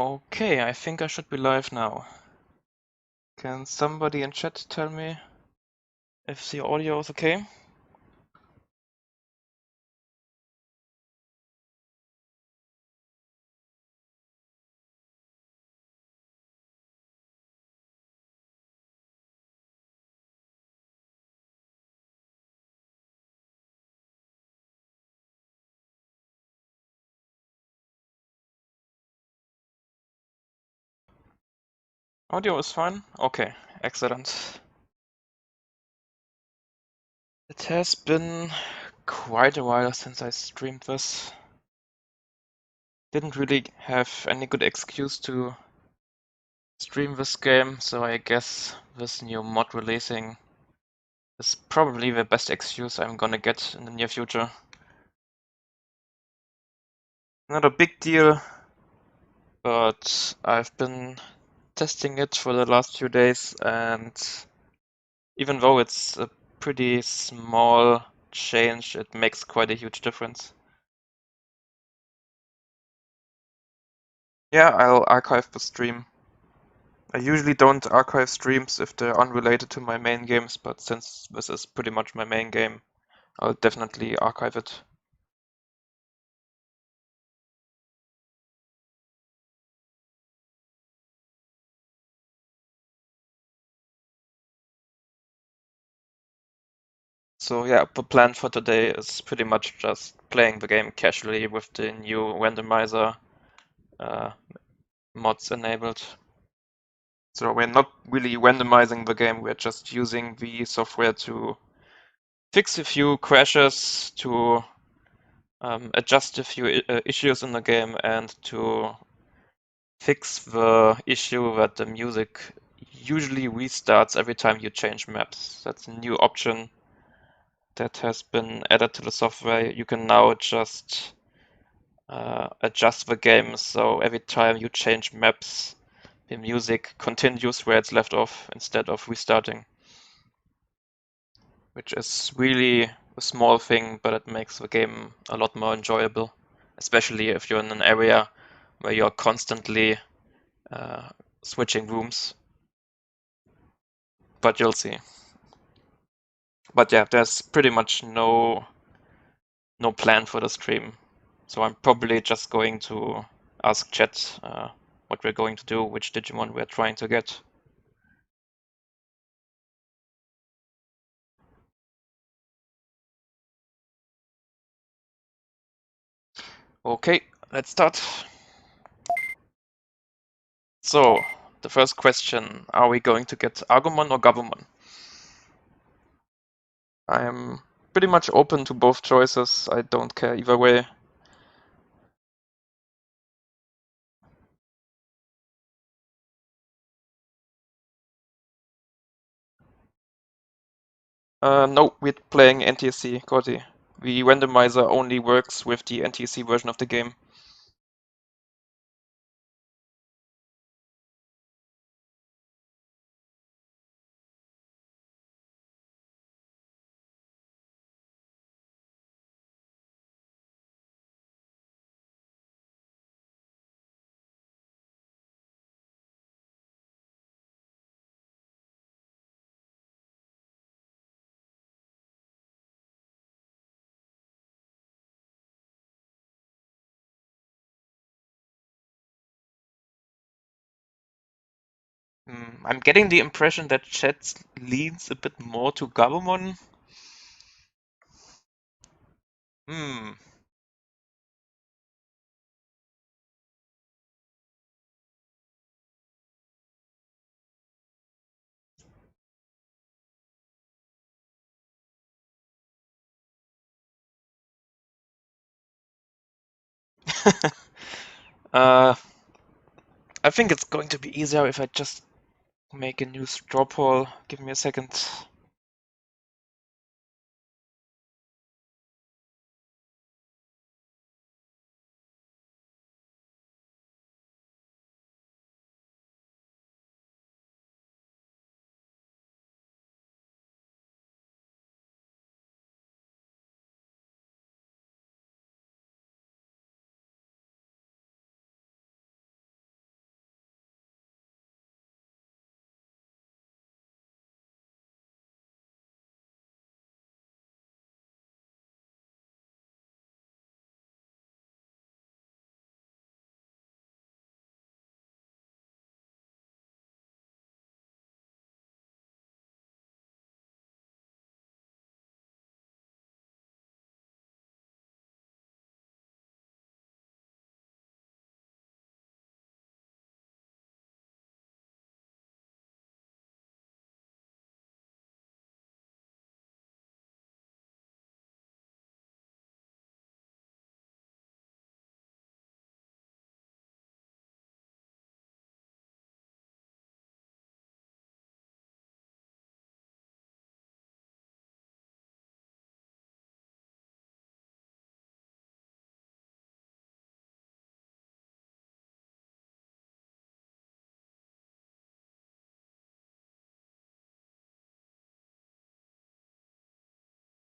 Okay, I think I should be live now. Can somebody in chat tell me if the audio is okay? Audio is fine? Okay, excellent. It has been quite a while since I streamed this. Didn't really have any good excuse to stream this game, so I guess this new mod releasing is probably the best excuse I'm gonna get in the near future. Not a big deal, but I've been testing it for the last few days, and even though it's a pretty small change, it makes quite a huge difference. Yeah, I'll archive the stream. I usually don't archive streams if they're unrelated to my main games, but since this is pretty much my main game, I'll definitely archive it. So yeah, the plan for today is pretty much just playing the game casually with the new randomizer mods enabled. So we're not really randomizing the game, we're just using the software to fix a few crashes, to adjust a few issues in the game, and to fix the issue that the music usually restarts every time you change maps. That's a new option that has been added to the software. You can now just adjust the game so every time you change maps, the music continues where it's left off instead of restarting, which is really a small thing, but it makes the game a lot more enjoyable, especially if you're in an area where you're constantly switching rooms. But you'll see. But yeah, there's pretty much no plan for the stream, so I'm probably just going to ask chat what we're going to do, which Digimon we're trying to get. Okay, let's start. So, the first question, are we going to get Agumon or Gabumon? I'm pretty much open to both choices. I don't care either way. No, we're playing NTSC, Corti. The randomizer only works with the NTSC version of the game. I'm getting the impression that chat leans a bit more to Gabumon. Hmm. uh, I think it's going to be easier if I just make a new straw poll. Give me a second.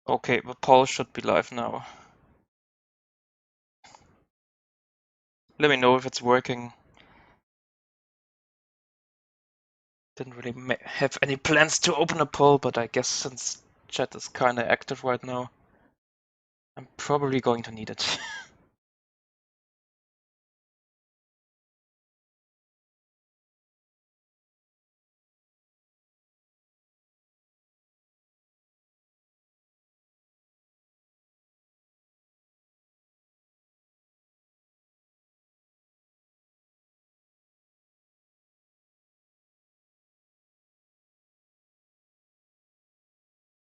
Okay, the poll should be live now. Let me know if it's working. Didn't really have any plans to open a poll, but I guess since chat is kinda active right now, I'm probably going to need it.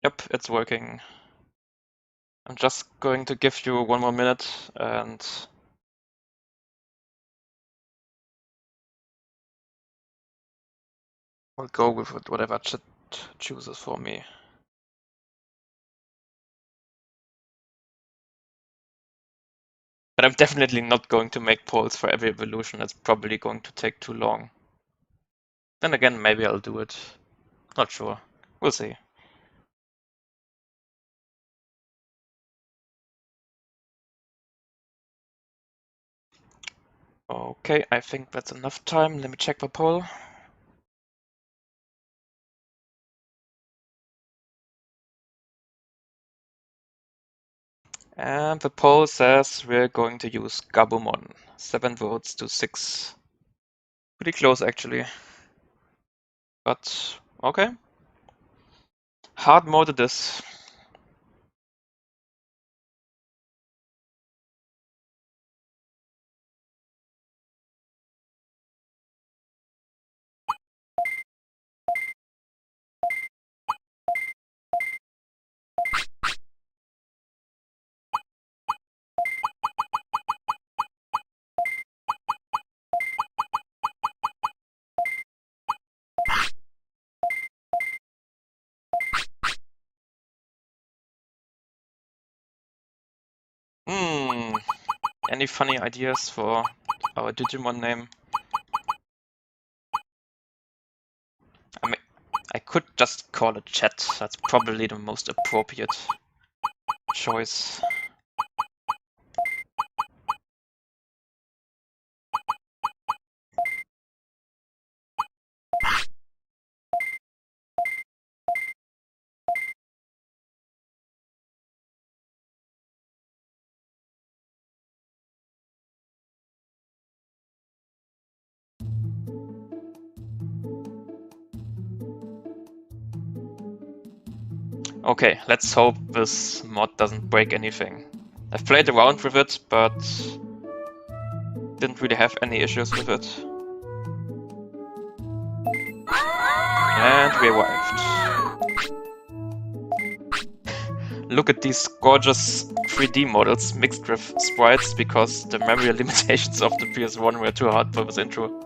Yep, it's working. I'm just going to give you 1 more minute and we'll go with whatever chat chooses for me. But I'm definitely not going to make polls for every evolution. It's probably going to take too long. Then again, maybe I'll do it. Not sure. We'll see. Okay, I think that's enough time. Let me check the poll. And the poll says we're going to use Gabumon. 7 votes to 6. Pretty close, actually. But, okay. Hard mode it is. Any funny ideas for our Digimon name? I mean, I could just call it chat. That's probably the most appropriate choice. Okay, let's hope this mod doesn't break anything. I've played around with it, but didn't really have any issues with it. And we arrived. Look at these gorgeous 3D models mixed with sprites because the memory limitations of the PS1 were too hard for this intro.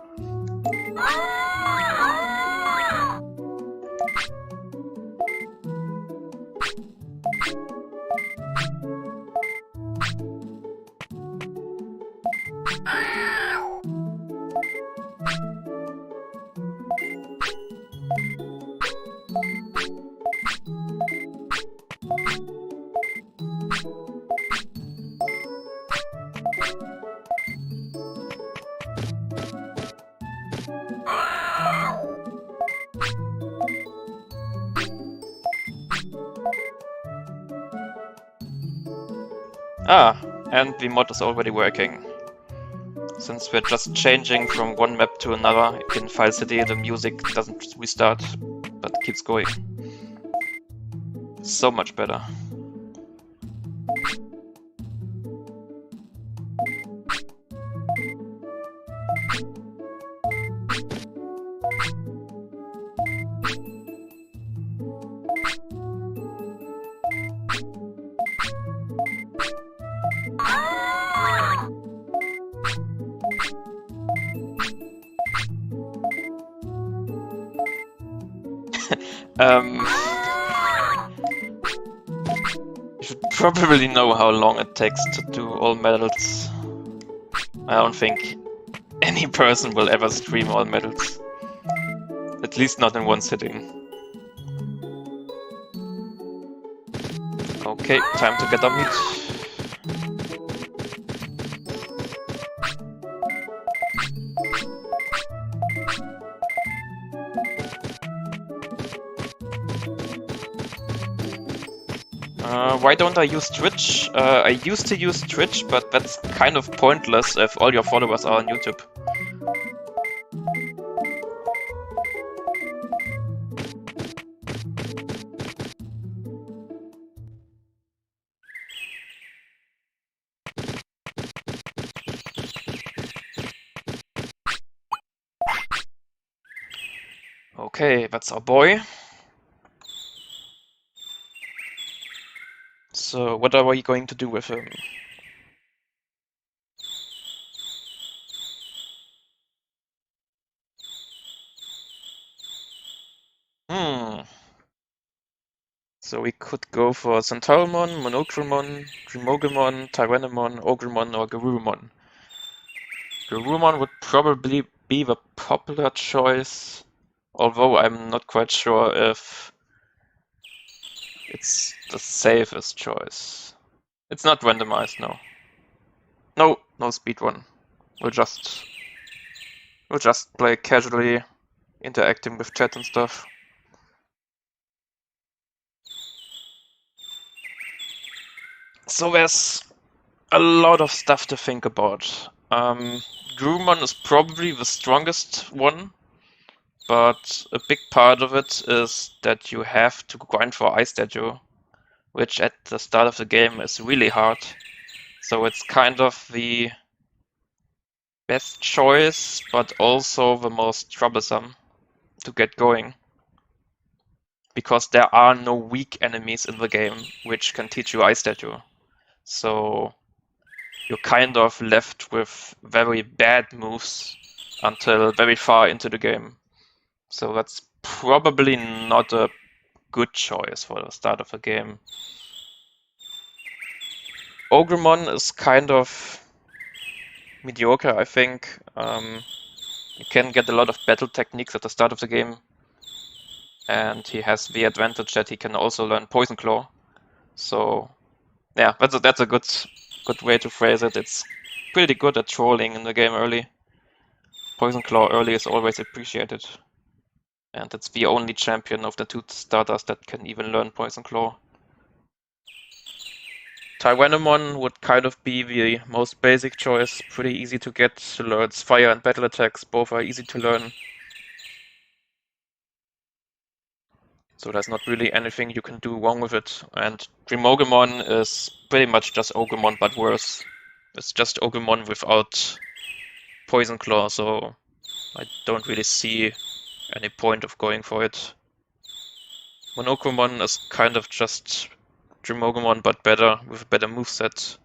Ah, and the mod is already working. Since we're just changing from one map to another in File City, the music doesn't restart, but keeps going. So much better. You should probably know how long it takes to do all medals. I don't think any person will ever stream all medals. At least not in one sitting. Okay, time to get on meat. Why don't I use Twitch? I used to use Twitch, but that's kind of pointless if all your followers are on YouTube. Okay, that's our boy. So what are we going to do with him? So we could go for Centauromon, Monochromon, Dreamogomon, Tyrannomon, Ogremon, or Garurumon. Garurumon would probably be the popular choice, although I'm not quite sure if it's the safest choice. It's not randomized, no. No speedrun. We'll just play casually, interacting with chat and stuff. So there's a lot of stuff to think about. Grumon is probably the strongest one, but a big part of it is that you have to grind for Ice Statue, which at the start of the game is really hard. So it's kind of the best choice, but also the most troublesome to get going. Because there are no weak enemies in the game which can teach you Ice Statue. So you're kind of left with very bad moves until very far into the game. So that's probably not a good choice for the start of the game. Ogremon is kind of mediocre, I think. You can get a lot of battle techniques at the start of the game. And he has the advantage that he can also learn Poison Claw. So yeah, that's a good way to phrase it. It's pretty good at trolling in the game early. Poison Claw early is always appreciated. And it's the only champion of the two starters that can even learn Poison Claw. Tyrannomon would kind of be the most basic choice, pretty easy to get, learns fire and battle attacks, both are easy to learn. So there's not really anything you can do wrong with it. And Dreamogomon is pretty much just Ogremon but worse. It's just Ogremon without Poison Claw, so I don't really see any point of going for it. Monochromon is kind of just Dreamogomon but better, with a better moveset.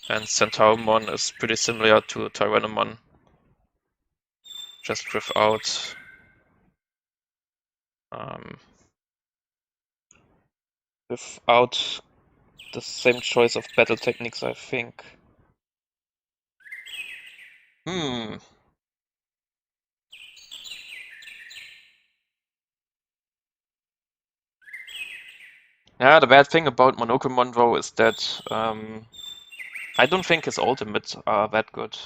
And Centauromon is pretty similar to Tyrannomon, just without the same choice of battle techniques, I think. Yeah, the bad thing about Monochromon though is that I don't think his ultimates are that good.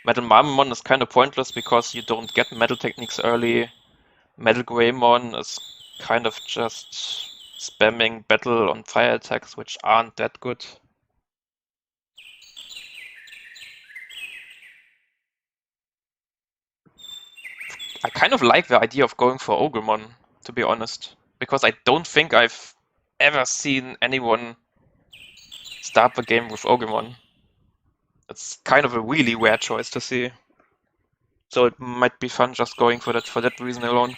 Metal Marmon is kind of pointless because you don't get metal techniques early. Metal Greymon is kind of just spamming battle on fire attacks, which aren't that good. I kind of like the idea of going for Ogremon, to be honest, because I don't think I've ever seen anyone start the game with Ogremon. It's kind of a really rare choice to see. So it might be fun just going for that reason alone.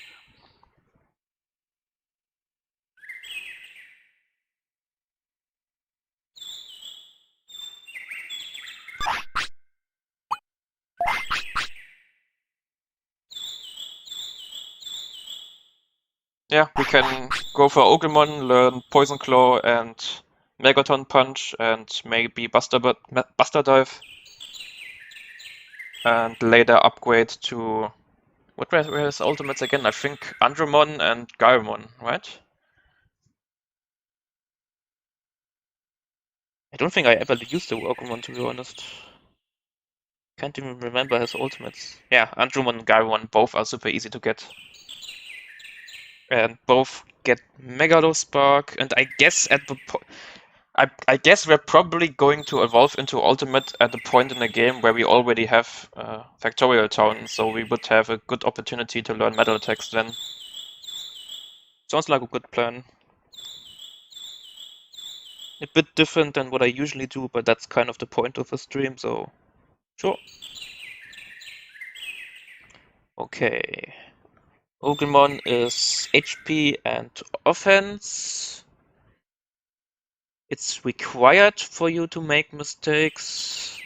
Yeah, we can go for Ogremon, learn Poison Claw and Megaton Punch and maybe Buster Dive. And later upgrade to... What were his ultimates again? I think Andromon and Garurumon, right? I don't think I ever used the Pokemon, to be honest. Can't even remember his ultimates. Yeah, Andromon and Garurumon both are super easy to get. And both get Megalospark, and I guess at the I guess we're probably going to evolve into Ultimate at a point in the game where we already have Factorial Town, so we would have a good opportunity to learn Metal Attacks then. Sounds like a good plan. A bit different than what I usually do, but that's kind of the point of the stream, so sure. Okay. Pokemon is HP and offense. It's required for you to make mistakes.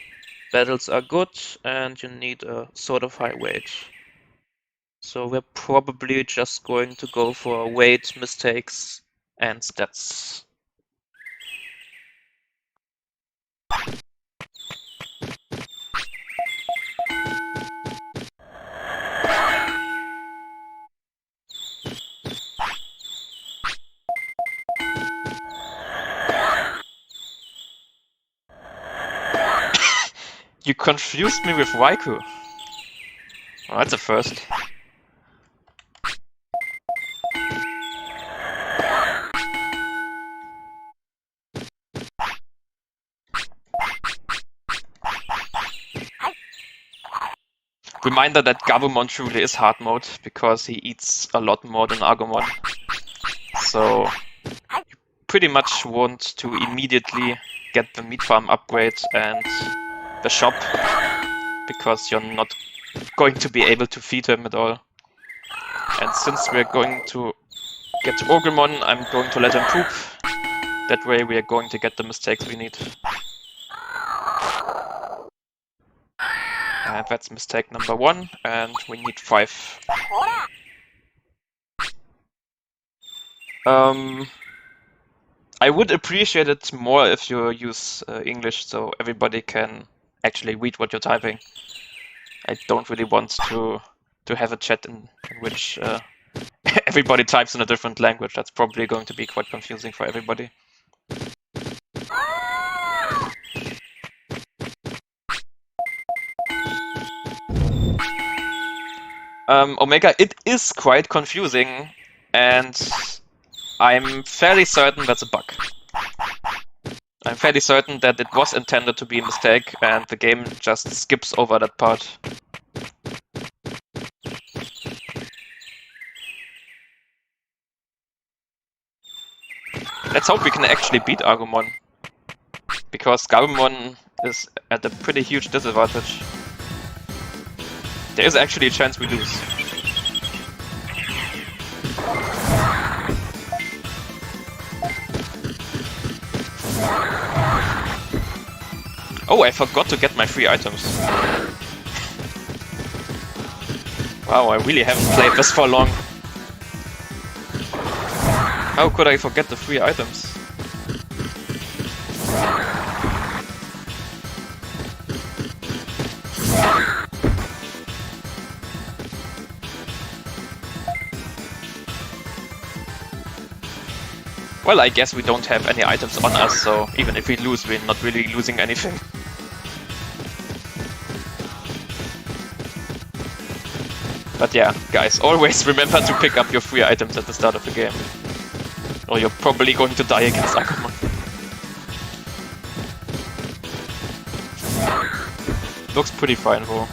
Battles are good, and you need a sort of high weight. So we're probably just going to go for weight, mistakes, and stats. You confused me with Raikou. Oh, that's a first. Reminder that Gabumon truly is hard mode, because he eats a lot more than Agumon. So you pretty much want to immediately get the meat farm upgrade and the shop, because you're not going to be able to feed him at all. And since we're going to get Orgrimmon, I'm going to let him poop. That way we are going to get the mistakes we need. And that's mistake number 1, and we need 5. I would appreciate it more if you use English so everybody can actually read what you're typing. I don't really want to have a chat in which everybody types in a different language. That's probably going to be quite confusing for everybody. Omega, it is quite confusing, and I'm fairly certain that's a bug. I'm fairly certain that it was intended to be a mistake, and the game just skips over that part. Let's hope we can actually beat Agumon, because Gabumon is at a pretty huge disadvantage. There is actually a chance we lose. Oh, I forgot to get my free items. Wow, I really haven't played this for long. How could I forget the free items? Well, I guess we don't have any items on us, so even if we lose, we're not really losing anything. But yeah, guys, always remember to pick up your free items at the start of the game. Or you're probably going to die against Agumon. Looks pretty fine though.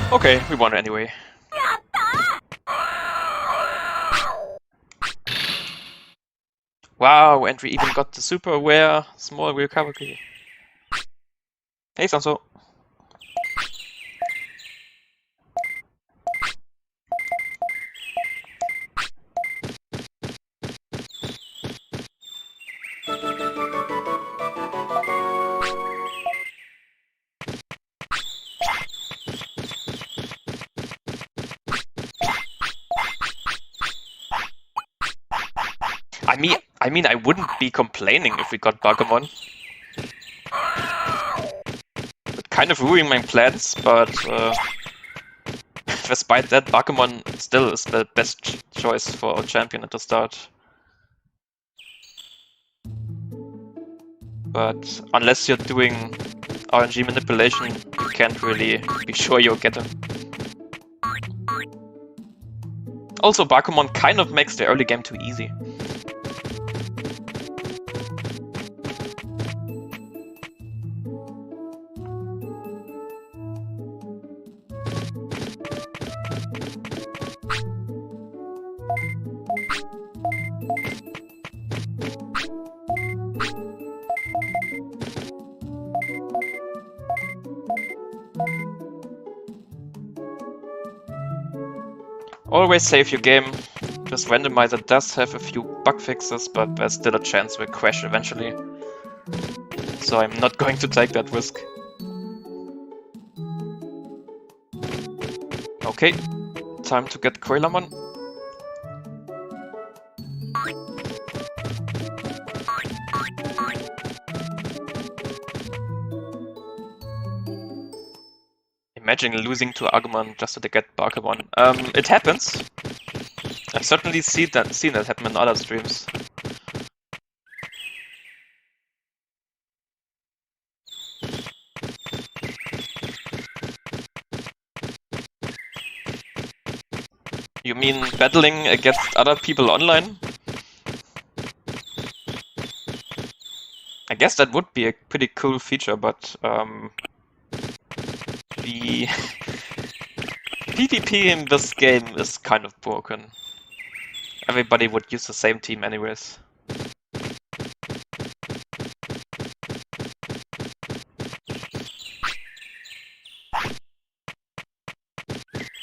Okay, we won anyway. Wow, and we even got the super rare small recovery. Hey, Sanso. I mean, I wouldn't be complaining if we got Bakemon. It kind of ruining my plans, but despite that, Bakemon still is the best choice for our champion at the start. But unless you're doing RNG manipulation, you can't really be sure you'll get him. Also, Bakemon kind of makes the early game too easy. Always save your game. This randomizer does have a few bug fixes, but there's still a chance we'll crash eventually. So I'm not going to take that risk. Okay, time to get Coilamon. Imagine losing to Agumon just to get Bakemon. It happens. I've certainly seen that happen in other streams. You mean battling against other people online? I guess that would be a pretty cool feature, but the PvP in this game is kind of broken. Everybody would use the same team anyways.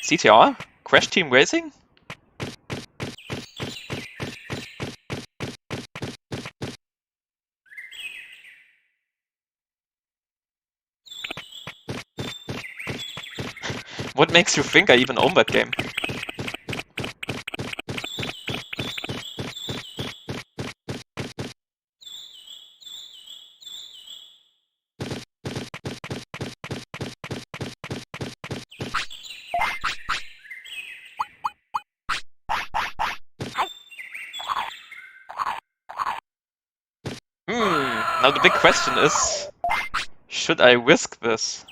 CTR? Crash Team Racing? What makes you think I even own that game? Now the big question is, should I risk this?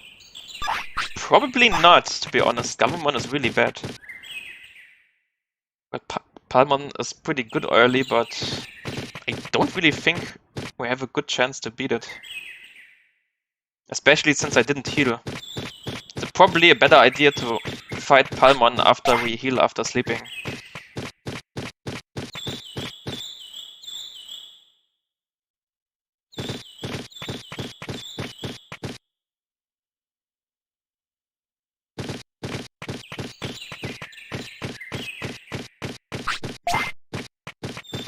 Probably not, to be honest. Government is really bad. But Palmon is pretty good early, but I don't really think we have a good chance to beat it. Especially since I didn't heal. It's probably a better idea to fight Palmon after we heal after sleeping.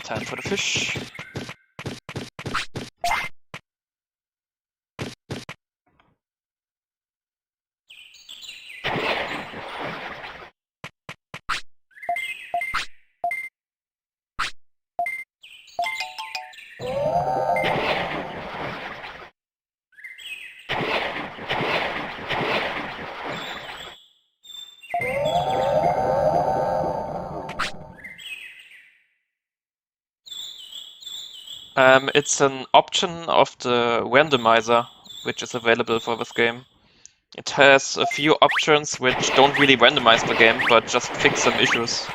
Time for the fish. It's an option of the randomizer, which is available for this game. It has a few options which don't really randomize the game, but just fix some issues.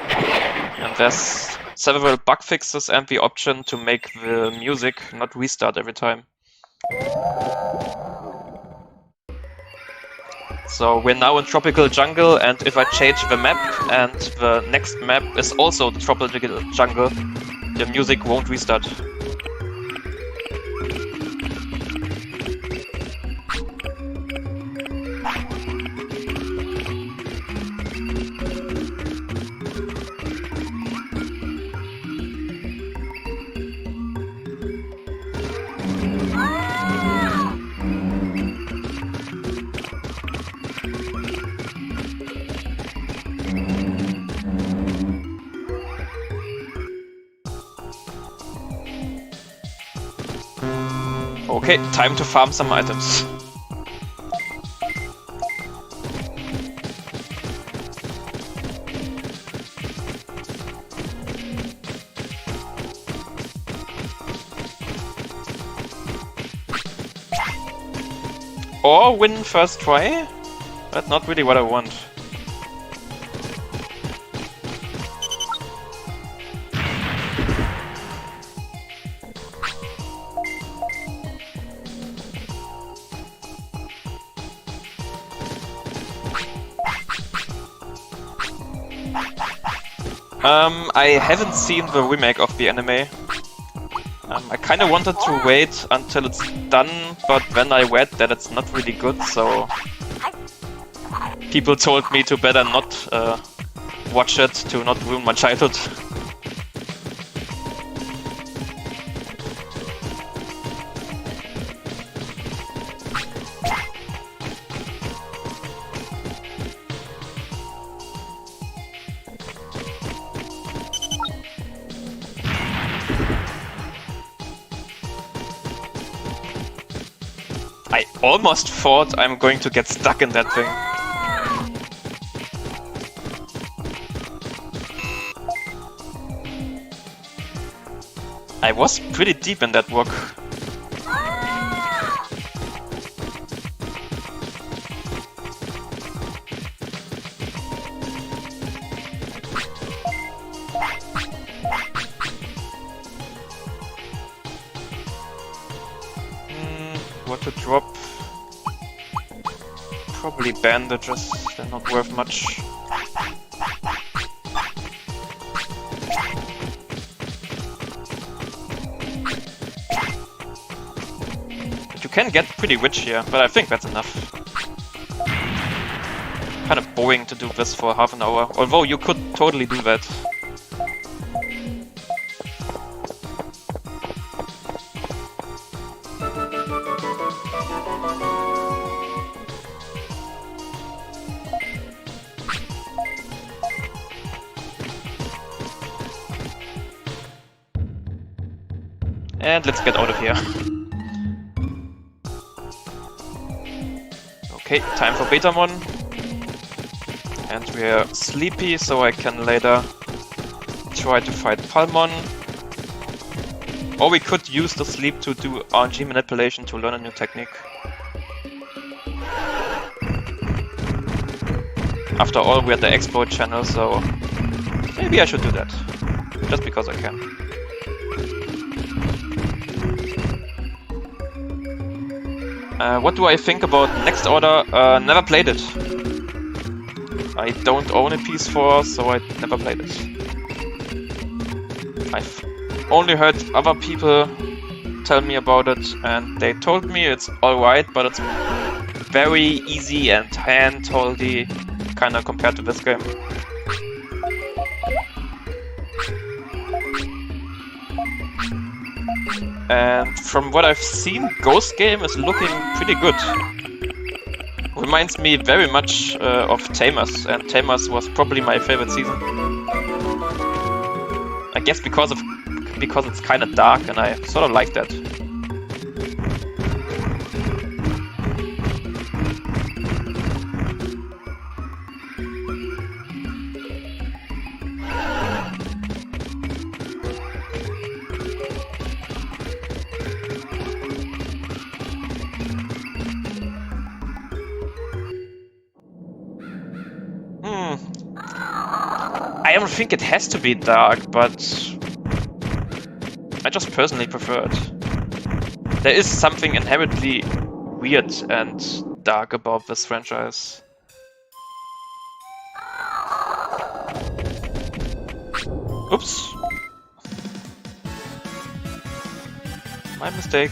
And there's several bug fixes and the option to make the music not restart every time. So we're now in Tropical Jungle, and if I change the map and the next map is also the Tropical Jungle, the music won't restart. Okay, time to farm some items. Or win first try? That's not really what I want. I haven't seen the remake of the anime. I kinda wanted to wait until it's done, but then I read that it's not really good, so people told me to better not watch it, to not ruin my childhood. I almost thought I'm going to get stuck in that thing. I was pretty deep in that walk. What to drop? Probably bandages, they're not worth much. But you can get pretty rich here, but I think that's enough. Kind of boring to do this for half an hour, although you could totally do that. And let's get out of here. Okay, time for Betamon. And we're sleepy, so I can later try to fight Palmon. Or we could use the sleep to do RNG manipulation to learn a new technique. After all, we're the export channel, so maybe I should do that. Just because I can. What do I think about Next Order? Never played it. I don't own a PS4, so I never played it. I've only heard other people tell me about it, and they told me it's alright, but it's very easy and hand-holdy, kinda compared to this game. And from what I've seen, Ghost Game is looking pretty good. Reminds me very much of Tamers, and Tamers was probably my favorite season. I guess because it's kind of dark, and I sort of like that. I don't think it has to be dark, but I just personally prefer it. There is something inherently weird and dark about this franchise. Oops. My mistake.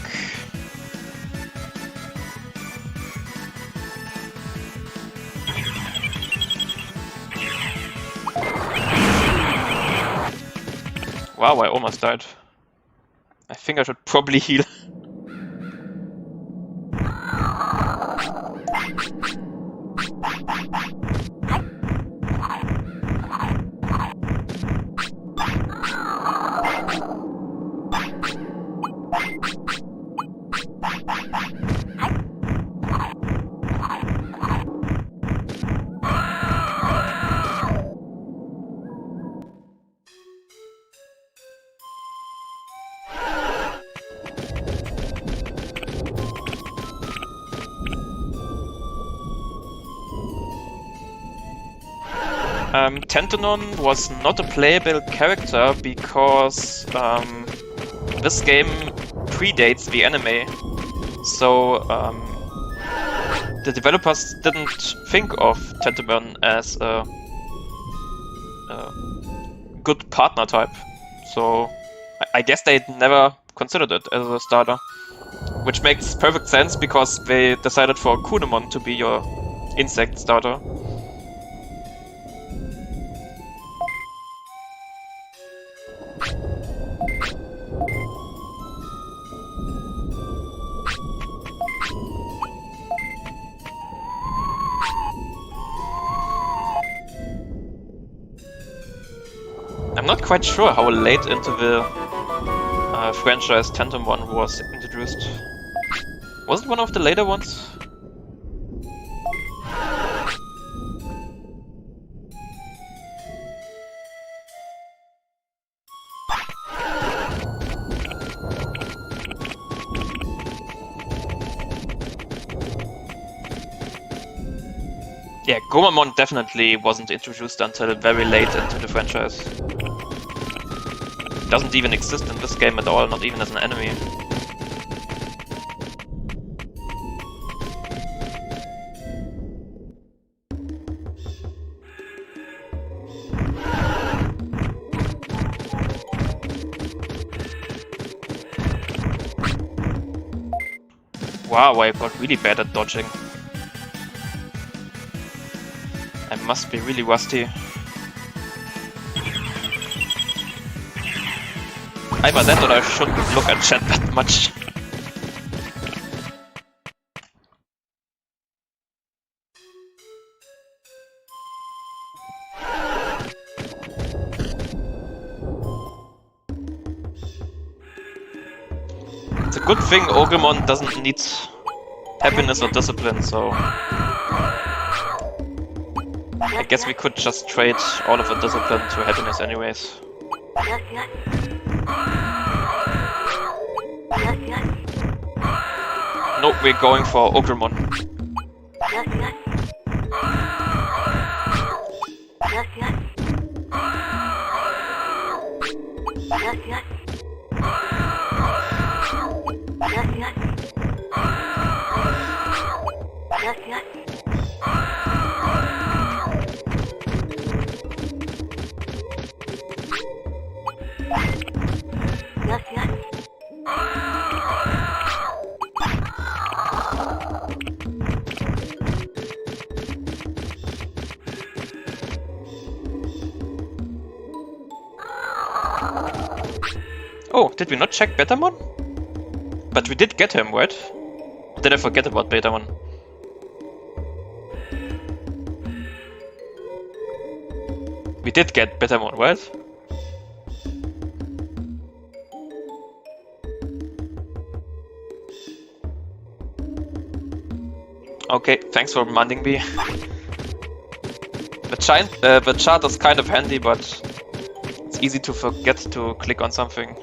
Wow, I almost died. I think I should probably heal. Tentenon was not a playable character because this game predates the anime, so the developers didn't think of Tentemon as a good partner type, so I guess they never considered it as a starter, which makes perfect sense because they decided for Kunemon to be your insect starter. I'm not quite sure how late into the franchise Tentemon was introduced. Was it one of the later ones? Yeah, Gomamon definitely wasn't introduced until very late into the franchise. It doesn't even exist in this game at all, not even as an enemy. Wow, I got really bad at dodging. I must be really rusty. Either that or I shouldn't look at chat that much. It's a good thing Ogremon doesn't need happiness or discipline, so I guess we could just trade all of the discipline to happiness anyways. Nope, we're going for Ogremon. Oh, did we not check Betamon? But we did get him, right? Or did I forget about Betamon? We did get Betamon, right? Okay, thanks for reminding me. The chart is kind of handy, but it's easy to forget to click on something.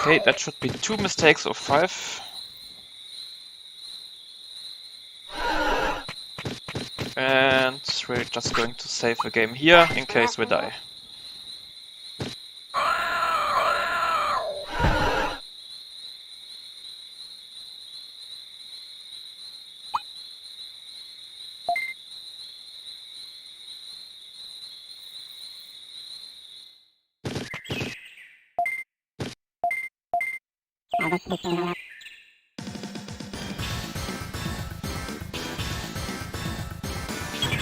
Okay, that should be 2 mistakes of 5. And we're just going to save the game here in case we die.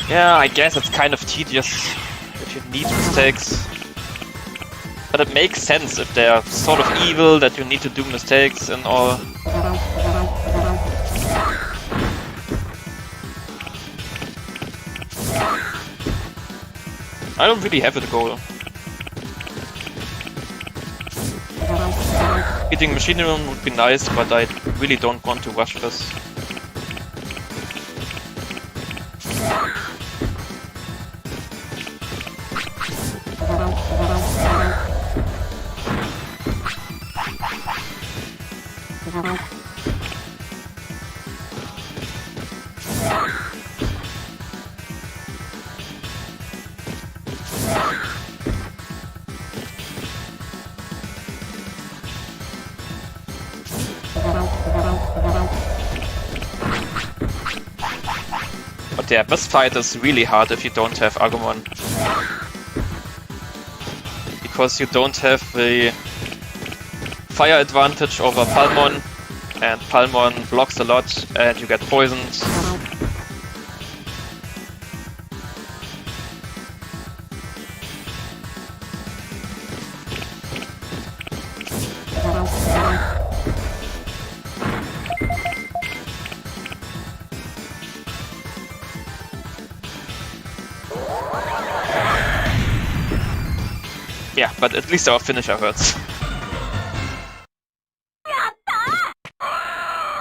Yeah, I guess it's kind of tedious if you need mistakes. But it makes sense if they're sort of evil, that you need to do mistakes and all. I don't really have a goal. Beating Machinery would be nice, but I really don't want to rush this. But yeah, this fight is really hard if you don't have Agumon. Because you don't have the fire advantage over Palmon, and Palmon blocks a lot and you get poisoned. Yeah, but at least our finisher hurts.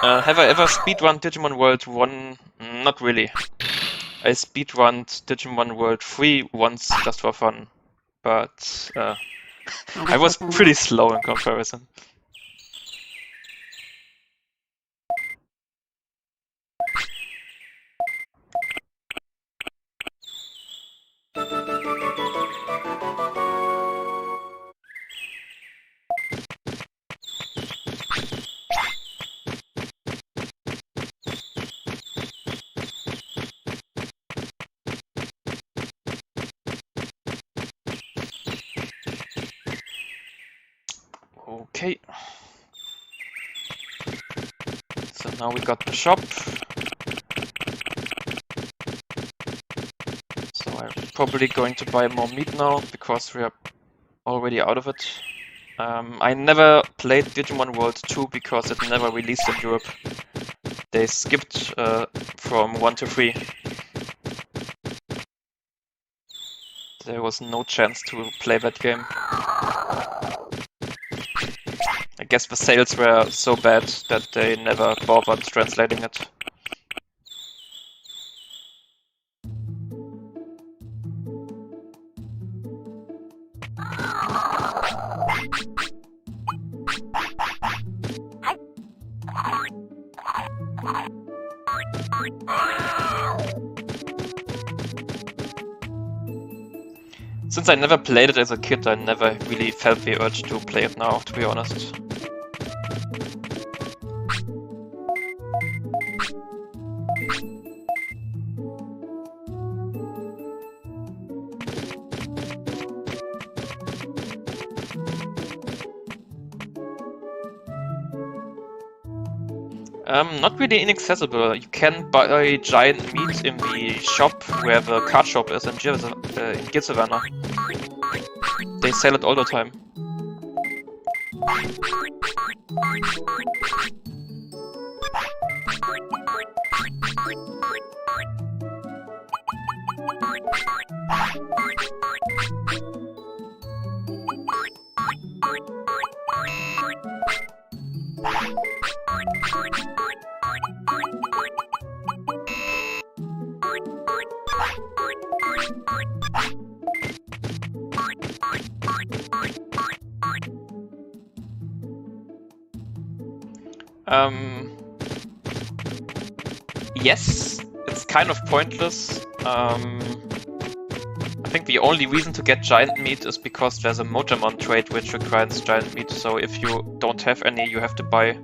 Have I ever speedrun Digimon World 1? Not really. I speedrunned Digimon World 3 once just for fun, but I was pretty slow in comparison. Okay. So now we got the shop. So I'm probably going to buy more meat now, because we are already out of it. I never played Digimon World 2 because it never released in Europe. They skipped from 1 to 3. There was no chance to play that game. I guess the sales were so bad that they never bothered translating it. Since I never played it as a kid, I never really felt the urge to play it now, to be honest. Not really inaccessible. You can buy giant meat in the shop where the card shop is in Gizavana. They sell it all the time. Yes, it's kind of pointless. I think the only reason to get giant meat is because there's a Motamon trait which requires giant meat, so if you don't have any, you have to buy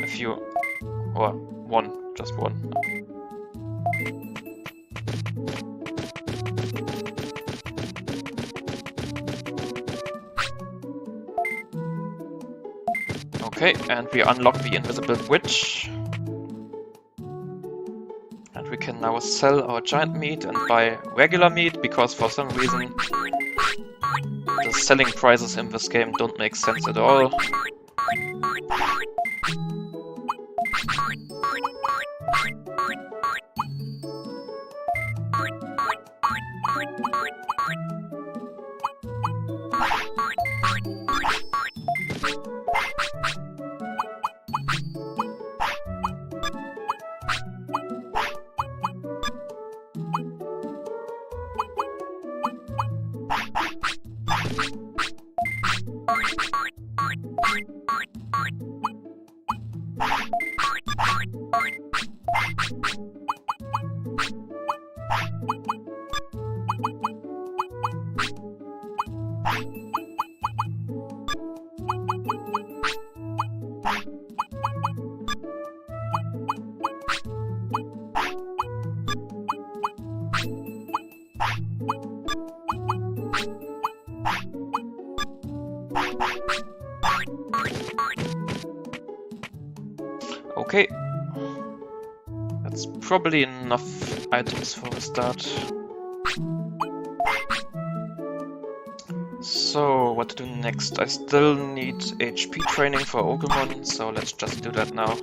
a few, or one, just one. Okay, and we unlock the invisible witch. And we can now sell our giant meat and buy regular meat, because for some reason the selling prices in this game don't make sense at all. Okay, that's probably enough items for a start. So, what to do next? I still need HP training for Pokemon, so let's just do that now.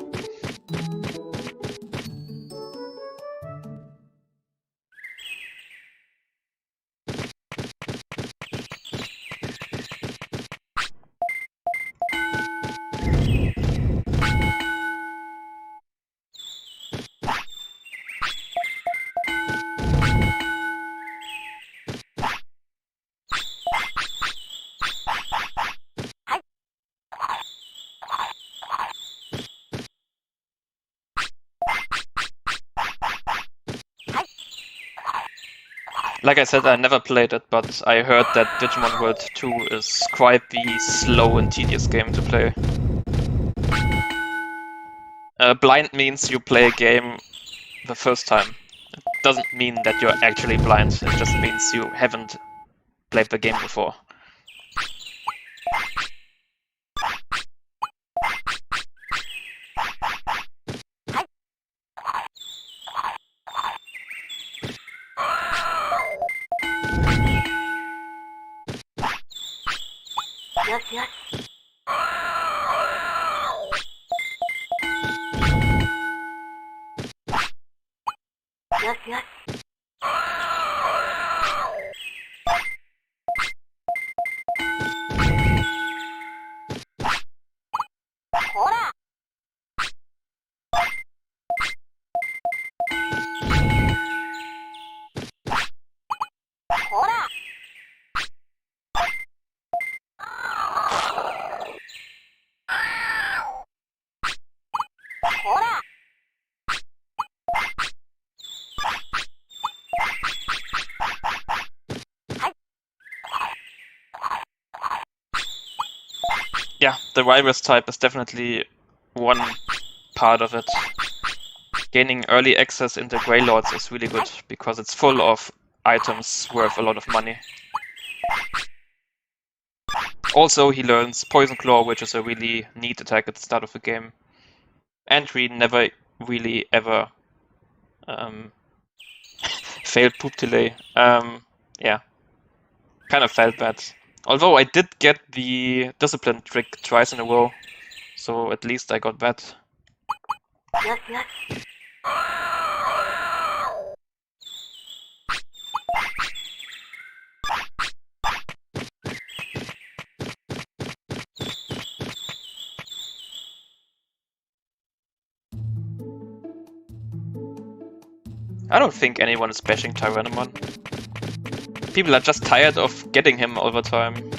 Like I said, I never played it, but I heard that Digimon World 2 is quite the slow and tedious game to play. Blind means you play a game the first time. It doesn't mean that you're actually blind, it just means you haven't played the game before. Yeah, the virus type is definitely one part of it. Gaining early access into Grey Lords is really good, because it's full of items worth a lot of money. Also, he learns Poison Claw, which is a really neat attack at the start of the game. And we never really ever failed Poop Delay. Yeah, kind of felt bad. Although I did get the Discipline trick twice in a row, so at least I got that. I don't think anyone is bashing Tyrannomon. People are just tired of getting him all the time,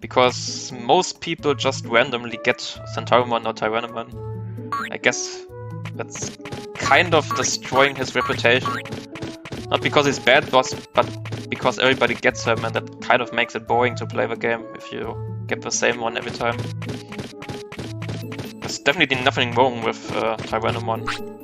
because most people just randomly get Centauromon or Tyrannomon. I guess that's kind of destroying his reputation. Not because he's bad, but because everybody gets him, and that kind of makes it boring to play the game if you get the same one every time. There's definitely nothing wrong with Tyrannomon.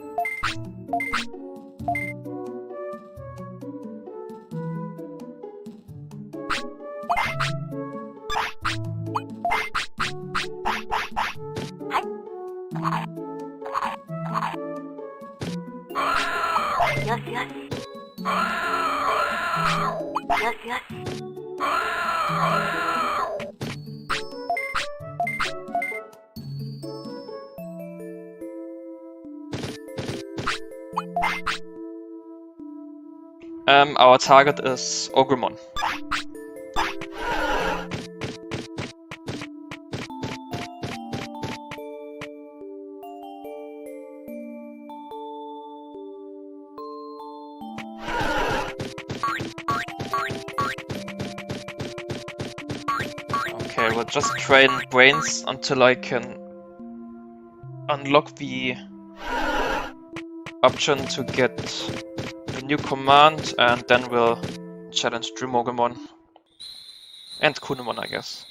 Our target is Ogremon. Okay, we'll just train brains until I can unlock the option to get the new command, and then we'll challenge Dreamogamon and Kunemon, I guess.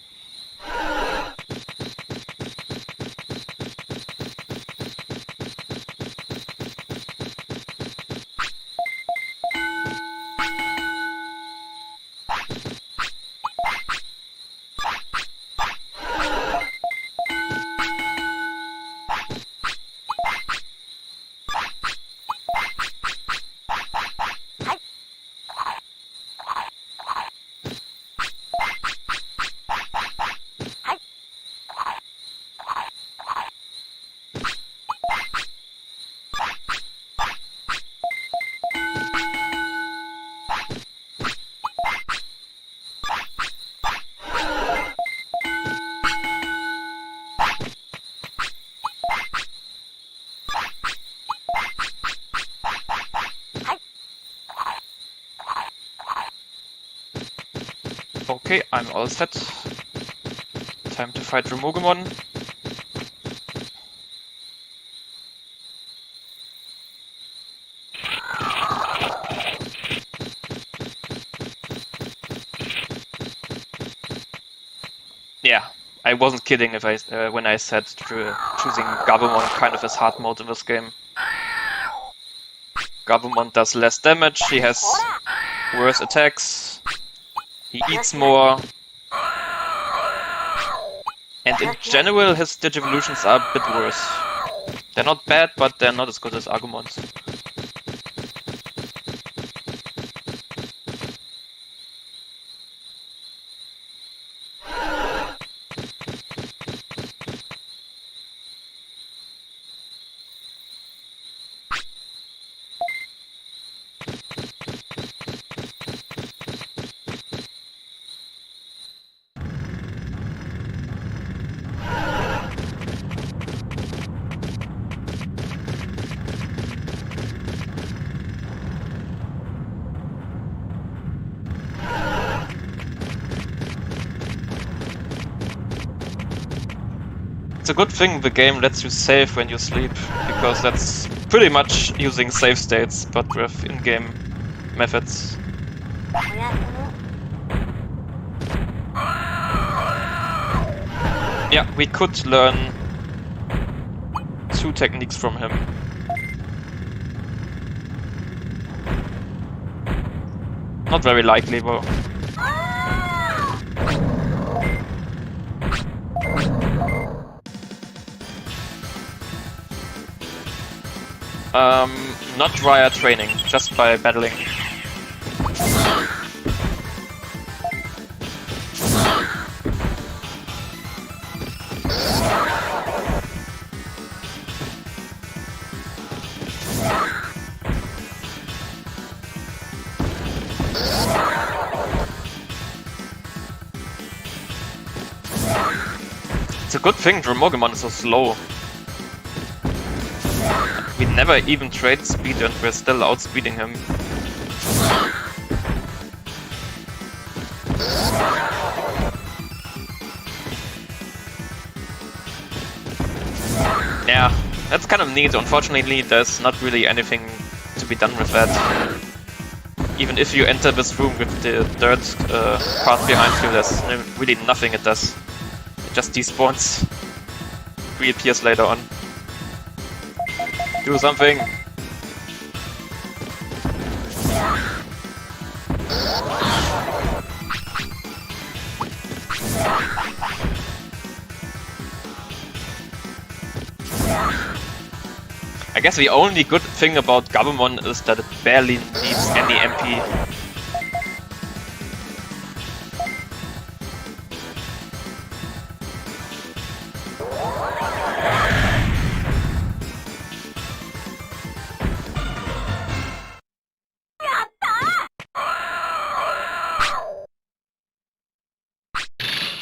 Okay, I'm all set. Time to fight Dreamogamon. Yeah, I wasn't kidding if when I said choosing Gabumon kind of is hard mode in this game. Gabumon does less damage, he has worse attacks, he eats more, and in general his Digivolutions are a bit worse. They're not bad, but they're not as good as Agumon's. It's a good thing the game lets you save when you sleep, because that's pretty much using save states, but with in-game methods. Yeah, we could learn 2 techniques from him. Not very likely, though. Not via training, just by battling. It's a good thing Dreamogamon is so slow. We never even trade speed and we're still outspeeding him. Yeah, that's kind of neat. Unfortunately, there's not really anything to be done with that. Even if you enter this room with the dirt path behind you, there's really nothing it does. It just despawns, reappears later on. Do something! I guess the only good thing about Gabumon is that it barely needs any MP.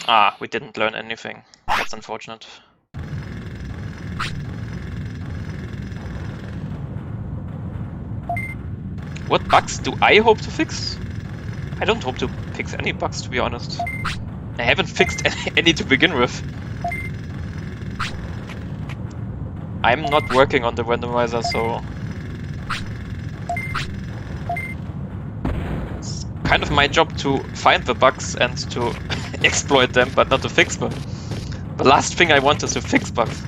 Ah, we didn't learn anything. That's unfortunate. What bugs do I hope to fix? I don't hope to fix any bugs, to be honest. I haven't fixed any to begin with. I'm not working on the randomizer, so it's kind of my job to find the bugs and to exploit them, but not to fix them. The last thing I want is to fix bugs.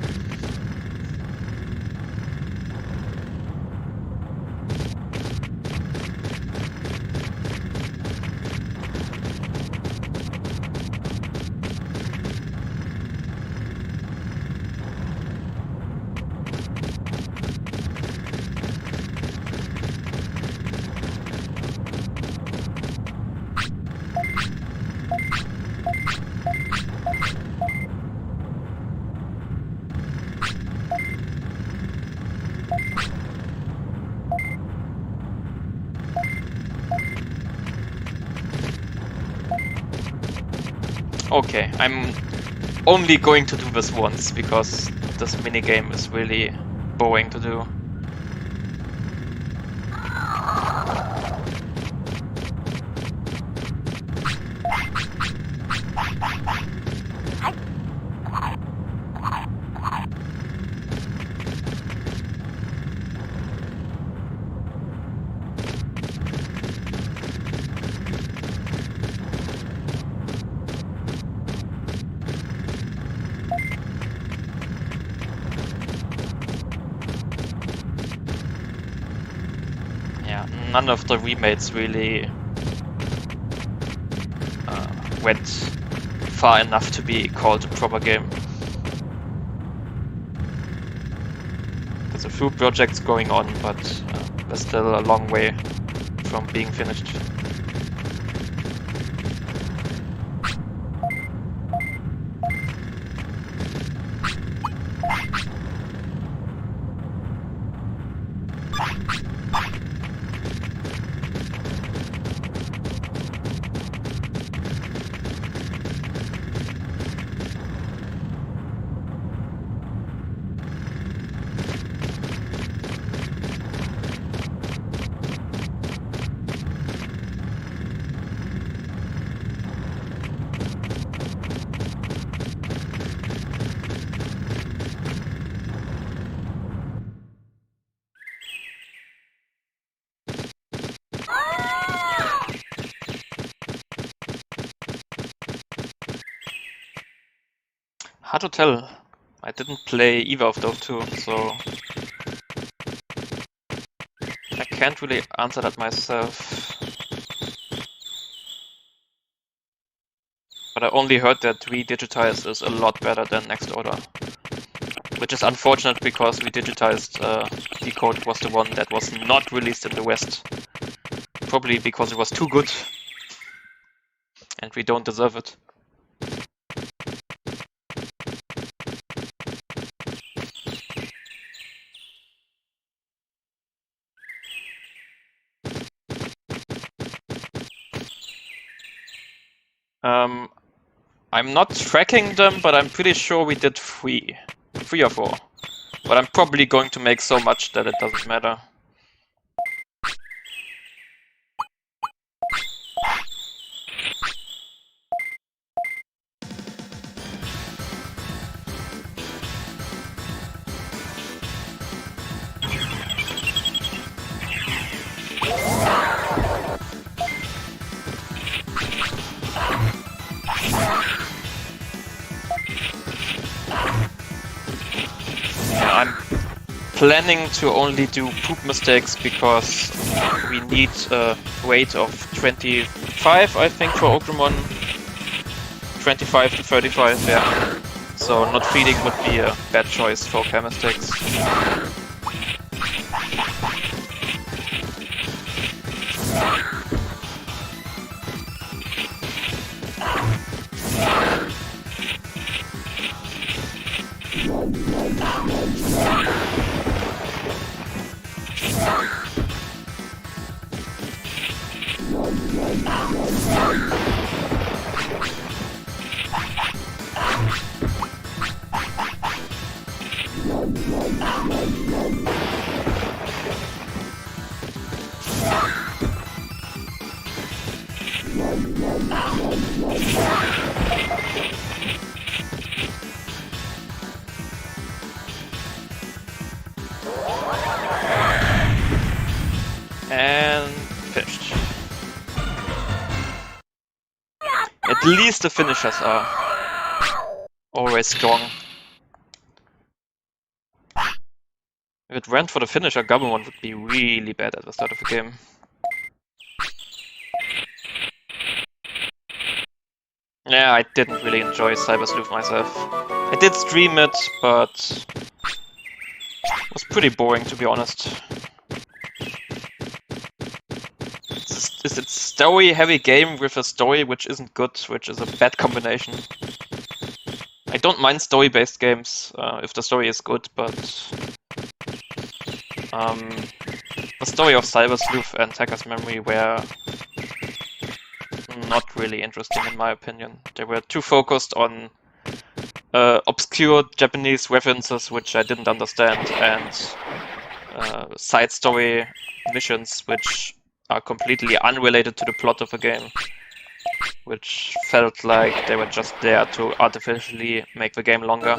Okay, I'm only going to do this once, because this minigame is really boring to do. None of the remakes really went far enough to be called a proper game. There's a few projects going on, but they're still a long way from being finished. Hard to tell. I didn't play either of those two, so I can't really answer that myself. But I only heard that Redigitized is a lot better than Next Order. Which is unfortunate, because Redigitized Decode was the one that was not released in the West. Probably because it was too good. And we don't deserve it. I'm not tracking them, but I'm pretty sure we did 3 or 4. But I'm probably going to make so much that it doesn't matter. I'm planning to only do poop mistakes, because we need a weight of 25, I think, for Okromon. 25 to 35, yeah. So not feeding would be a bad choice for okay mistakes. At least the finishers are always strong. If it went for the finisher, Gabumon would be really bad at the start of the game. Yeah, I didn't really enjoy Cyber Sleuth myself. I did stream it, but it was pretty boring, to be honest. It's a story-heavy game with a story which isn't good, which is a bad combination. I don't mind story-based games if the story is good, but the story of Cyber Sleuth and Hacker's Memory were not really interesting in my opinion. They were too focused on obscure Japanese references which I didn't understand, and side story missions which are completely unrelated to the plot of the game, which felt like they were just there to artificially make the game longer.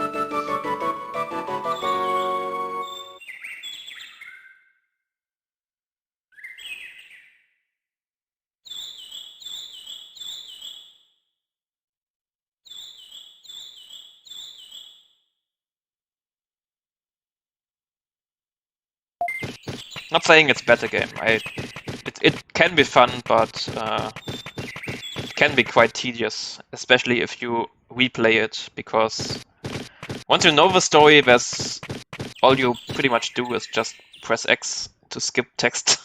Not saying it's a better game. It can be fun, but it can be quite tedious, especially if you replay it, because once you know the story, all you pretty much do is just press X to skip text.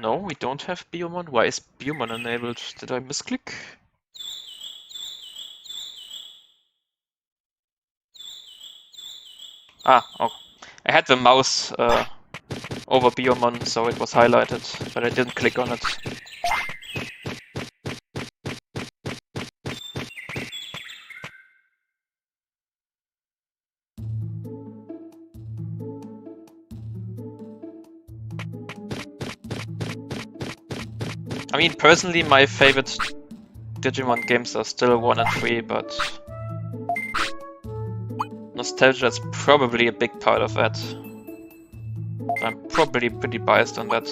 No, we don't have Biomon. Why is Biomon enabled? Did I misclick? Ah, oh. I had the mouse over Biomon, so it was highlighted, but I didn't click on it. I mean, personally, my favorite Digimon games are still 1 and 3, but nostalgia is probably a big part of that. I'm probably pretty biased on that.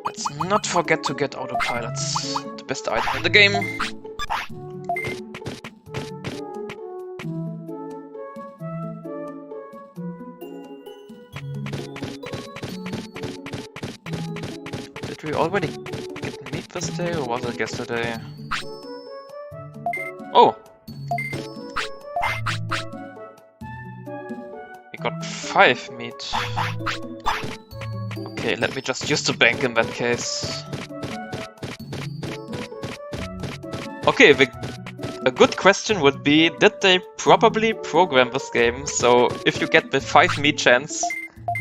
Let's not forget to get autopilots, the best item in the game. Did we already get meat this day, or was it yesterday? Oh! We got 5 meat. Okay, let me just use the bank in that case. Okay, a good question would be, did they probably program this game so if you get the 5 meat chance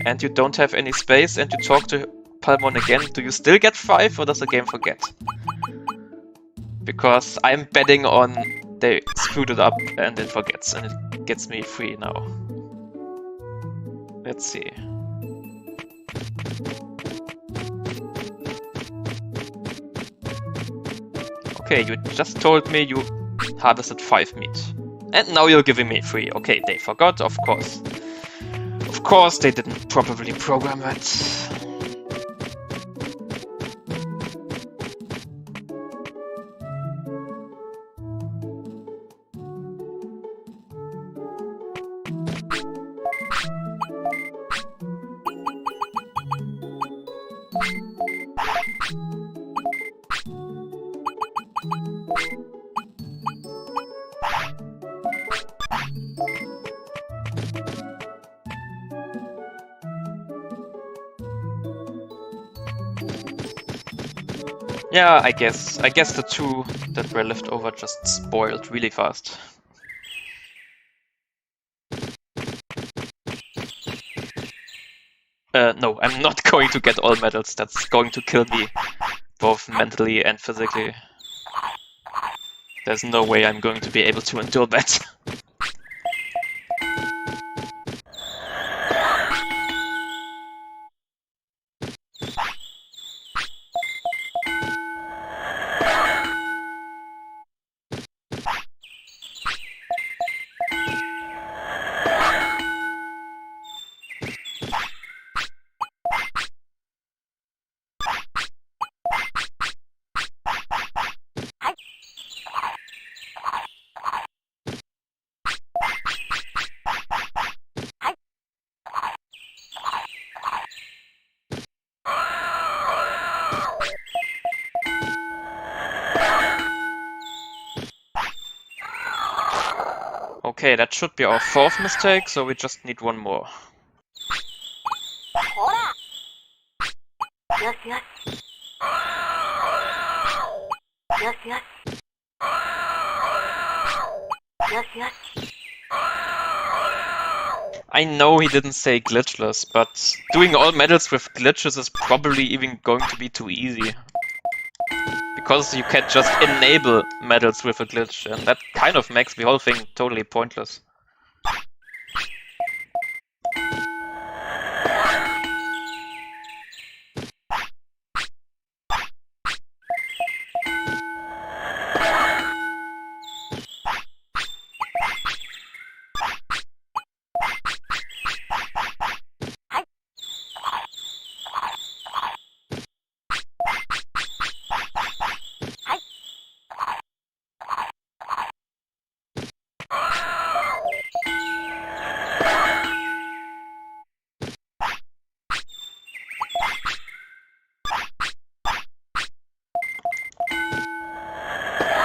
and you don't have any space and you talk to Palmon again, do you still get 5 or does the game forget? Because I'm betting on they screwed it up and it forgets and it gets me 3 now. Let's see. Okay, you just told me you harvested 5 meat. And now you're giving me 3. Okay, they forgot, of course. Of course they didn't properly program it. Yeah, I guess the 2 that were left over just spoiled really fast. No, I'm not going to get all medals. That's going to kill me, both mentally and physically. There's no way I'm going to be able to endure that. Okay, that should be our 4th mistake, so we just need one more. I know he didn't say glitchless, but doing all medals with glitches is probably even going to be too easy. Because you can't just enable medals with a glitch, and that kind of makes the whole thing totally pointless.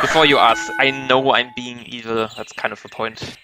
Before you ask, I know I'm being evil, that's kind of the point.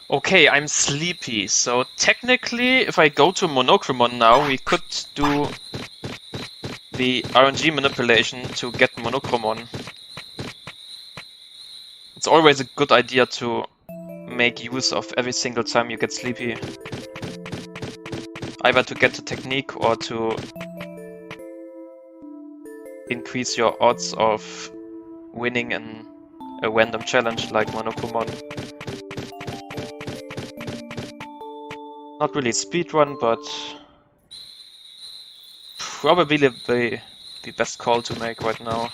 Okay, I'm sleepy, so technically if I go to Monochromon now, we could do the RNG manipulation to get Monochromon. It's always a good idea to make use of every single time you get sleepy. Either to get the technique or to increase your odds of winning in a random challenge like Monochromon. Not really speedrun, but probably the best call to make right now.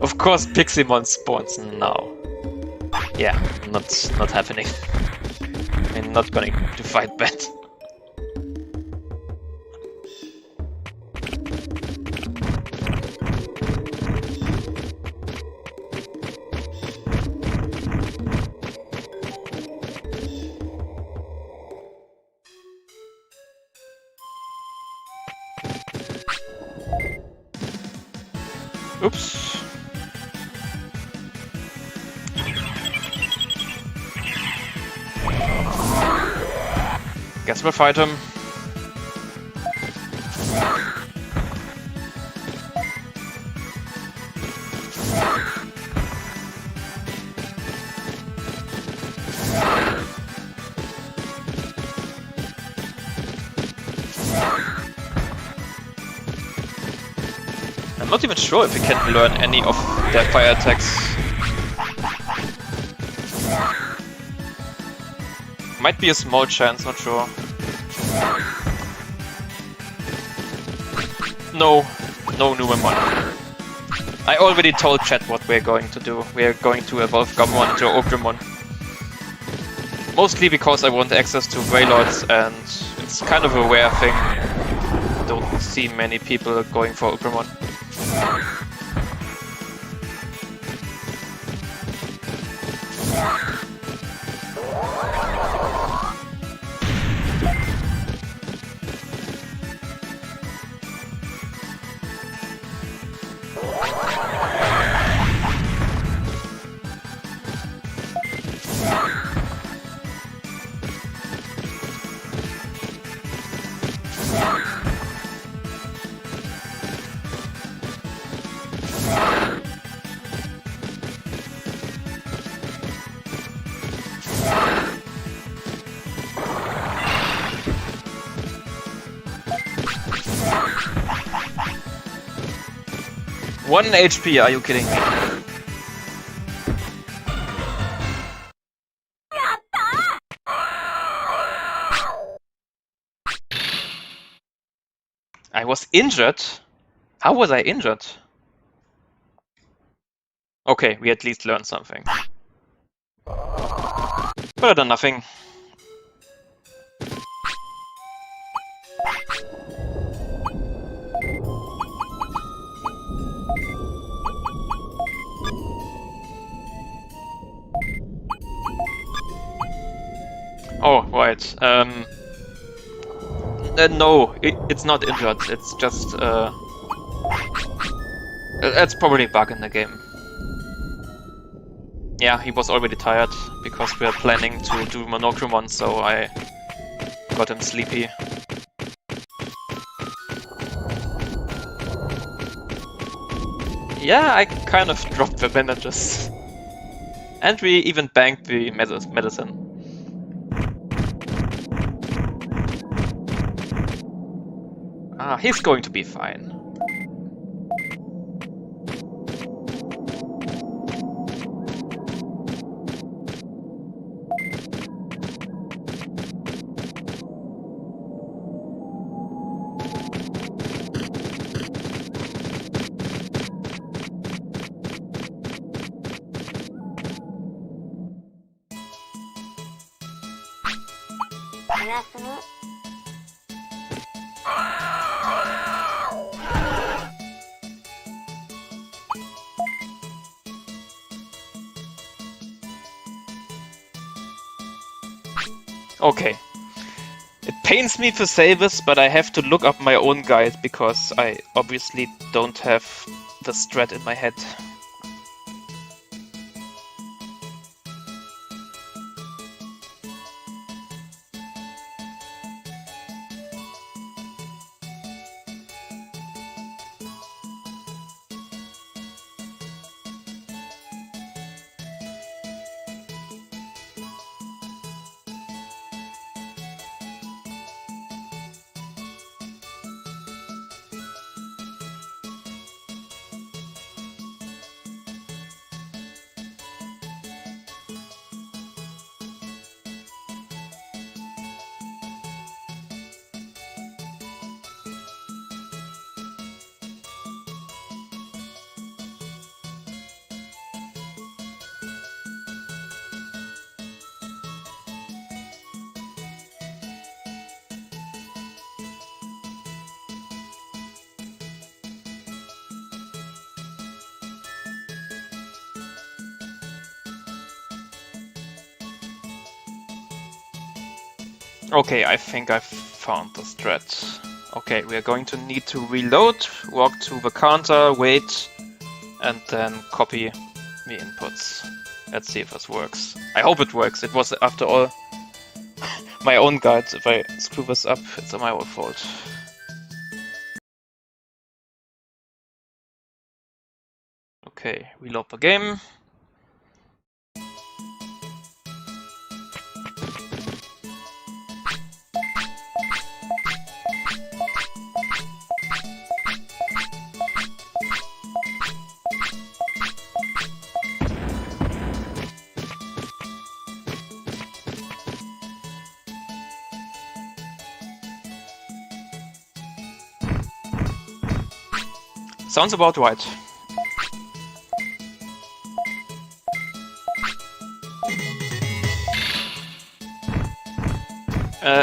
Of course, Piximon spawns now. Yeah, not happening. I'm not going to fight back. Oops. Guess we'll fight him. I'm not even sure if we can learn any of their fire attacks. Might be a small chance, not sure. No Numemon. I already told chat what we're going to do. We're going to evolve Gabumon into Ogremon. Mostly because I want access to Greylords, and It's kind of a rare thing. Don't see many people going for Ultramon. One HP, are you kidding me? I was injured? How was I injured? Okay, we at least learned something. Better than nothing. Oh, right. No, it's not injured. It's just that's probably a bug in the game. Yeah, he was already tired because we are planning to do Monochromon, so I got him sleepy. Yeah, I kind of dropped the bandages. And we even banked the medicine. Ah, he's going to be fine. Okay. It pains me to say this, but I have to look up my own guide because I obviously don't have the strat in my head. Okay, I think I've found the strat. Okay, we are going to need to reload, walk to the counter, wait, and then copy the inputs. Let's see if this works. I hope it works. It was, after all, my own guide. If I screw this up, it's my own fault. Okay, reload the game. Sounds about right.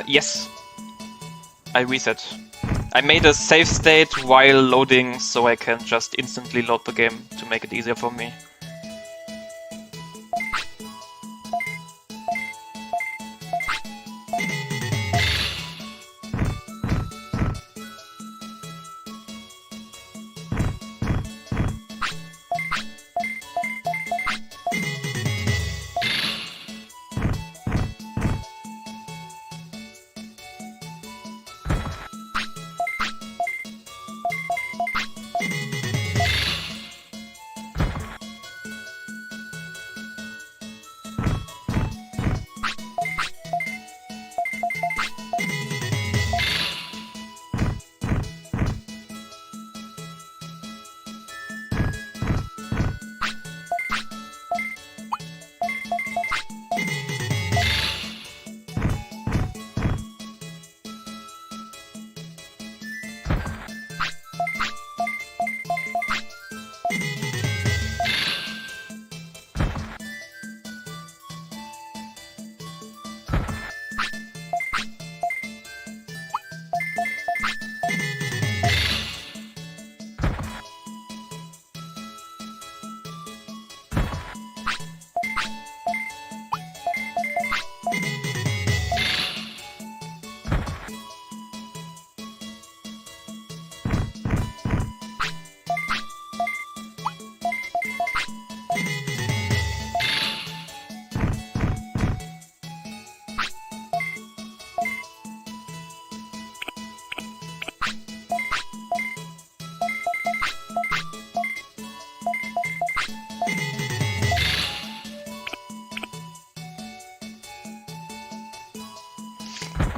Yes. I reset. I made a save state while loading so I can just instantly load the game to make it easier for me.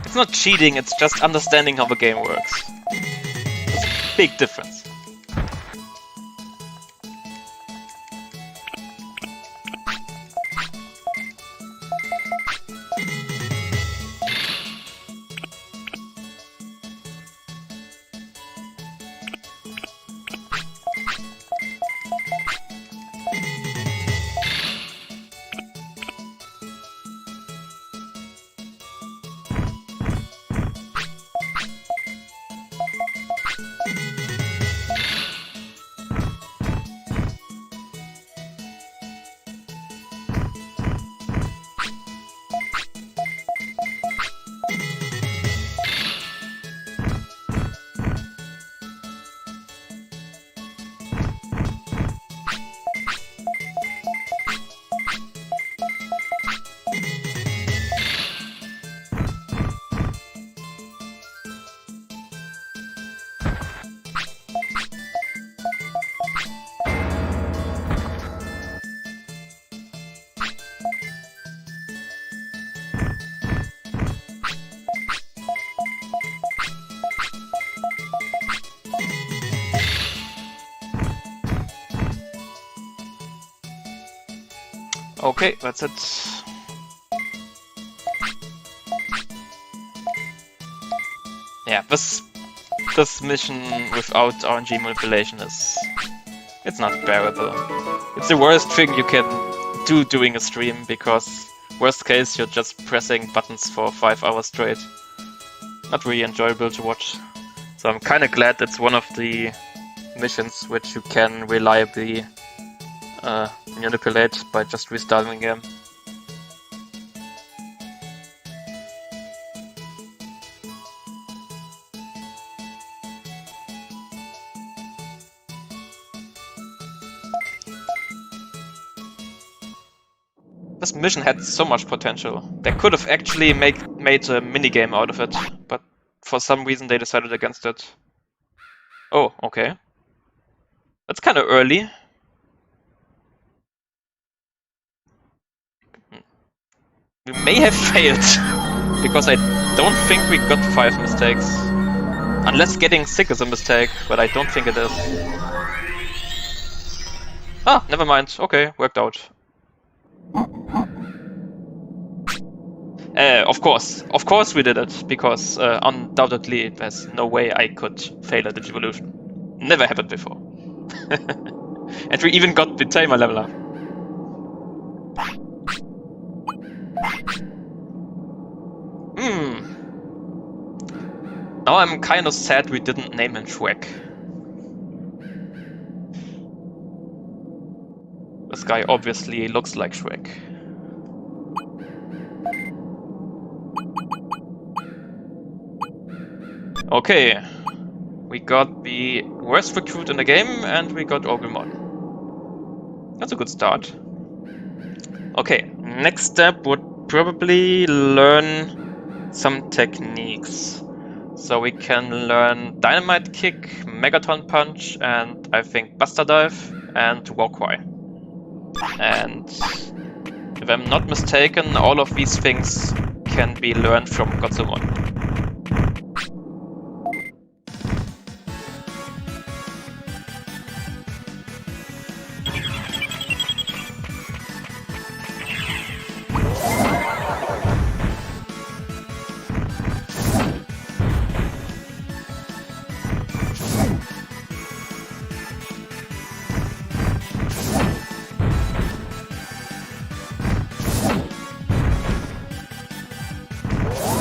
It's not cheating, it's just understanding how the game works. It's a big difference. Okay, that's it. Yeah, this mission without RNG manipulation it's not bearable. It's the worst thing you can do during a stream, because worst case you're just pressing buttons for 5 hours straight. Not really enjoyable to watch. So I'm kinda glad it's one of the missions which you can reliably manipulate by just restarting the game. This mission had so much potential. They could have actually made a minigame out of it, but for some reason they decided against it. Oh, okay. That's kind of early. We may have failed, because I don't think we got 5 mistakes. Unless getting sick is a mistake, but I don't think it is. Ah, never mind. Okay, worked out. Of course we did it, because undoubtedly there's no way I could fail a Digivolution. Never happened before. And we even got the timer level up. Now I'm kind of sad we didn't name him Shrek. This guy obviously looks like Shrek. Okay, we got the worst recruit in the game and we got Ogremon. That's a good start. Okay, next step would probably learn some techniques. So we can learn Dynamite Kick, Megaton Punch, and I think Buster Dive and War Cry. And if I'm not mistaken, all of these things can be learned from Godzumon.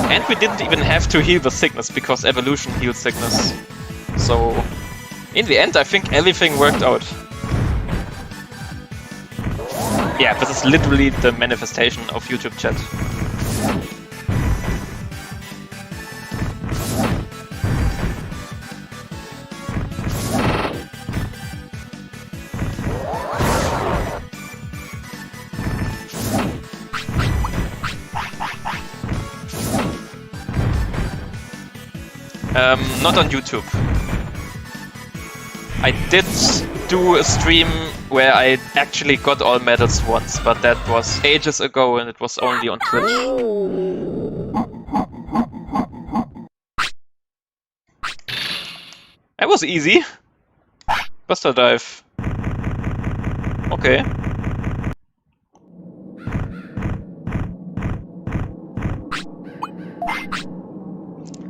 And we didn't even have to heal the sickness, because evolution heals sickness. So, in the end, I think everything worked out. Yeah, this is literally the manifestation of YouTube chat. Not on YouTube. I did do a stream where I actually got all medals once, but that was ages ago and it was only on Twitch. That was easy. Buster Dive. Okay.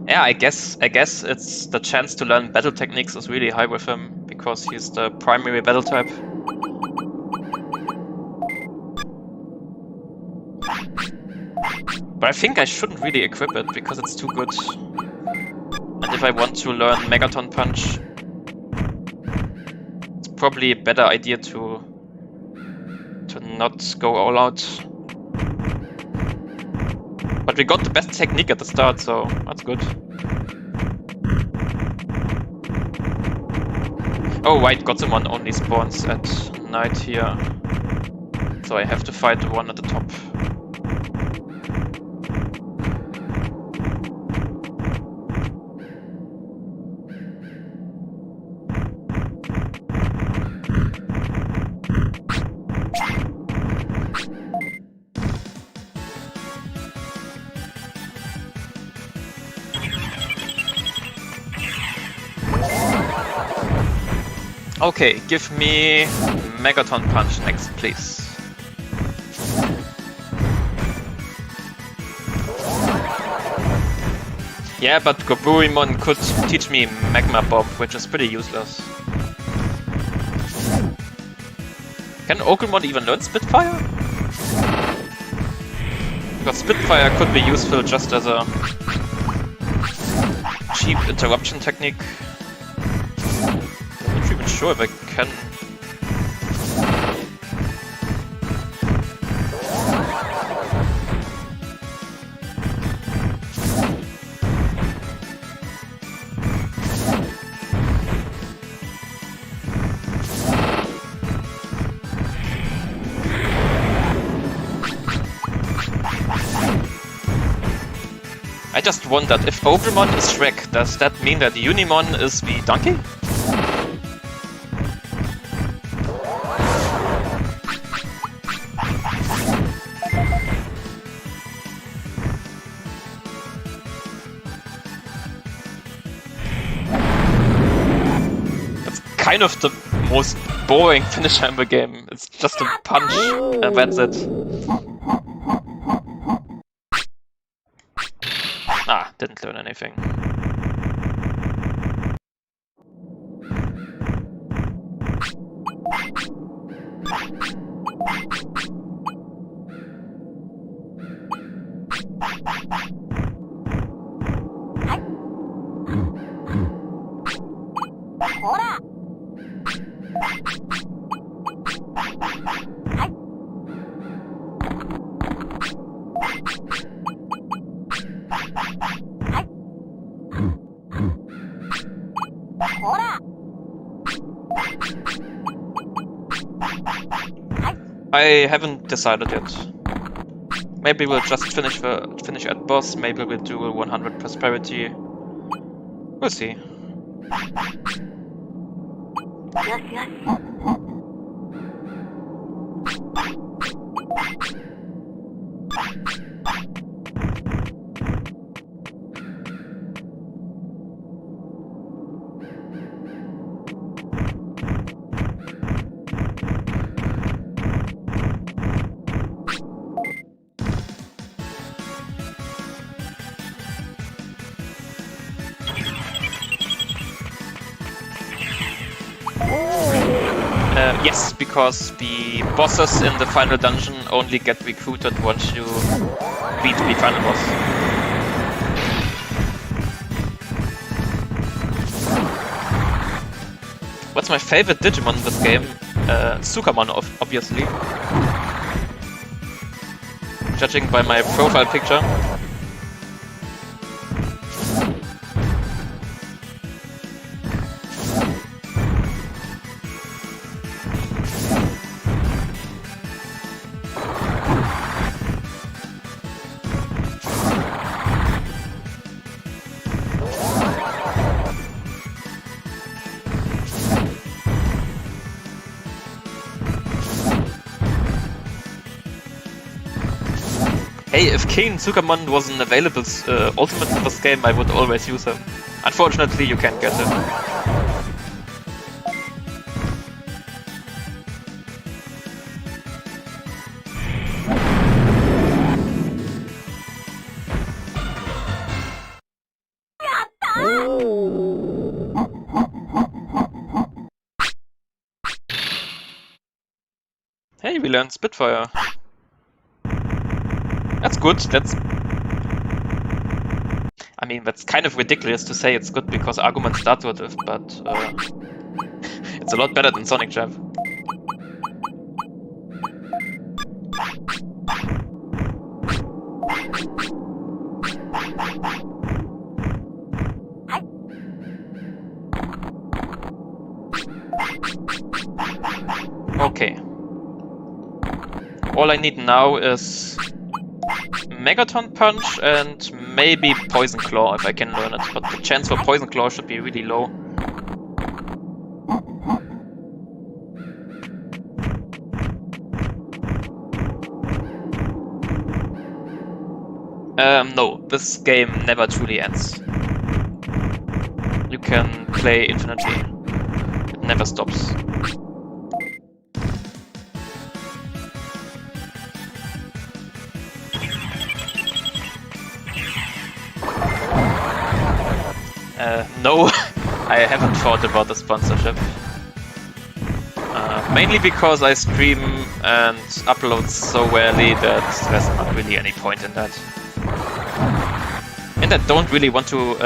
Yeah, I guess it's the chance to learn battle techniques is really high with him, because he's the primary battle type. But I think I shouldn't really equip it, because it's too good. And if I want to learn Megaton Punch, it's probably a better idea to not go all out. But we got the best technique at the start, so that's good. Oh right, Godzumon only spawns at night here. So I have to fight the one at the top. Okay, give me Megaton Punch next, please. Yeah, but Goburimon could teach me Magma Bomb, which is pretty useless. Can Ogremon even learn Spitfire? Because Spitfire could be useful just as a cheap interruption technique. I'm not even sure if I can. I just wondered, if Ogremon is Shrek, does that mean that Unimon is the donkey? That's kind of the most boring finisher in the game. It's just a punch, and that's it. Ah, didn't learn anything. I haven't decided yet. Maybe we'll just finish at boss, maybe we'll do 100 prosperity. We'll see. Yes, because the bosses in the final dungeon only get recruited once you beat the final boss. What's my favorite Digimon in this game? Sukamon, obviously. Judging by my profile picture. Hey, if King Sukamon wasn't available ultimate in this game, I would always use him. Unfortunately, you can't get him. Hey, we learned Spitfire. That's good, I mean, that's kind of ridiculous to say it's good because Argument starts with it, but it's a lot better than Sonic Jab. Okay. All I need now is Megaton Punch and maybe Poison Claw if I can learn it, but the chance for Poison Claw should be really low. No, this game never truly ends. You can play infinitely. It never stops. No, I haven't thought about the sponsorship. Mainly because I stream and upload so rarely that there's not really any point in that. And I don't really want to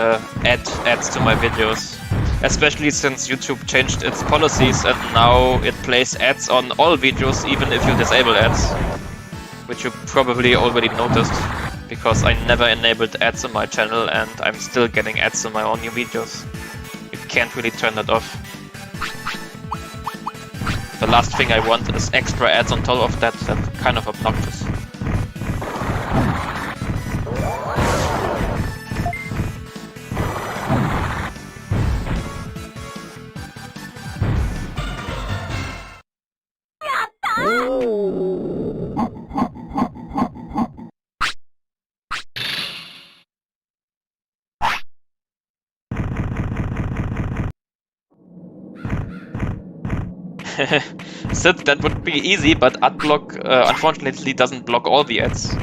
add ads to my videos. Especially since YouTube changed its policies and now it plays ads on all videos even if you disable ads. Which you probably already noticed. Because I never enabled ads on my channel and I'm still getting ads on my own new videos. You can't really turn that off. The last thing I want is extra ads on top of that. That's kind of obnoxious. Sid, that would be easy, but adblock unfortunately doesn't block all the ads.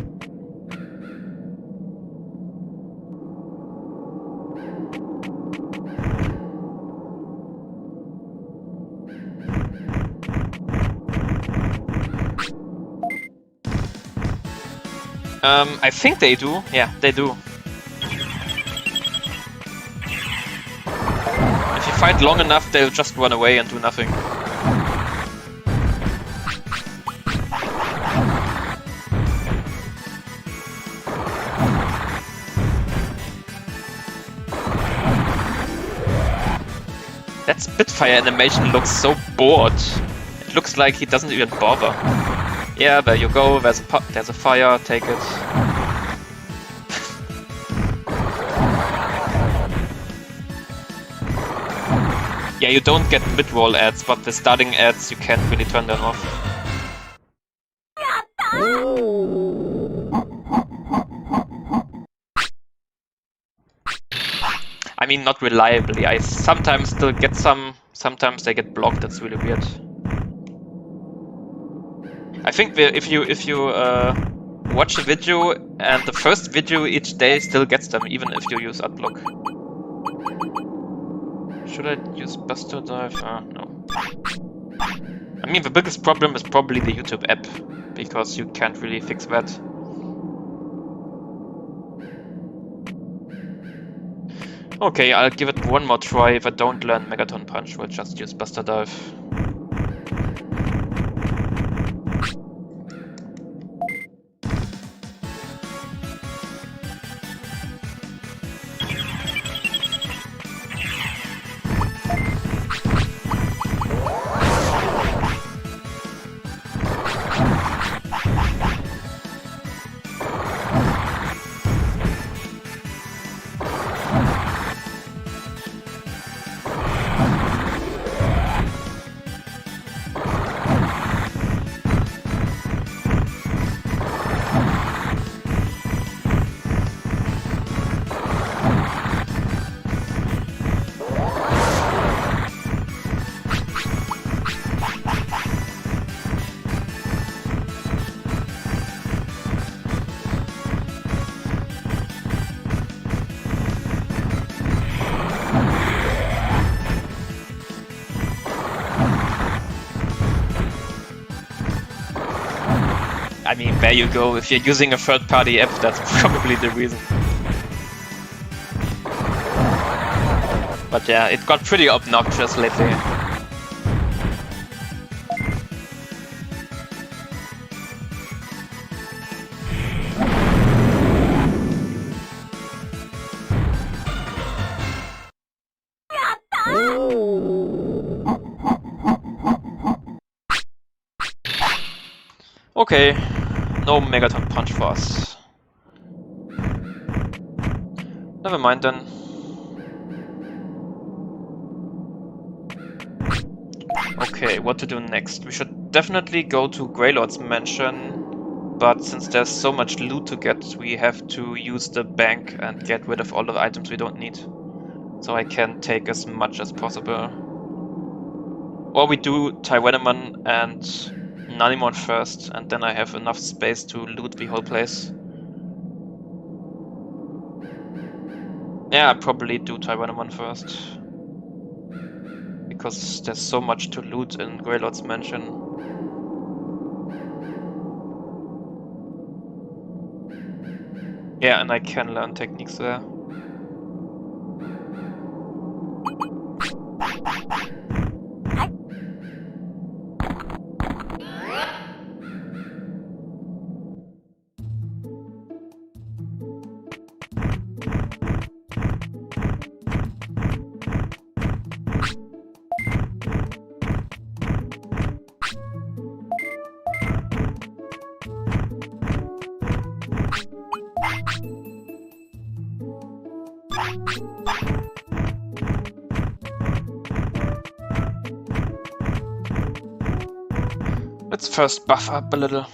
I think they do. Yeah, they do. If you fight long enough, they'll just run away and do nothing. That Spitfire animation looks so bored. It looks like he doesn't even bother. Yeah, there you go, there's a fire, take it. Yeah, you don't get mid-roll ads, but the starting ads, you can't really turn them off. I mean, not reliably. I sometimes still get some, sometimes they get blocked. That's really weird. I think if you watch a video and the first video each day still gets them, even if you use adblock. Should I use Buster Dive? No. I mean, the biggest problem is probably the YouTube app, because you can't really fix that. Okay, I'll give it one more try. If I don't learn Megaton Punch, we'll just use Buster Dive. I mean, there you go. If you're using a third-party app, that's probably the reason. But yeah, it got pretty obnoxious lately. Okay, no Megaton Punch for us. Never mind then. Okay, what to do next? We should definitely go to Greylord's mansion, but since there's so much loot to get, we have to use the bank and get rid of all the items we don't need. So I can take as much as possible. Or we do Tyrannamon and Nanimon first, and then I have enough space to loot the whole place. Yeah, I'll probably do Tyrannamon first. Because there's so much to loot in Greylord's mansion. Yeah, and I can learn techniques there. Let's first buff up a little.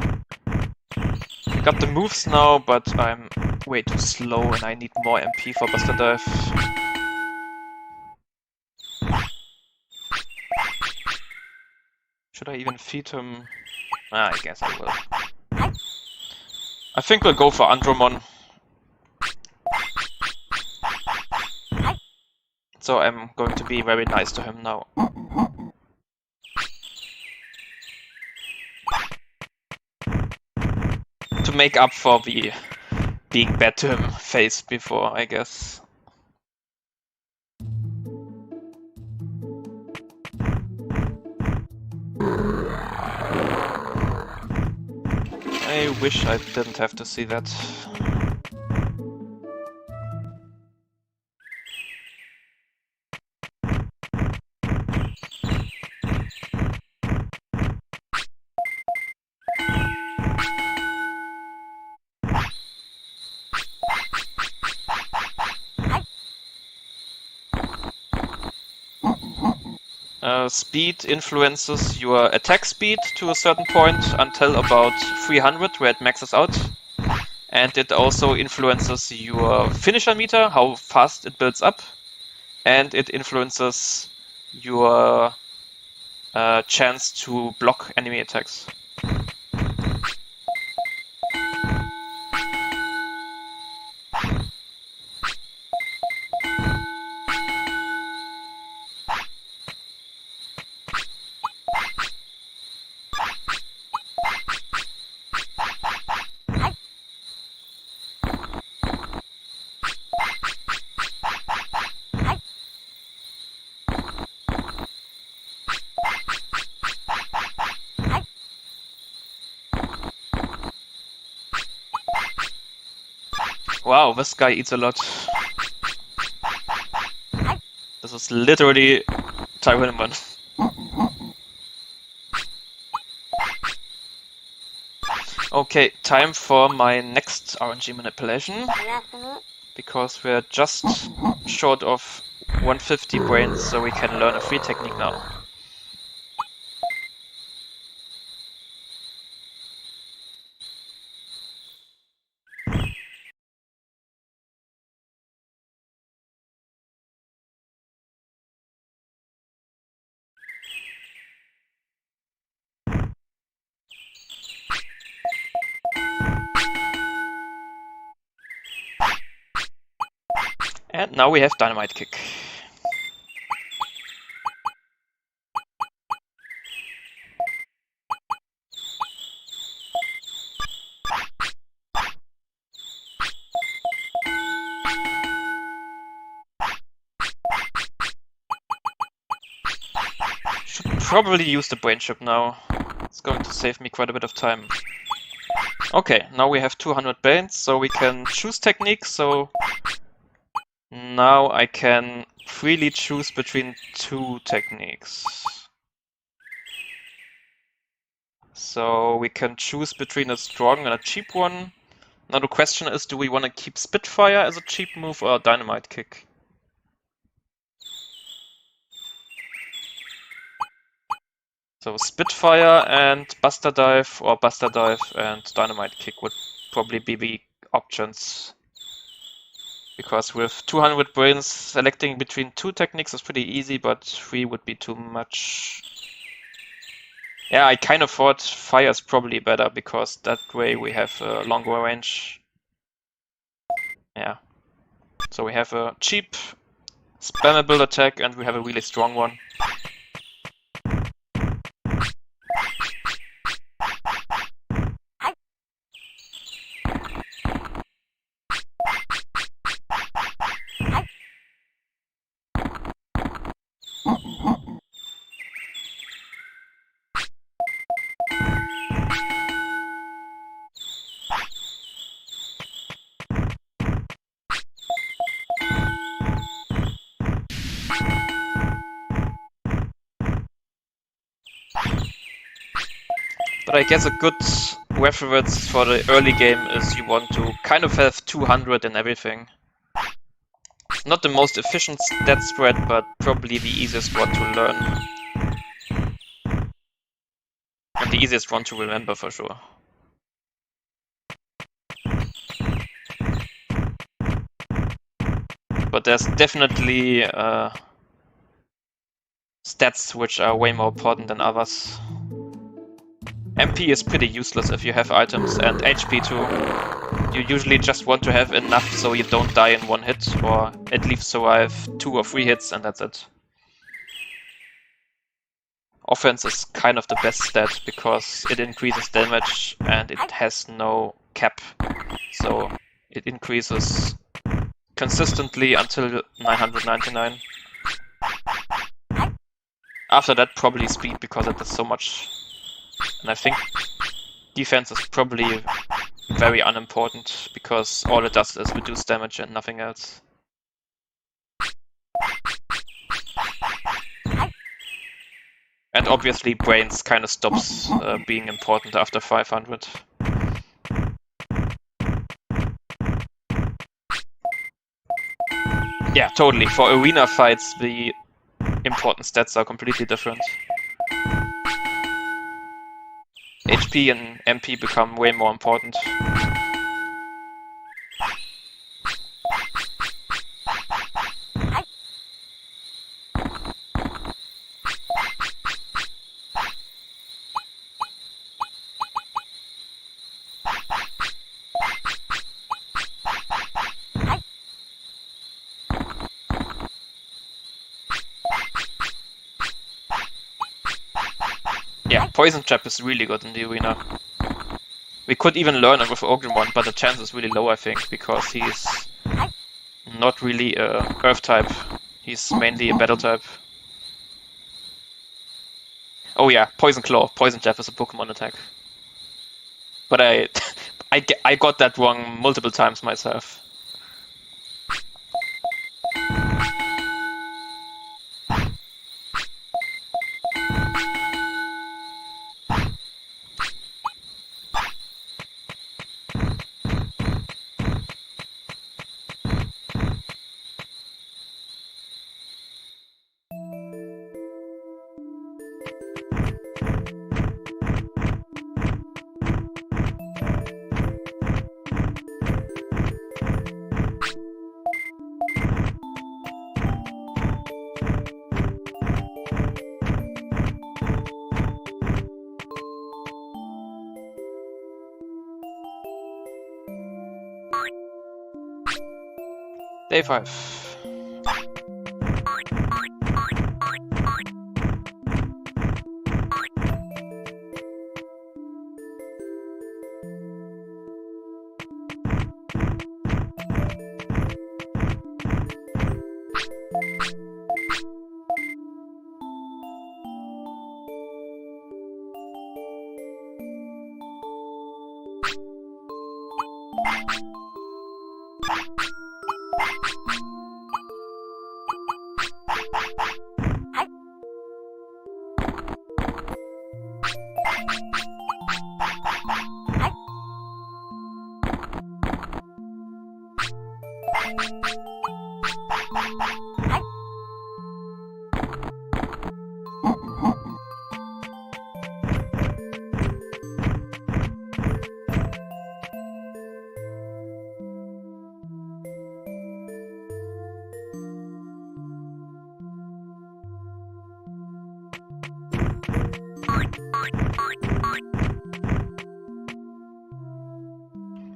I got the moves now, but I'm way too slow and I need more MP for Buster Dive. Should I even feed him? I guess I will. I think we'll go for Andromon. So I'm going to be very nice to him now. To make up for the being bad to him phase before, I guess. I wish I didn't have to see that. Speed influences your attack speed to a certain point until about 300, where it maxes out. And it also influences your finisher meter, how fast it builds up. And it influences your chance to block enemy attacks. Wow, this guy eats a lot. This is literally Tyraniman. Okay, time for my next RNG manipulation. Because we're just short of 150 brains, so we can learn a free technique now. And now we have Dynamite Kick. Should probably use the brain chip now. It's going to save me quite a bit of time. Okay, now we have 200 brains, so we can choose technique, so now I can freely choose between two techniques. So we can choose between a strong and a cheap one. Now the question is, do we want to keep Spitfire as a cheap move or Dynamite Kick? So Spitfire and Buster Dive, or Buster Dive and Dynamite Kick would probably be the options. Because with 200 brains, selecting between two techniques is pretty easy, but 3 would be too much. Yeah, I kind of thought Fire is probably better, because that way we have a longer range. Yeah. So we have a cheap, spammable attack, and we have a really strong one. But I guess a good reference for the early game is you want to kind of have 200 in everything. Not the most efficient stat spread, but probably the easiest one to learn. And the easiest one to remember for sure. But there's definitely stats which are way more important than others. MP is pretty useless if you have items, and HP too. You usually just want to have enough so you don't die in one hit, or at least survive 2 or 3 hits and that's it. Offense is kind of the best stat because it increases damage and it has no cap. So It increases consistently until 999. After that, probably speed, because it does so much. And I think defense is probably very unimportant, because all it does is reduce damage and nothing else. And obviously brains kind of stops being important after 500. Yeah, totally. For arena fights, the important stats are completely different. HP and MP become way more important. Yeah, Poison Jab is really good in the arena. We could even learn it with Ogremon, but the chance is really low, I think, because he's not really a Earth type. He's mainly a Battle type. Oh yeah, Poison Claw. Poison Jab is a Pokemon attack. But I got that wrong multiple times myself. Day 5.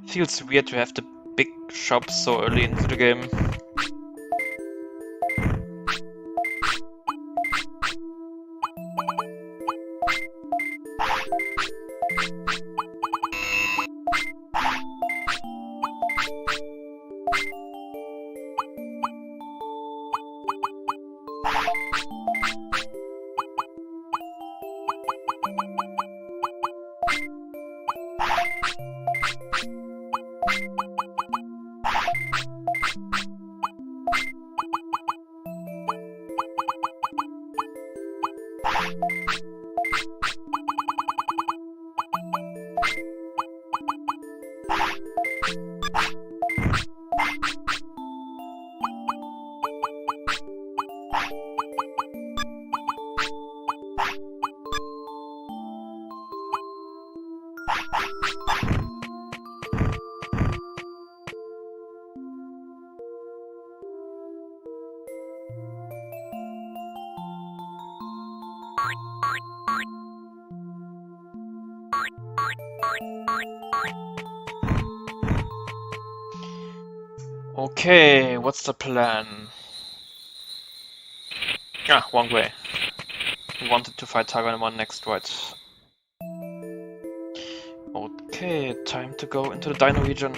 Feels weird to have the big shops so early into the game. Okay, what's the plan? Ah, wrong way. We wanted to fight Tyrannomon next, right? Okay, time to go into the Dino region.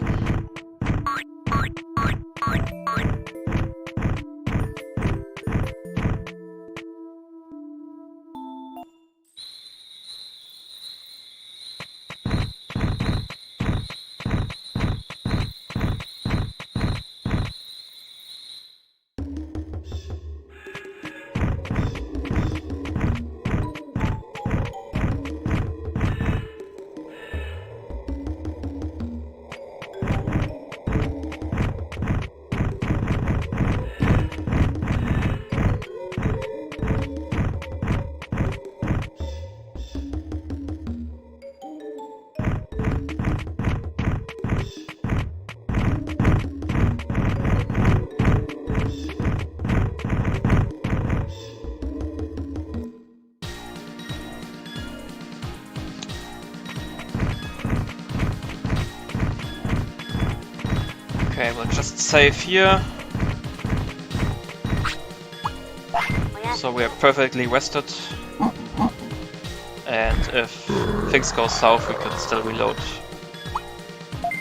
just save here. So we are perfectly rested. And if things go south, we can still reload.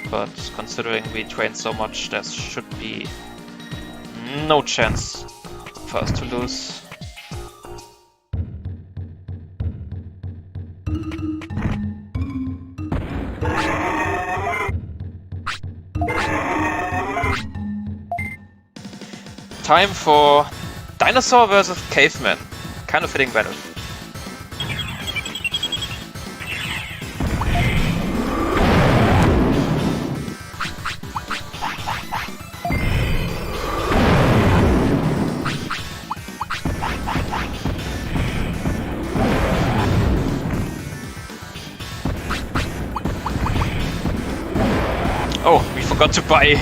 But considering we trained so much, there should be no chance for us to lose. Time for Dinosaur versus Caveman. Kind of fitting battle. Oh, we forgot to buy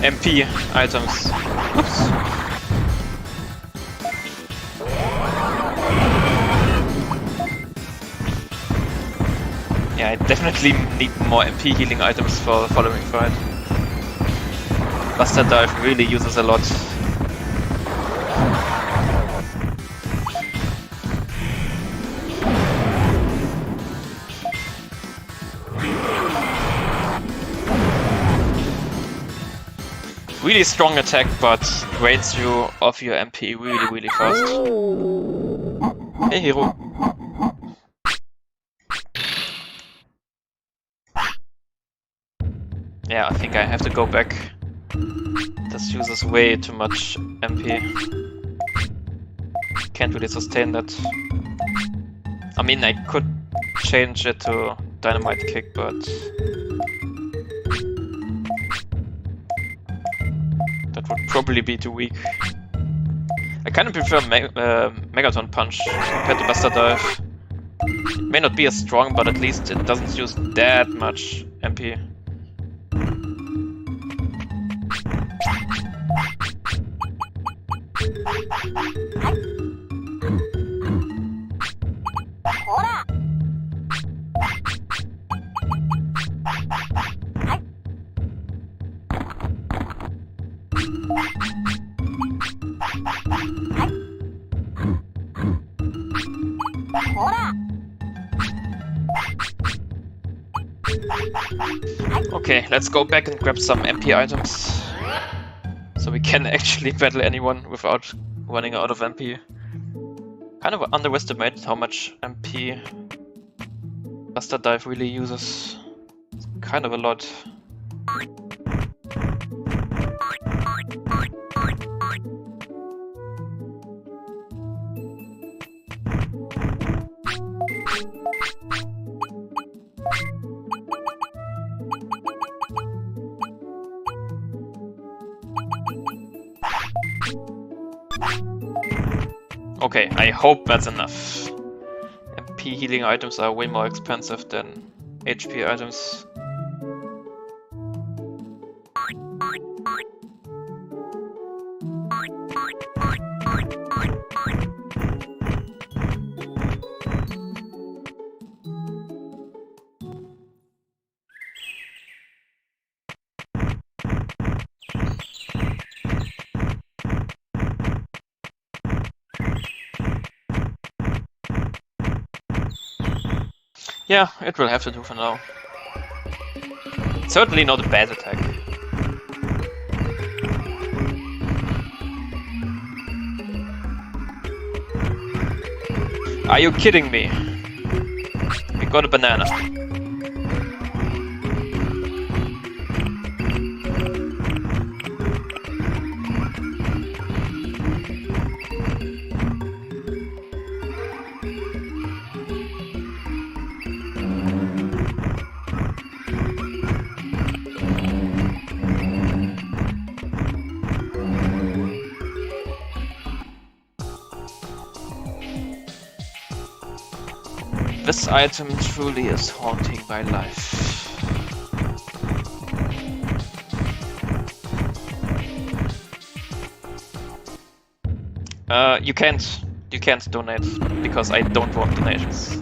MP items. Oops. Yeah, I definitely need more MP healing items for the following fight. Buster Dive really uses a lot. Really strong attack, but drains you of your MP really fast. Hey Hero. Yeah, I think I have to go back. This uses way too much MP. Can't really sustain that. I mean, I could change it to Dynamite Kick, but that would probably be too weak. I kind of prefer Megaton Punch compared to Buster Dive. It may not be as strong, but at least it doesn't use that much MP. Okay, let's go back and grab some MP items. So we can actually battle anyone without running out of MP. Kind of underestimated how much MP Buster Dive really uses. It's kind of a lot. Okay, I hope that's enough. MP healing items are way more expensive than HP items. Yeah, it will have to do for now. Certainly not a bad attack. Are you kidding me? We got a banana. This item truly is haunting my life. You can't donate, because I don't want donations.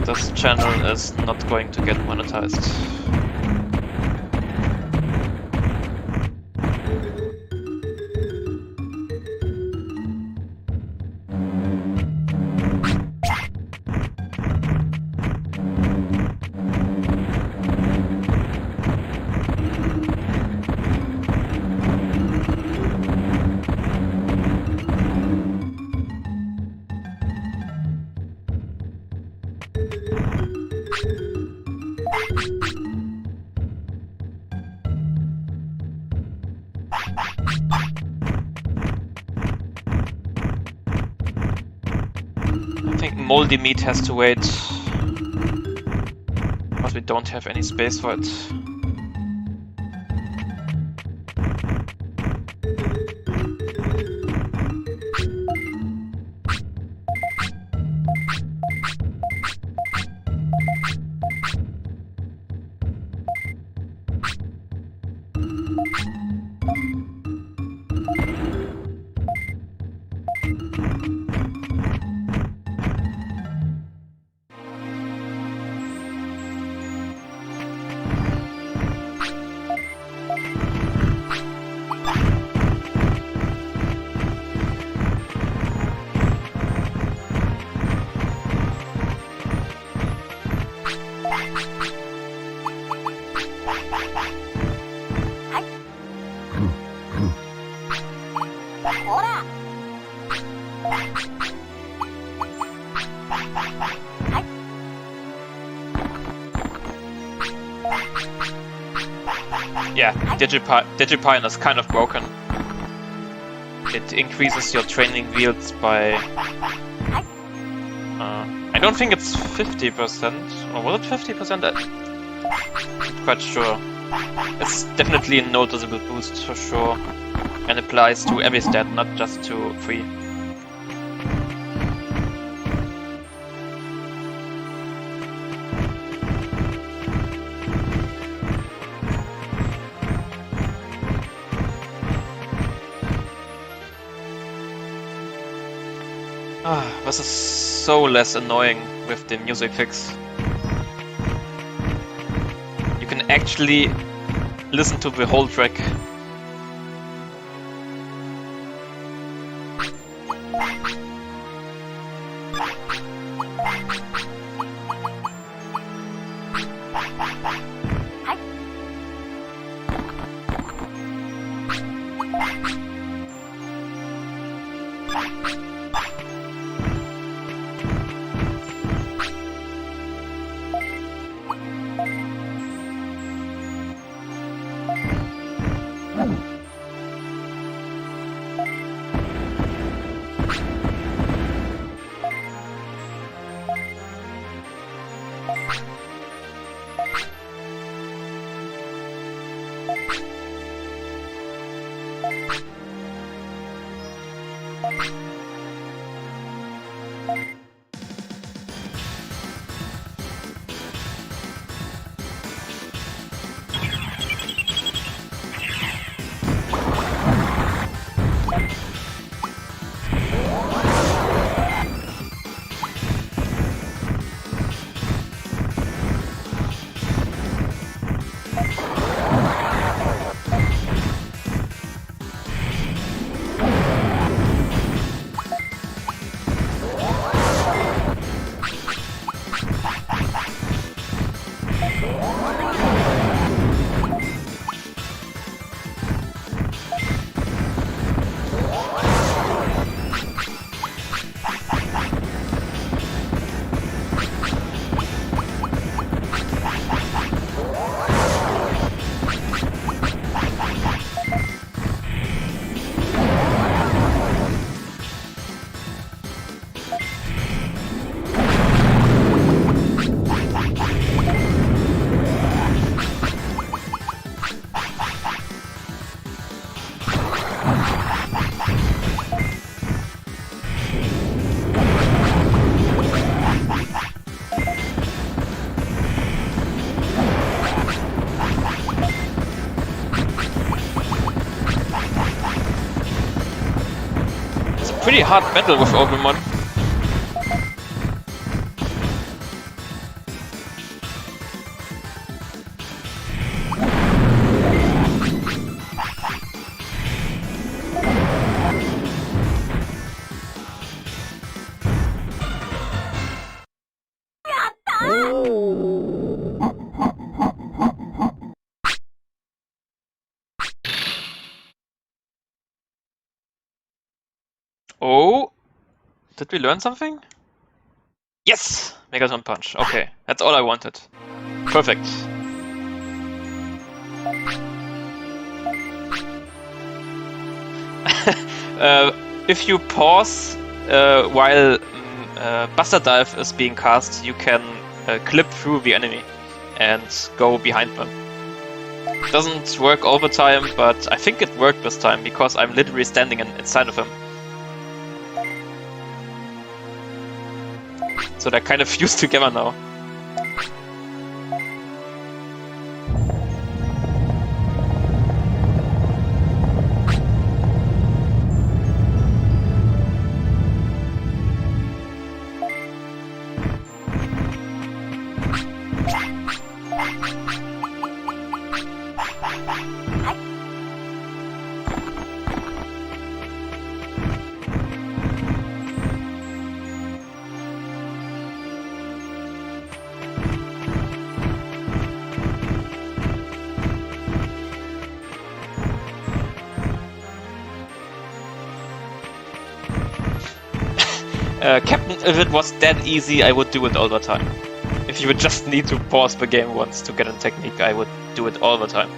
This channel is not going to get monetized. moldy meat has to wait. Because we don't have any space for it. Yeah, Digipine is kind of broken. It increases your training wheels by... I don't think it's 50%, or was it 50%? I'm quite sure. It's definitely a noticeable boost for sure, and applies to every stat, not just to 3. This is so less annoying with the music fix. You can actually listen to the whole track. Pretty hard battle with Obermon. Oh, did we learn something? Yes! Megaton Punch. Okay, that's all I wanted. Perfect. If you pause while Buster Dive is being cast, you can clip through the enemy and go behind them. Doesn't work all the time, but I think it worked this time because I'm literally standing inside of him. So they're kind of fused together now. Captain, if it was that easy, I would do it all the time. If you would just need to pause the game once to get a technique, I would do it all the time.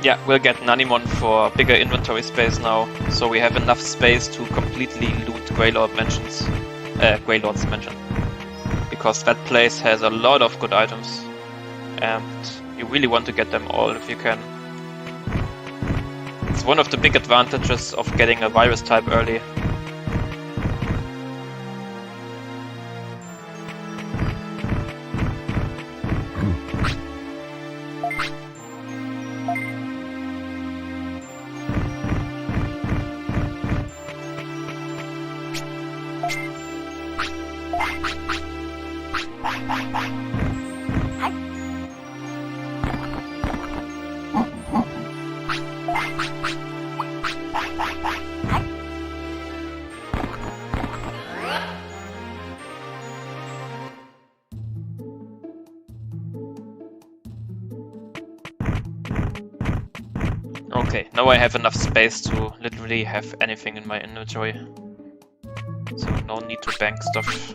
Yeah, we'll get Nanimon for bigger inventory space now, so we have enough space to completely loot Greylord's mansion. Because that place has a lot of good items, and you really want to get them all if you can. It's one of the big advantages of getting a virus type early. Okay, now I have enough space to literally have anything in my inventory. So no need to bank stuff.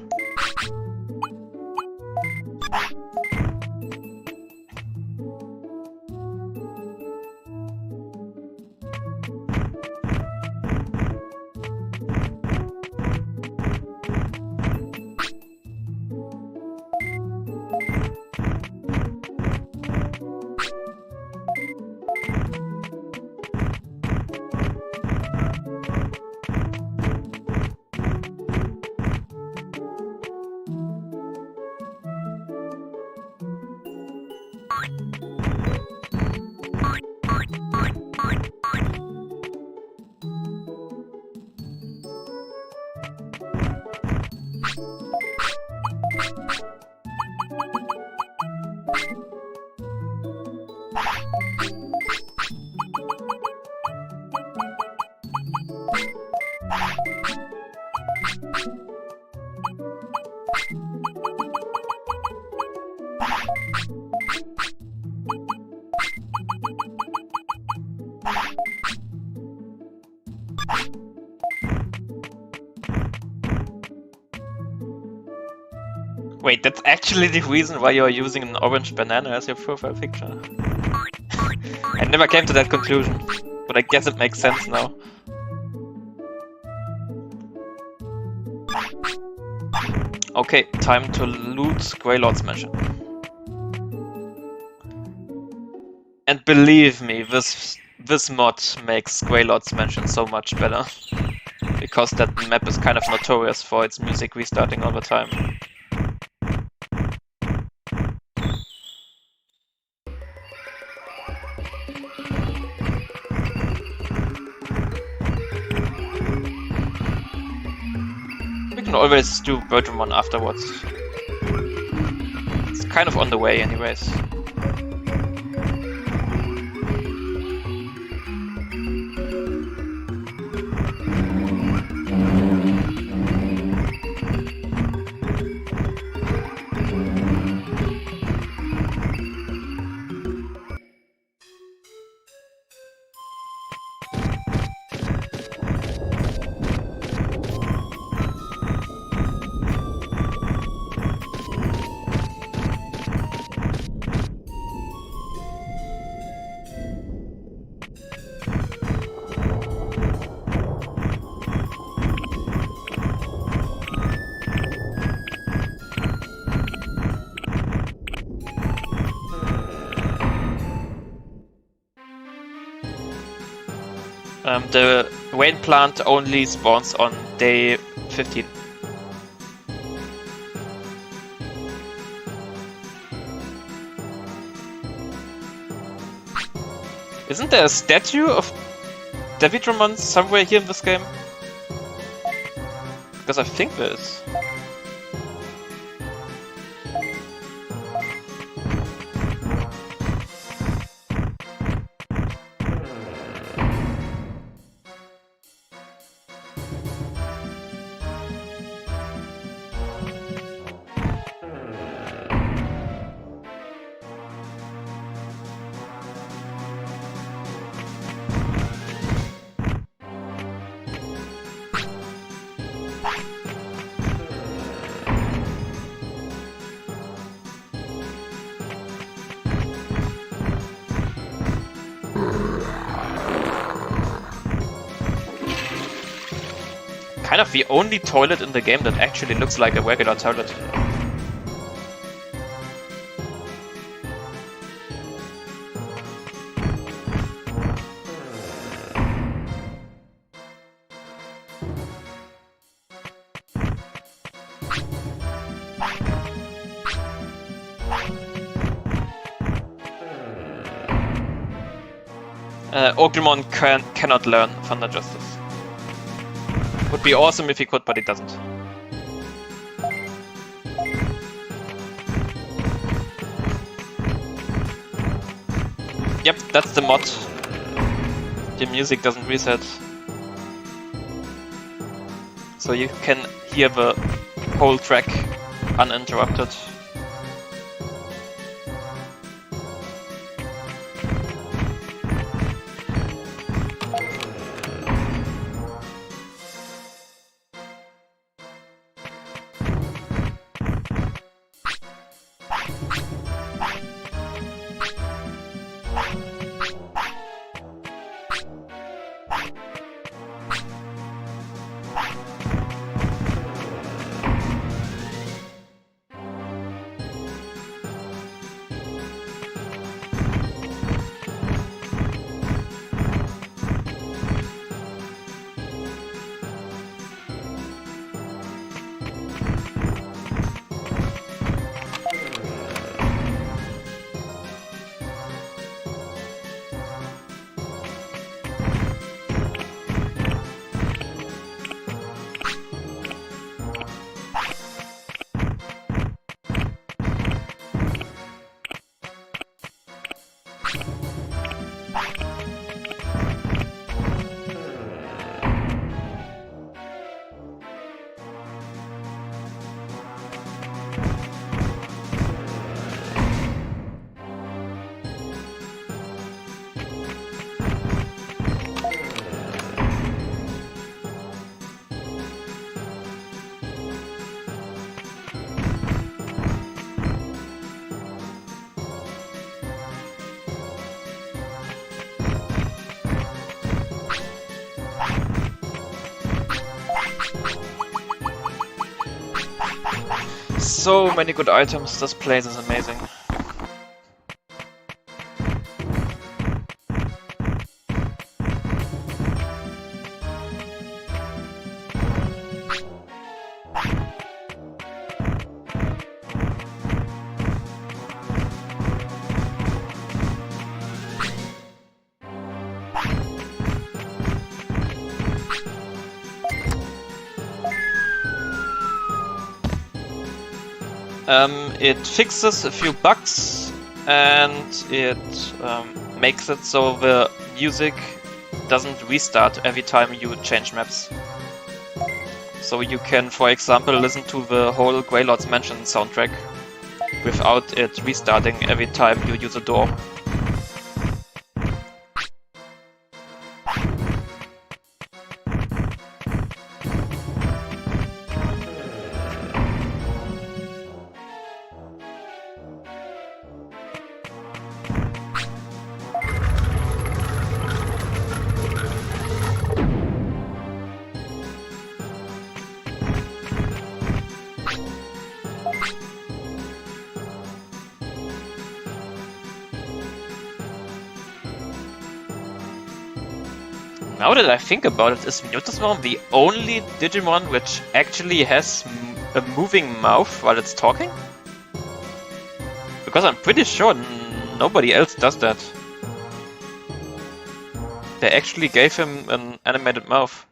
Wait, that's actually the reason why you're using an orange banana as your profile picture? I never came to that conclusion, but I guess it makes sense now. Okay, time to loot Greylord's mansion. And believe me, this mod makes Greylord's Mansion so much better. Because that map is kind of notorious for its music restarting all the time. We can always do version 1 afterwards. It's kind of on the way anyways. The rain plant only spawns on day 15. Isn't there a statue of Digimon somewhere here in this game? Because I think there is. Kind of the only toilet in the game that actually looks like a regular toilet. Oglemon cannot learn Thunder Justice. Would be awesome if he could, but he doesn't. Yep, that's the mod. The music doesn't reset. So you can hear the whole track uninterrupted. So many good items, this place is amazing. It fixes a few bugs and it makes it so the music doesn't restart every time you change maps. So you can, for example, listen to the whole Greylord's Mansion soundtrack without it restarting every time you use a door. Now that I think about it, is Mutasmon the only Digimon which actually has a moving mouth while it's talking? Because I'm pretty sure nobody else does that. They actually gave him an animated mouth.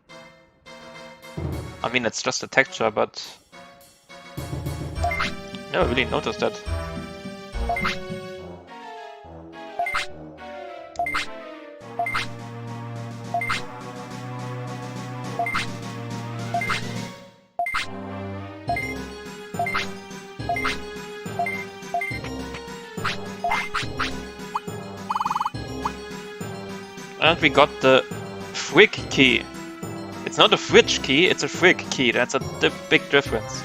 I mean, it's just a texture, but never really noticed that. And we got the Frick key. It's not a Fridge key, it's a Frick key. That's a big difference.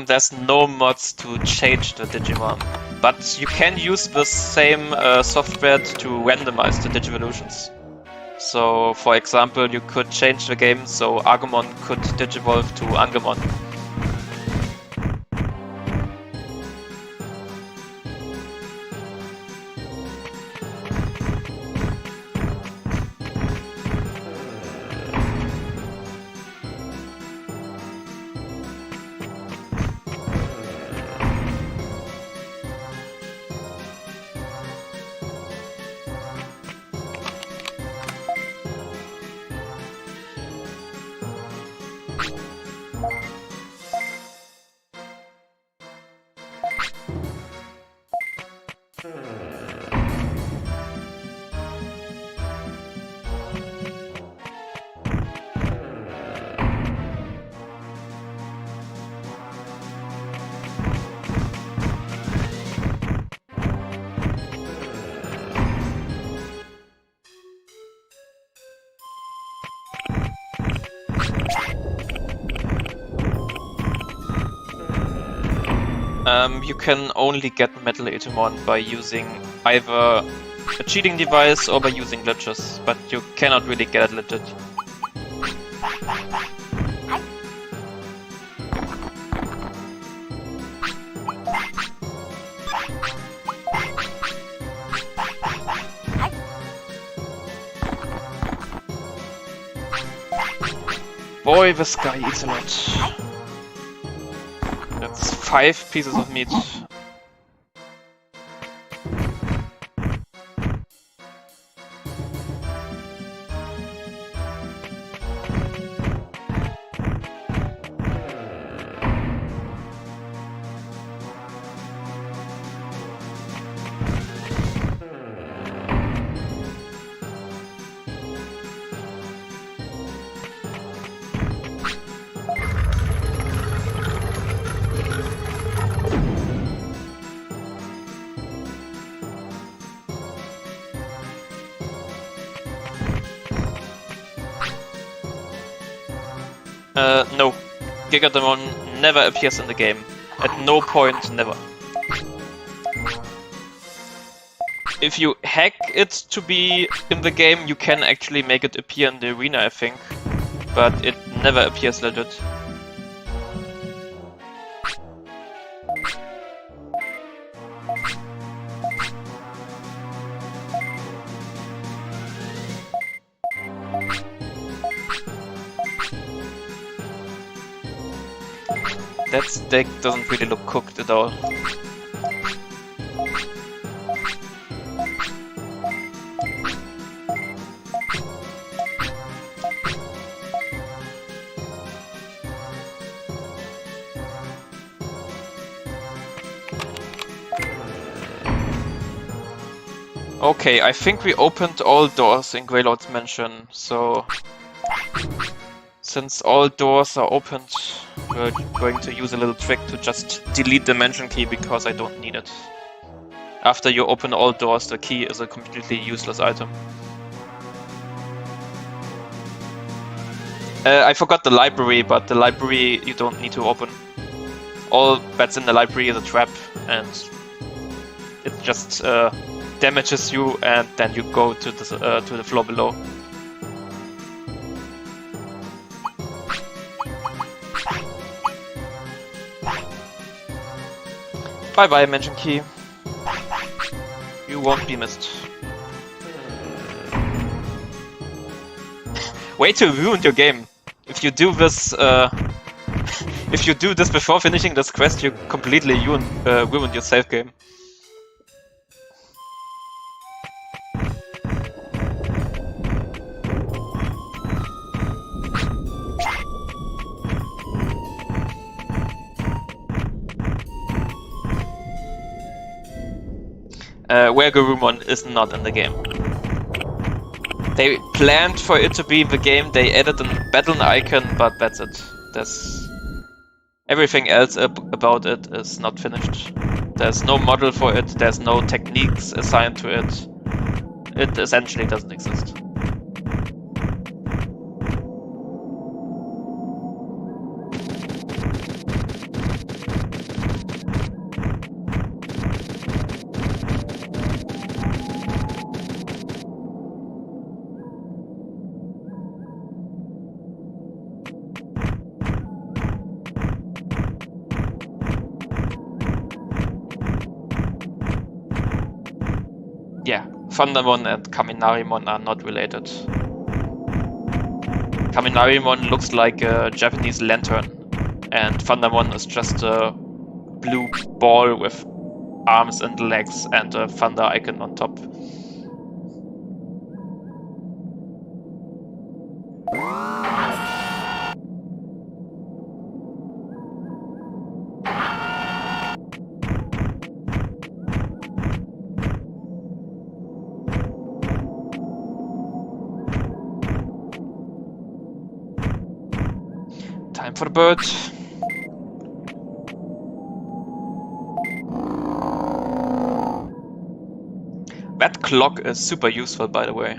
There's no mods to change the Digimon, but you can use the same software to randomize the Digivolutions. So, for example, you could change the game so Agumon could digivolve to Angemon. You can only get Metal Etemon by using either a cheating device or by using glitches, but you cannot really get it legit. Boy, this guy eats a lot. That's 5 pieces of meat. No. Gigademon never appears in the game. At no point, never. If you hack it to be in the game, you can actually make it appear in the arena, I think. But it never appears legit. That steak doesn't really look cooked at all. Okay, I think we opened all doors in Greylord's Mansion, so since all doors are opened, we're going to use a little trick to just delete the mansion key because I don't need it. After you open all doors, the key is a completely useless item. I forgot the library, but the library you don't need to open. All that's in the library is a trap, and it just damages you, and then you go to the floor below. Bye bye, mansion key. You won't be missed. Way to ruin your game. If you do this, if you do this before finishing this quest, you completely ruin your save game. Garurumon is not in the game. They planned for it to be in the game, they added a battle icon, but that's it. Everything else about it is not finished. There's no model for it, there's no techniques assigned to it. It essentially doesn't exist. Yeah, Thundermon and Kaminarimon are not related. Kaminarimon looks like a Japanese lantern, and Thundermon is just a blue ball with arms and legs and a thunder icon on top. Time for the bird. That clock is super useful, by the way.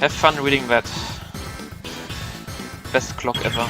Have fun reading that. Best clock ever.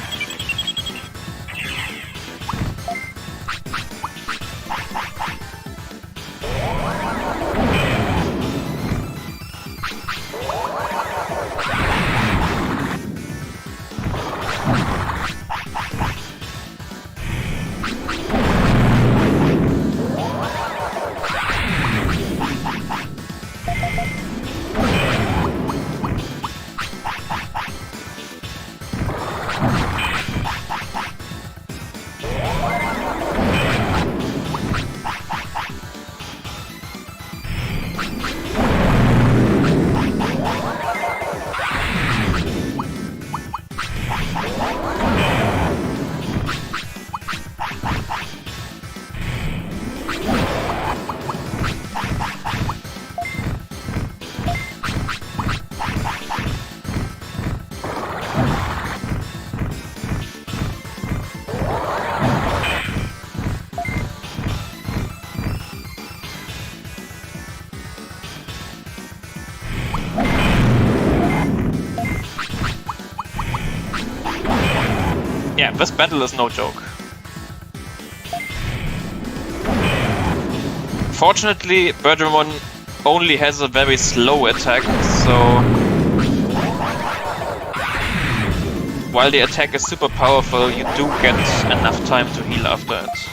Yeah, this battle is no joke. Fortunately, Birdramon only has a very slow attack, so while the attack is super powerful, you do get enough time to heal after it.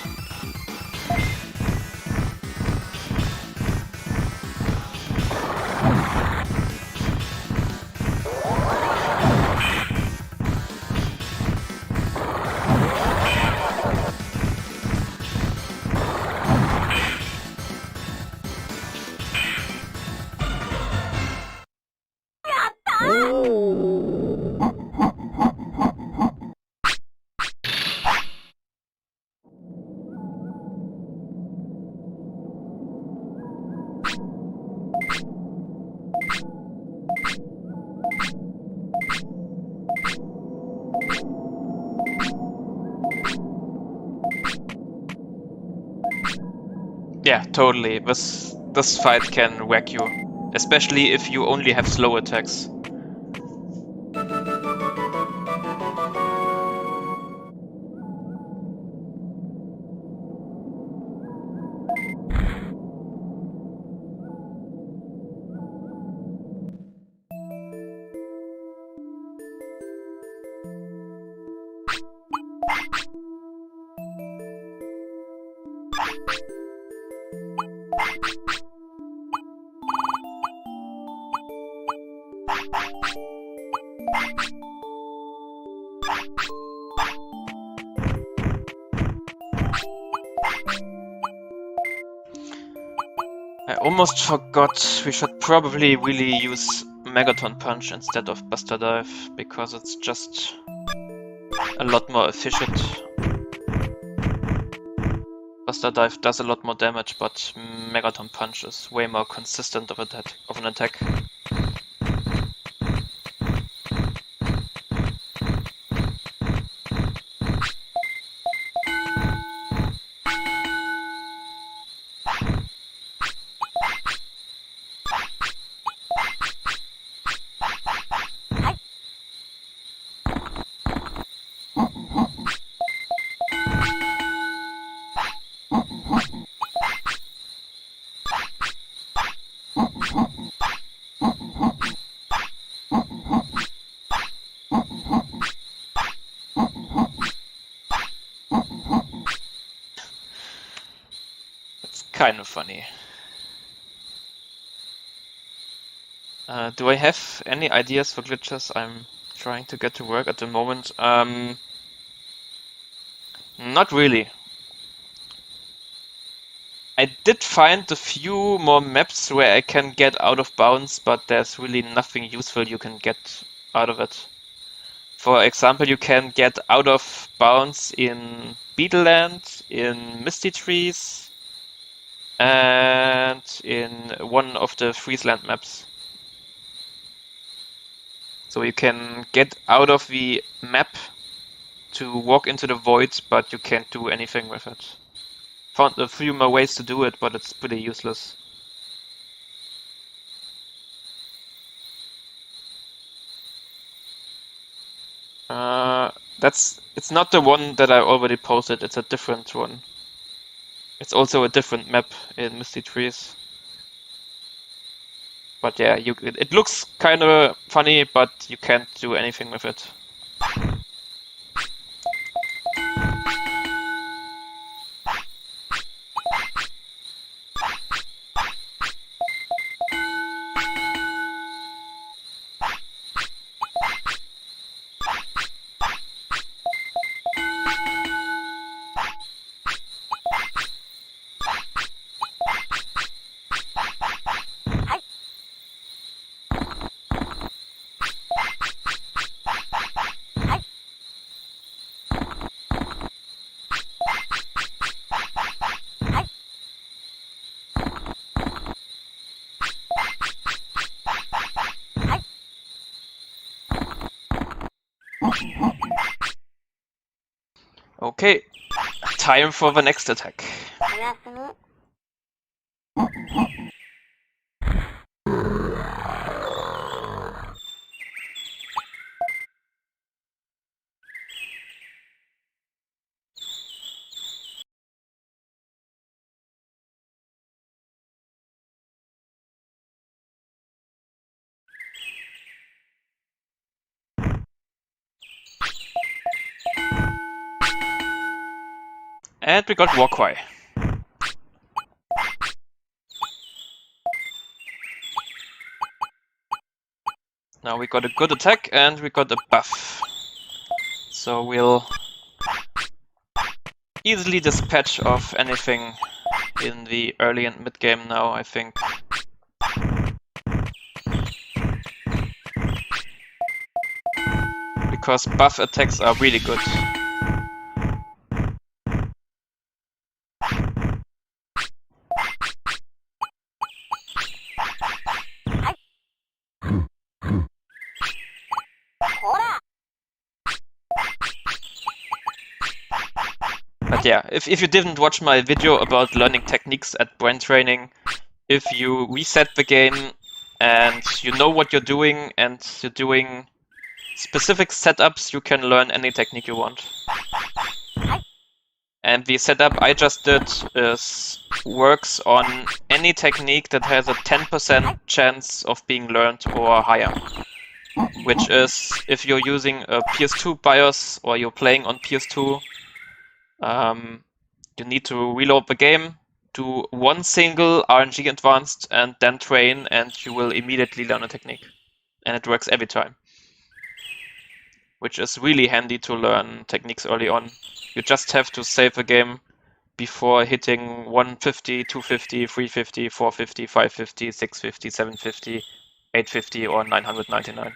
Yeah, totally. This fight can whack you, especially if you only have slow attacks. I almost forgot we should probably really use Megaton Punch instead of Buster Dive, because it's just a lot more efficient. Buster Dive does a lot more damage, but Megaton Punch is way more consistent of an attack. Kind of funny. Do I have any ideas for glitches? I'm trying to get to work at the moment. Not really. I did find a few more maps where I can get out of bounds, but there's really nothing useful you can get out of it. For example, you can get out of bounds in Beetleland, in Misty Trees, and in one of the Friesland maps. So you can get out of the map to walk into the void, but you can't do anything with it. Found a few more ways to do it, but it's pretty useless. It's not the one that I already posted, it's a different one. It's also a different map in Misty Trees. But yeah, it looks kind of funny, but you can't do anything with it. Okay, time for the next attack. And we got Warcry. Now we got a good attack and we got a buff. So we'll easily dispatch of anything in the early and mid game now, I think. Because buff attacks are really good. But yeah, if you didn't watch my video about learning techniques at brain training, if you reset the game and you know what you're doing and you're doing specific setups, you can learn any technique you want. And the setup I just did works on any technique that has a 10% chance of being learned or higher. Which is, if you're using a PS2 BIOS or you're playing on PS2, you need to reload the game, do one single RNG advanced, and then train, and you will immediately learn a technique. And it works every time. Which is really handy to learn techniques early on. You just have to save the game before hitting 150, 250, 350, 450, 550, 650, 750, 850, or 999.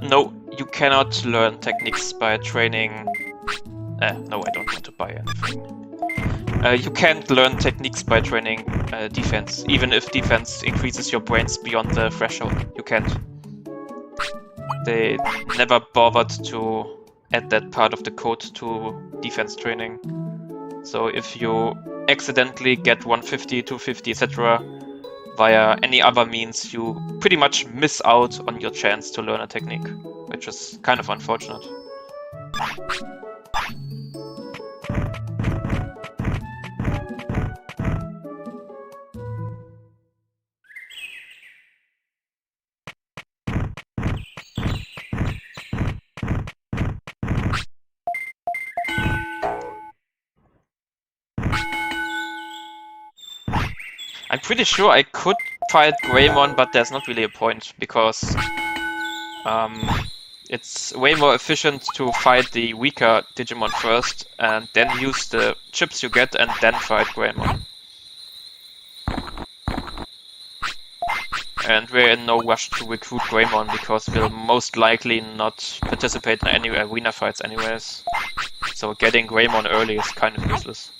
No, you cannot learn techniques by training. No, I don't want to buy anything. You can't learn techniques by training defense, even if defense increases your brains beyond the threshold. You can't. They never bothered to add that part of the code to defense training. So if you accidentally get 150, 250, etc. via any other means, you pretty much miss out on your chance to learn a technique, which is kind of unfortunate. I'm pretty sure I could fight Greymon, but there's not really a point, because it's way more efficient to fight the weaker Digimon first, and then use the chips you get, and then fight Greymon. And we're in no rush to recruit Greymon, because we'll most likely not participate in any arena fights anyways. So getting Greymon early is kind of useless.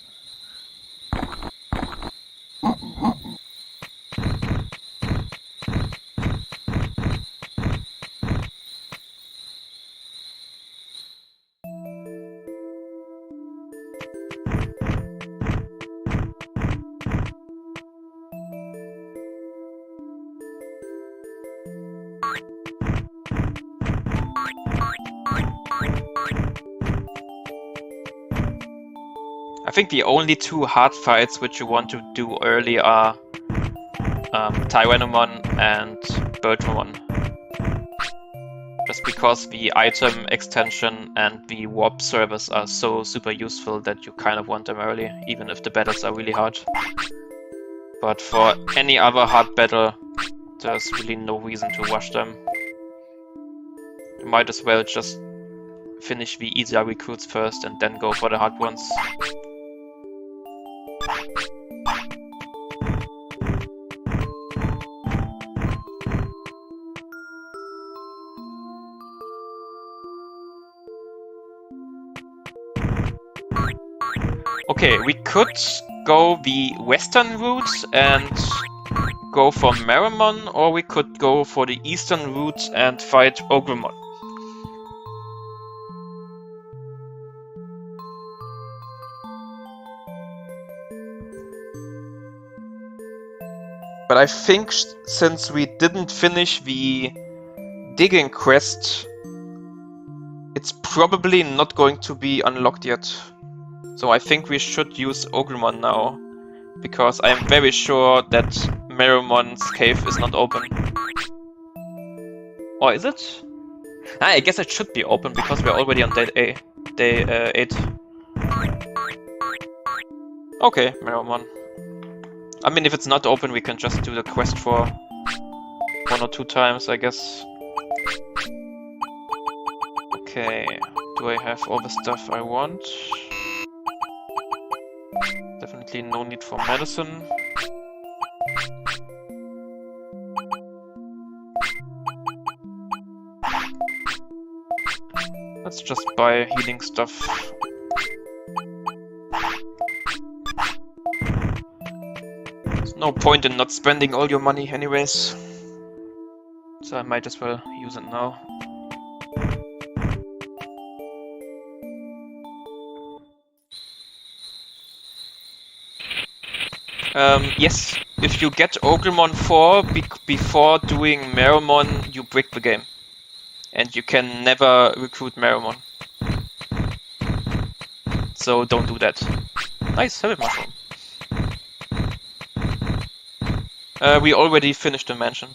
I think the only two hard fights which you want to do early are Tyrannomon and Birdramon. Just because the item extension and the warp service are so super useful that you kind of want them early, even if the battles are really hard. But for any other hard battle, there's really no reason to rush them. You might as well just finish the easier recruits first and then go for the hard ones. Okay, we could go the western route and go for Meramon, or we could go for the eastern route and fight Ogremon. But I think since we didn't finish the digging quest, it's probably not going to be unlocked yet. So I think we should use Ogremon now, because I am very sure that Meramon's cave is not open. Or is it? I guess it should be open because we're already on day 8. Okay, Meramon. I mean, if it's not open, we can just do the quest for 1 or 2 times, I guess. Okay, do I have all the stuff I want? Definitely no need for medicine. Let's just buy healing stuff. There's no point in not spending all your money anyways. So I might as well use it now. Yes, if you get Ogremon 4 before doing Meramon, you brick the game. And you can never recruit Meramon. So don't do that. Nice, Habit Mushroom. We already finished the mansion.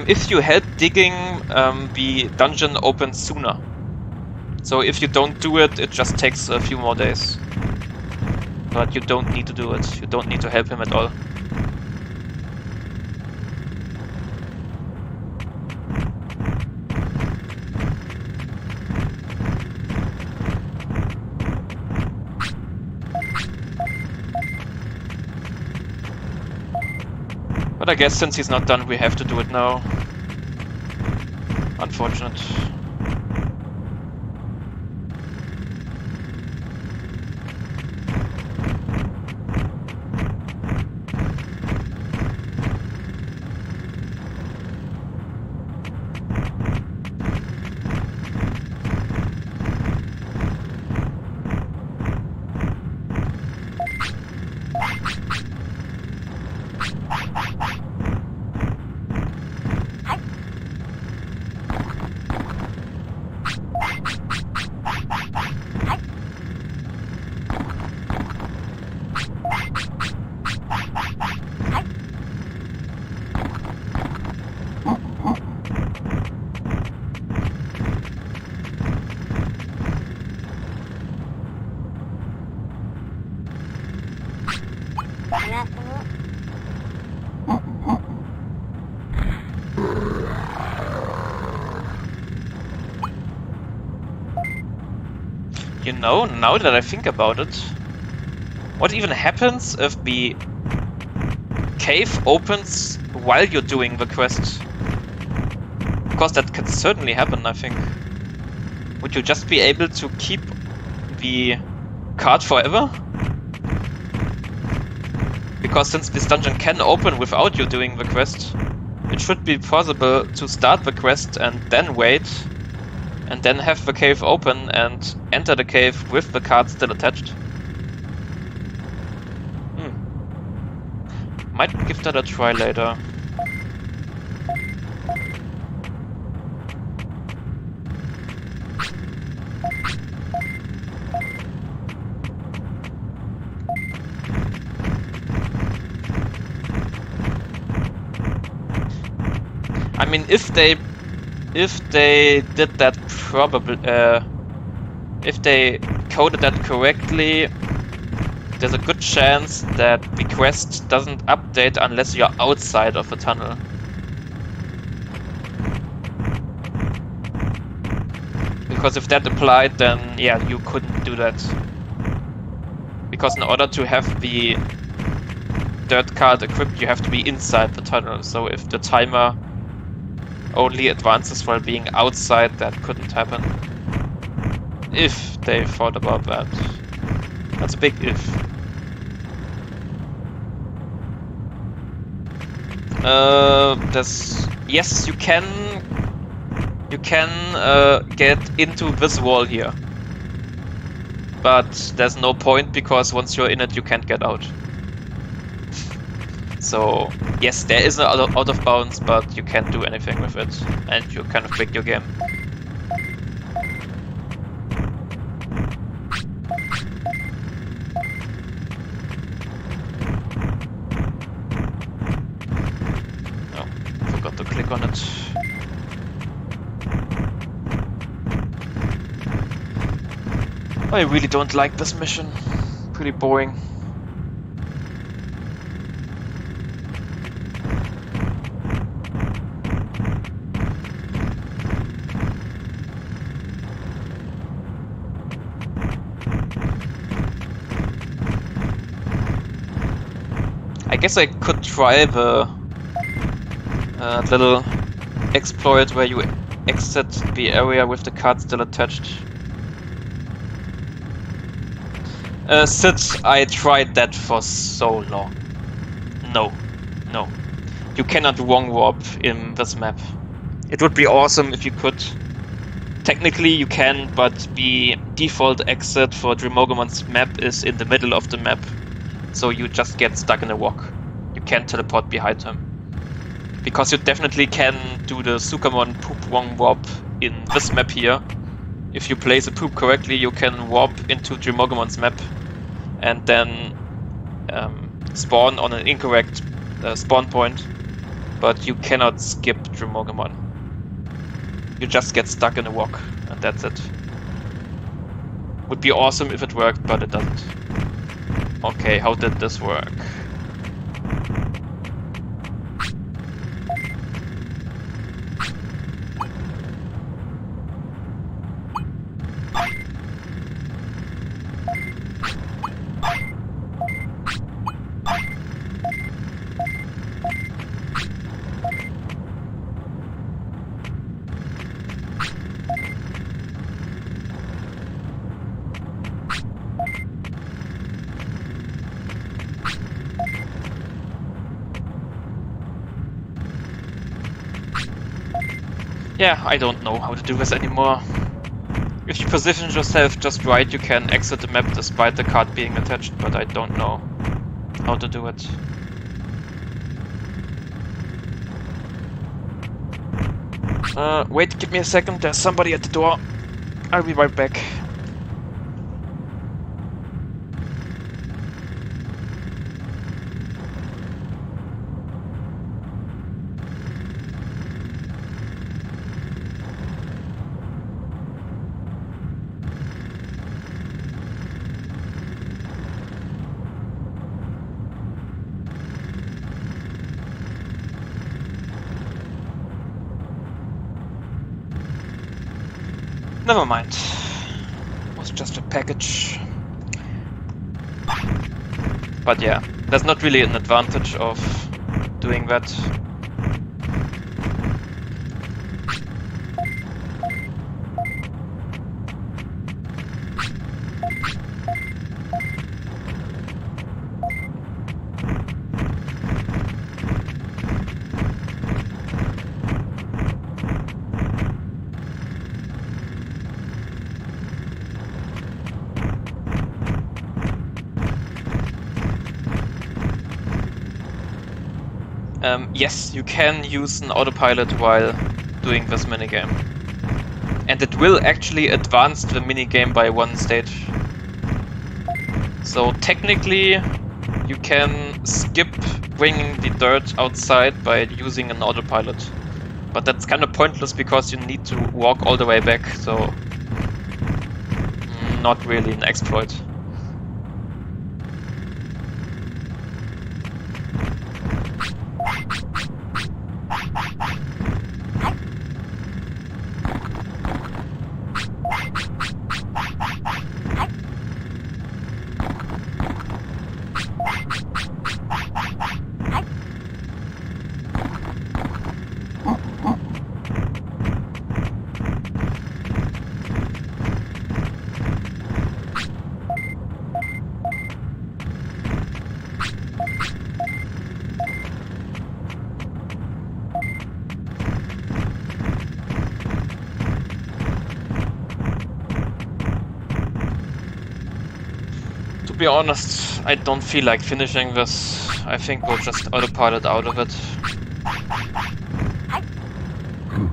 If you help digging, the dungeon opens sooner. So if you don't do it, it just takes a few more days. But you don't need to do it. You don't need to help him at all. But I guess since he's not done, we have to do it now. Unfortunate. You know, now that I think about it, what even happens if the cave opens while you're doing the quest? Because that can certainly happen, I think. Would you just be able to keep the card forever? Because since this dungeon can open without you doing the quest, it should be possible to start the quest and then wait, and then have the cave open and enter the cave with the card still attached. Might give that a try later. I mean, if they if they did that if they coded that correctly, there's a good chance that the quest doesn't update unless you're outside of the tunnel. Because if that applied, then yeah, you couldn't do that. Because in order to have the dirt card equipped, you have to be inside the tunnel. So if the timer only advances while being outside, that couldn't happen. If they thought about that. That's a big if. Yes, you can get into this wall here, but there's no point because once you're in it, you can't get out. So yes, there is an out of bounds, but you can't do anything with it, and you kind of break your game. To click on it. I really don't like this mission. Pretty boring. I guess I could try the little exploit where you exit the area with the card still attached. Sid, I tried that for so long. No. You cannot wrong warp in this map. It would be awesome if you could. Technically you can, but the default exit for Drimogomon's map is in the middle of the map. So you just get stuck in a walk. You can't teleport behind him. Because you definitely can do the Sukamon poop wrong warp in this map here. If you place a poop correctly, you can warp into Drimogomon's map and then spawn on an incorrect spawn point, but you cannot skip Dromogomon. You just get stuck in a walk, and that's it. Would be awesome if it worked, but it doesn't. Okay, how did this work? Yeah, I don't know how to do this anymore. If you position yourself just right, you can exit the map despite the card being attached, but I don't know how to do it. Wait, give me a second, there's somebody at the door. I'll be right back. Never mind. It was just a package. But yeah, there's not really an advantage of doing that. Yes, you can use an autopilot while doing this minigame. And it will actually advance the minigame by one stage. So technically, you can skip bringing the dirt outside by using an autopilot. But that's kind of pointless because you need to walk all the way back, so not really an exploit. To be honest, I don't feel like finishing this. I think we'll just autopilot out of it.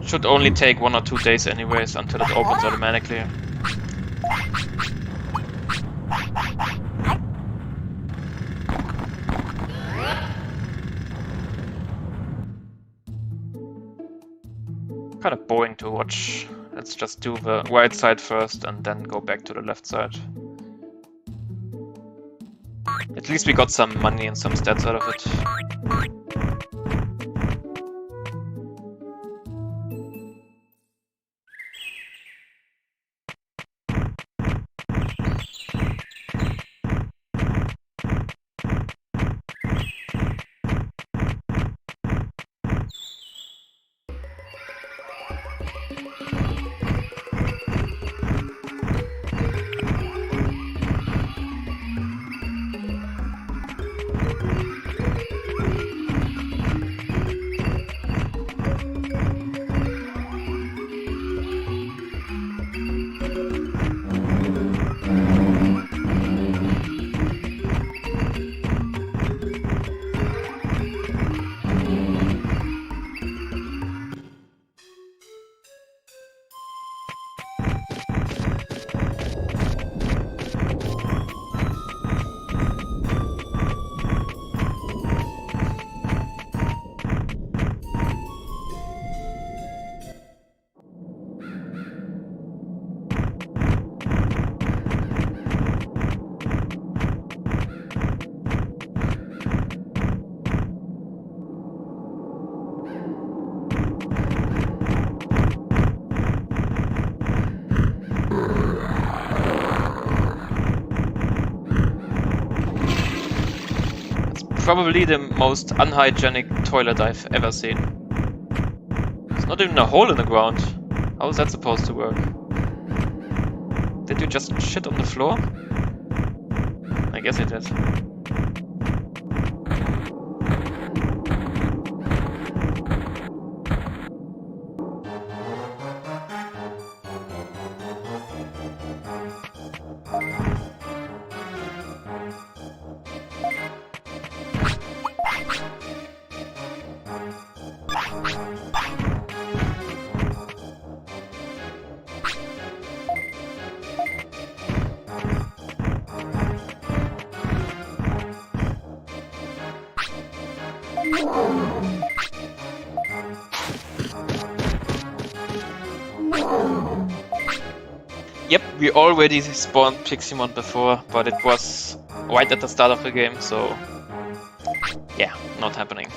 Should only take 1 or 2 days anyways until it opens automatically. Kind of boring to watch. Let's just do the right side first and then go back to the left side. At least we got some money and some stats out of it. Probably the most unhygienic toilet I've ever seen. There's not even a hole in the ground. How is that supposed to work? Did you just shit on the floor? I guess it did. Yep, we already spawned Digimon before, but it was right at the start of the game, so yeah, not happening.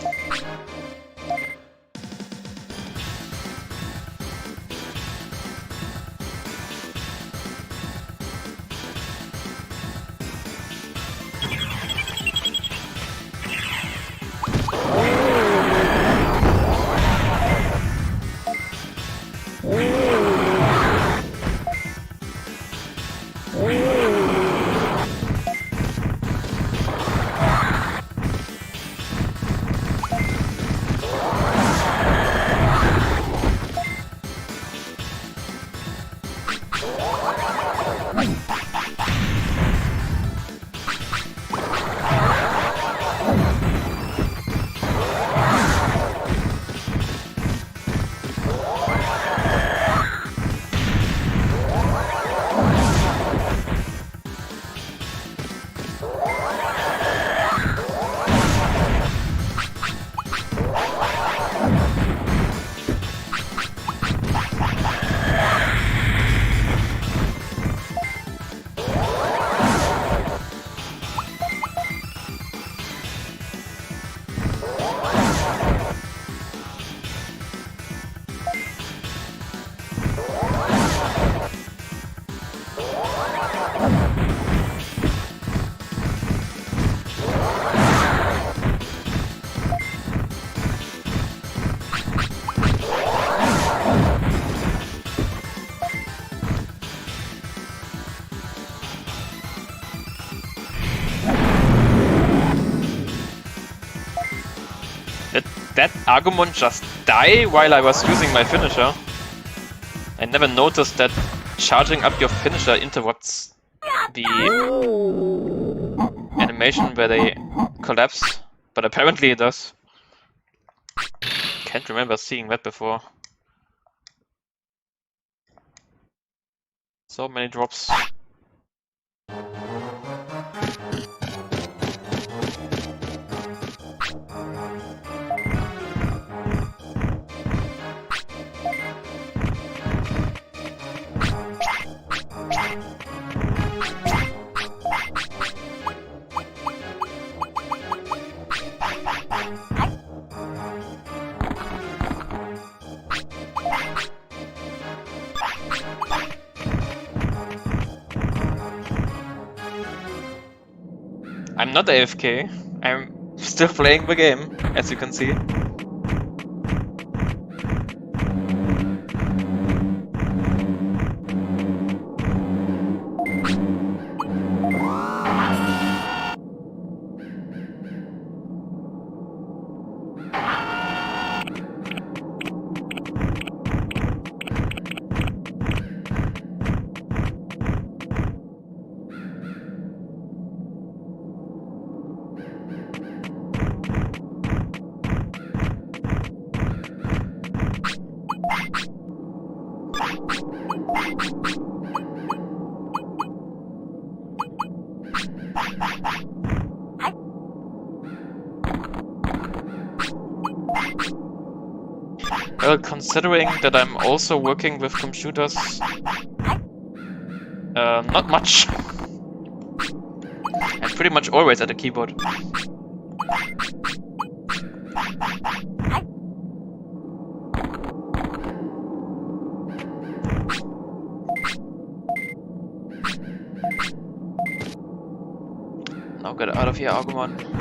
that Agumon just die while I was using my finisher? I never noticed that charging up your finisher interrupts the animation where they collapse, but apparently it does. Can't remember seeing that before. So many drops. I'm not AFK, I'm still playing the game, as you can see. Well, considering that I'm also working with computers, not much. I'm pretty much always at the keyboard. Now get out of here, Agumon.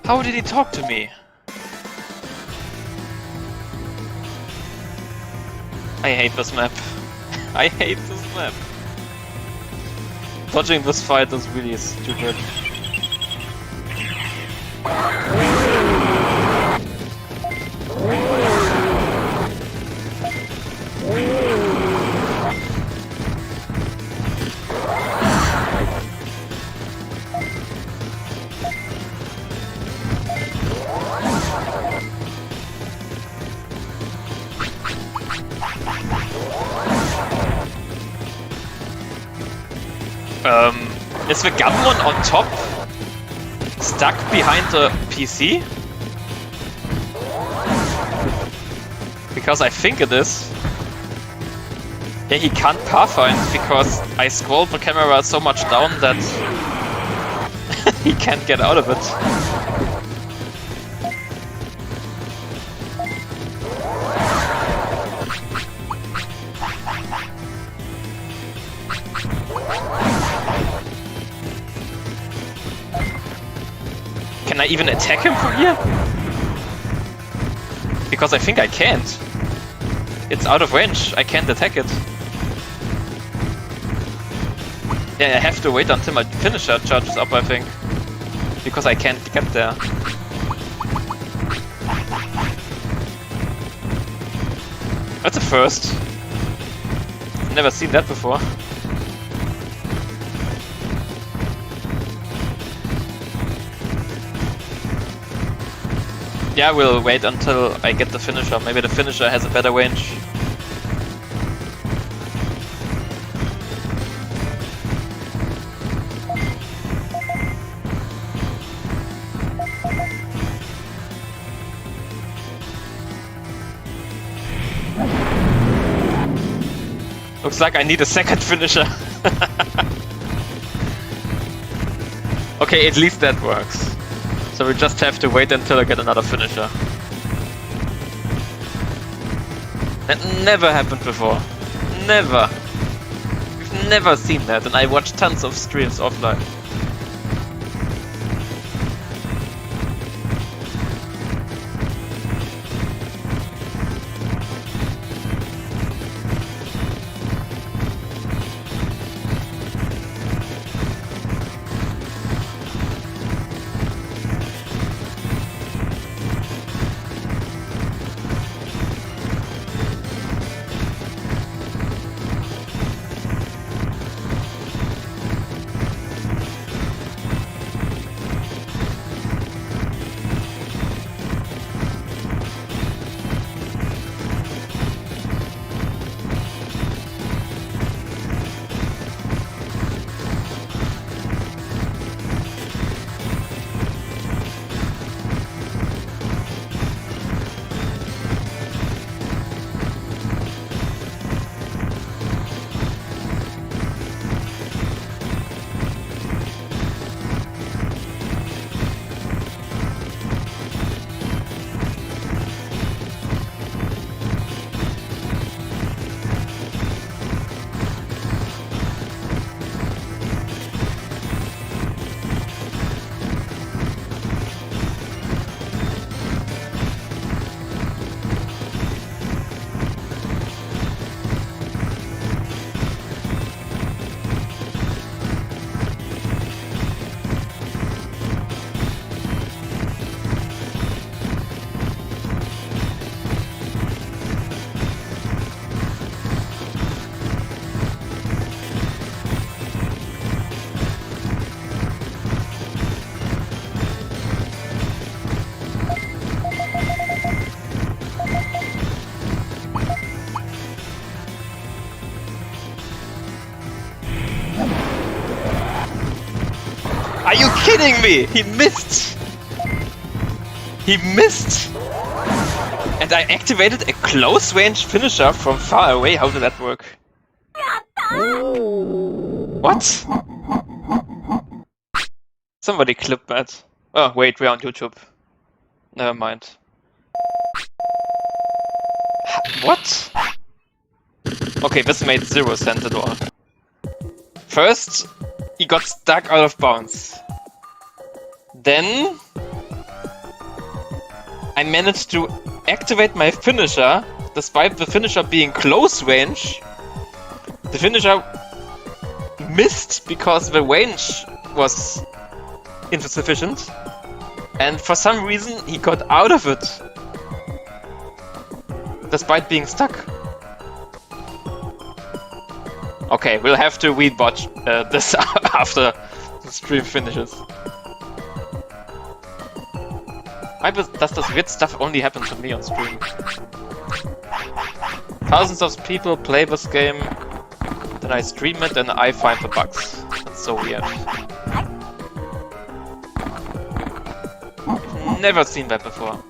How did he talk to me? I hate this map. I hate this map. Dodging this fight is really stupid. Is the Gunmon on top stuck behind the PC? Because I think it is. Yeah, he can't pathfind because I scrolled the camera so much down that he can't get out of it. Can I even attack him from here? Because I think I can't. It's out of range, I can't attack it. Yeah, I have to wait until my finisher charges up, I think. Because I can't get there. That's a first. Never seen that before. Yeah, we'll wait until I get the finisher. Maybe the finisher has a better range. Looks like I need a second finisher. Okay, at least that works. So we just have to wait until I get another finisher. That never happened before. Never. We've never seen that, and I watched tons of streams offline. kidding me? He missed! He missed! And I activated a close range finisher from far away. How did that work? What? Somebody clip that. Oh, wait, we're on YouTube. Never mind. What? Okay, this made 0 sense at all. First, he got stuck out of bounds. Then, I managed to activate my finisher, despite the finisher being close range. The finisher missed because the range was insufficient. And for some reason, he got out of it. Despite being stuck. Okay, we'll have to rewatch this after the stream finishes. Why does this weird stuff only happen to me on stream? Thousands of people play this game, then I stream it and I find the bugs. That's so weird. Never seen that before.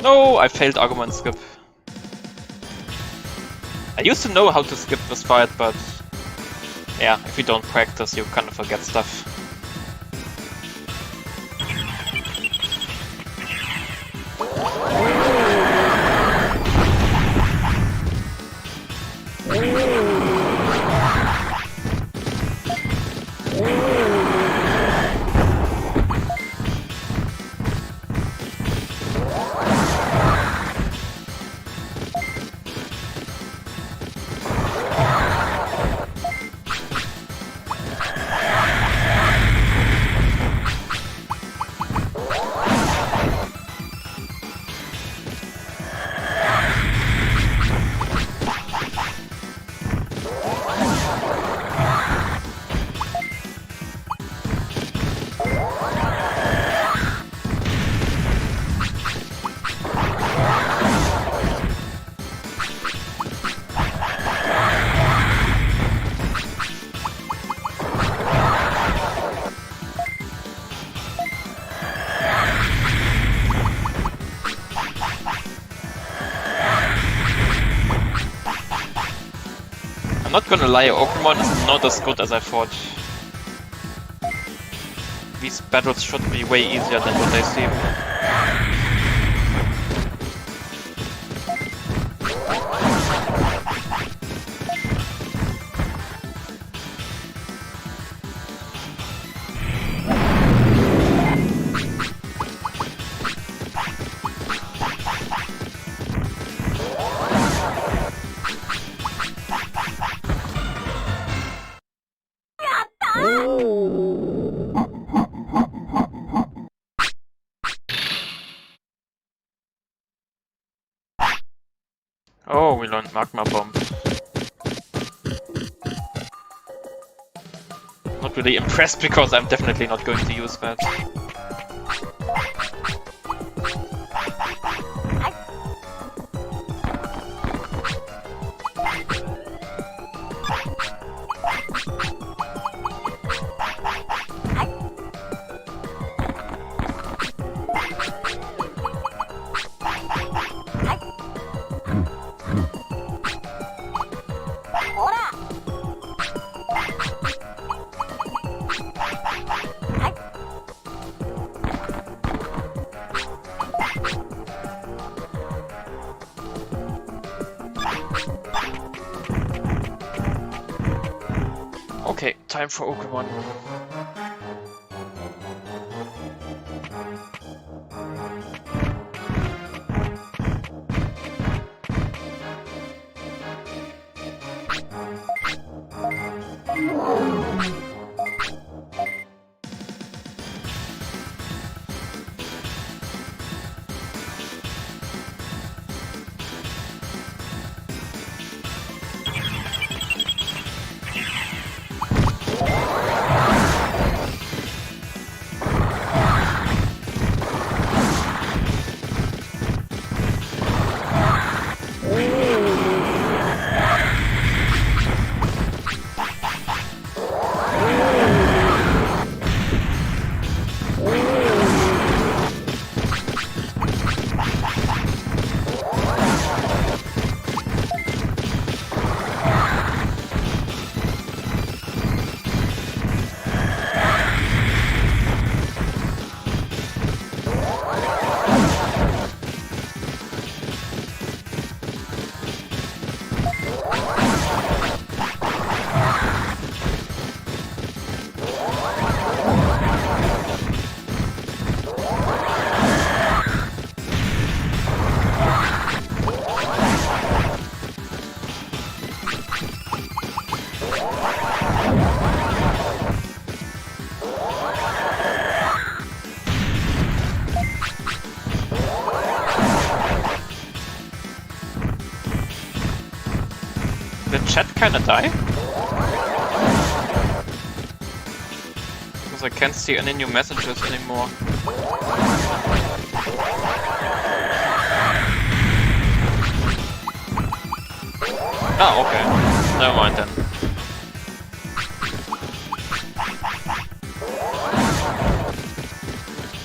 No, I failed argument skip. I used to know how to skip this fight, but yeah, if you don't practice, you kind of forget stuff. I'm not gonna lie, Okamon is not as good as I thought. These battles should be way easier than what they seem. Oh, we learned Magma Bomb. Not really impressed because I'm definitely not going to use that. Okay, time for Pokemon. Did chat kinda die? Because I can't see any new messages anymore. Ah, okay. Never mind then.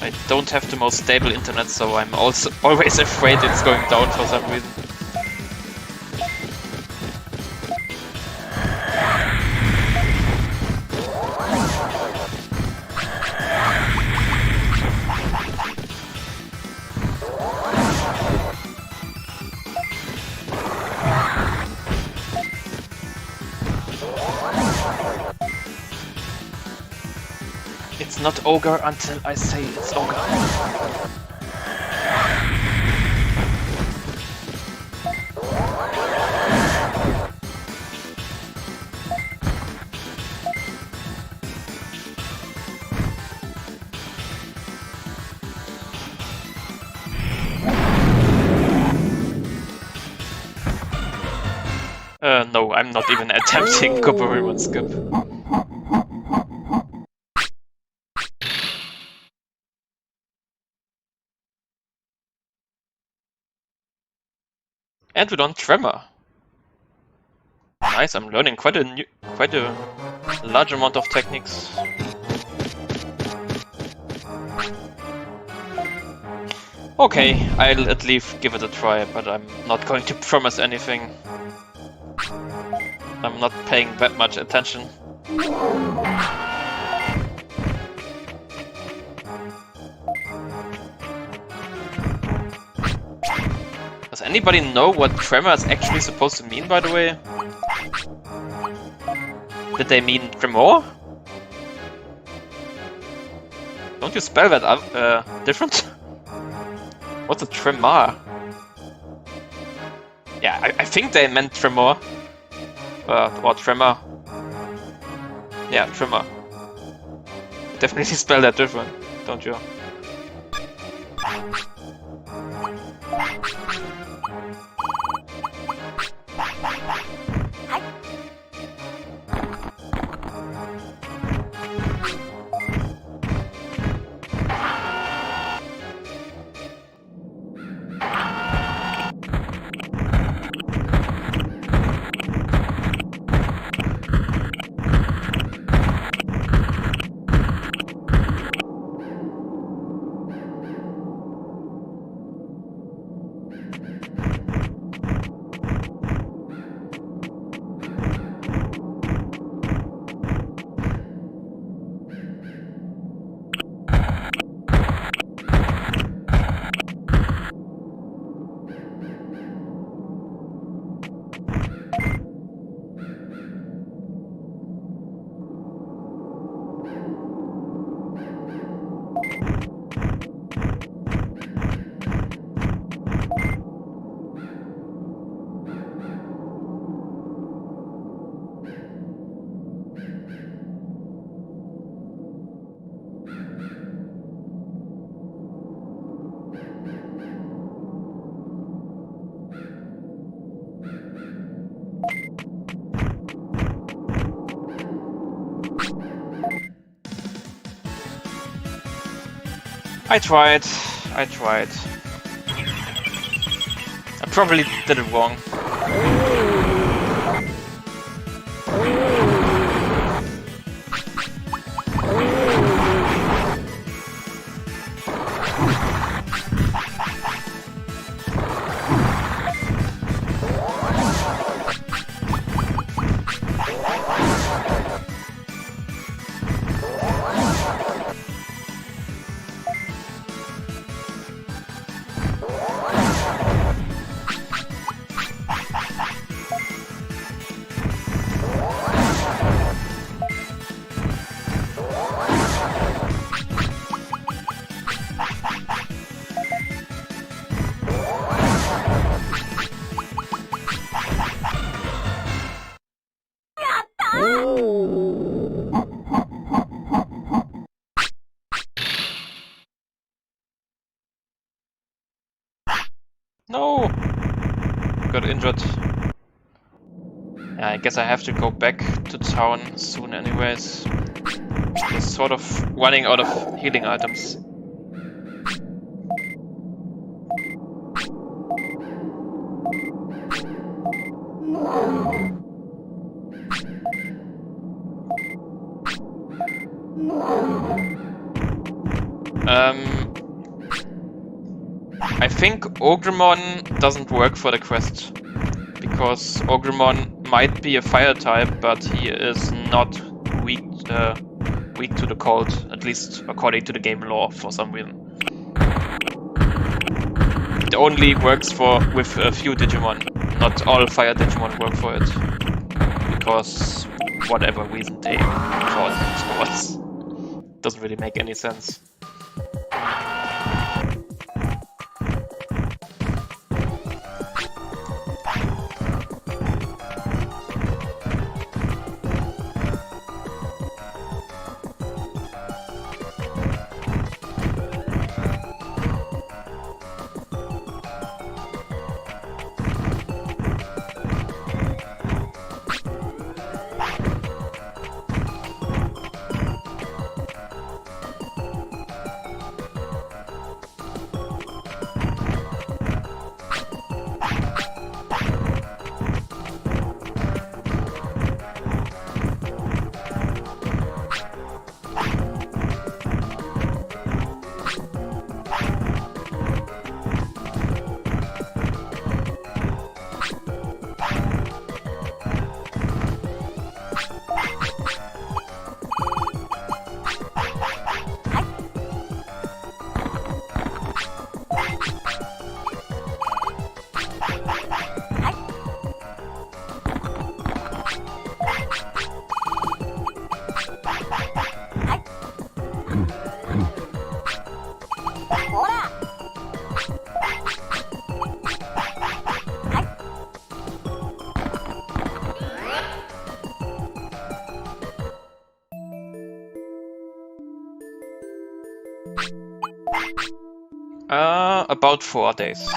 I don't have the most stable internet, so I'm also always afraid it's going down for some reason. It's not ogre until I say it's ogre. No, I'm not even attempting DW1 skip. And we don't tremor. Nice, I'm learning quite a large amount of techniques. Okay, I'll at least give it a try, but I'm not going to promise anything. I'm not paying that much attention. Does anybody know what tremor is actually supposed to mean, by the way? Did they mean tremor? Don't you spell that different? What's a tremor? Yeah, I think they meant tremor. Or tremor. Yeah, tremor. Definitely spell that different, don't you? I tried. I probably did it wrong. No! Got injured. Yeah, I guess I have to go back to town soon anyways. Just sort of running out of healing items. I think Ogremon doesn't work for the quest, because Ogremon might be a fire type, but he is not weak to the cold, at least according to the game lore for some reason. It only works with a few Digimon. Not all fire Digimon work for it, because whatever reason they thought it was. Doesn't really make any sense. About 4 days.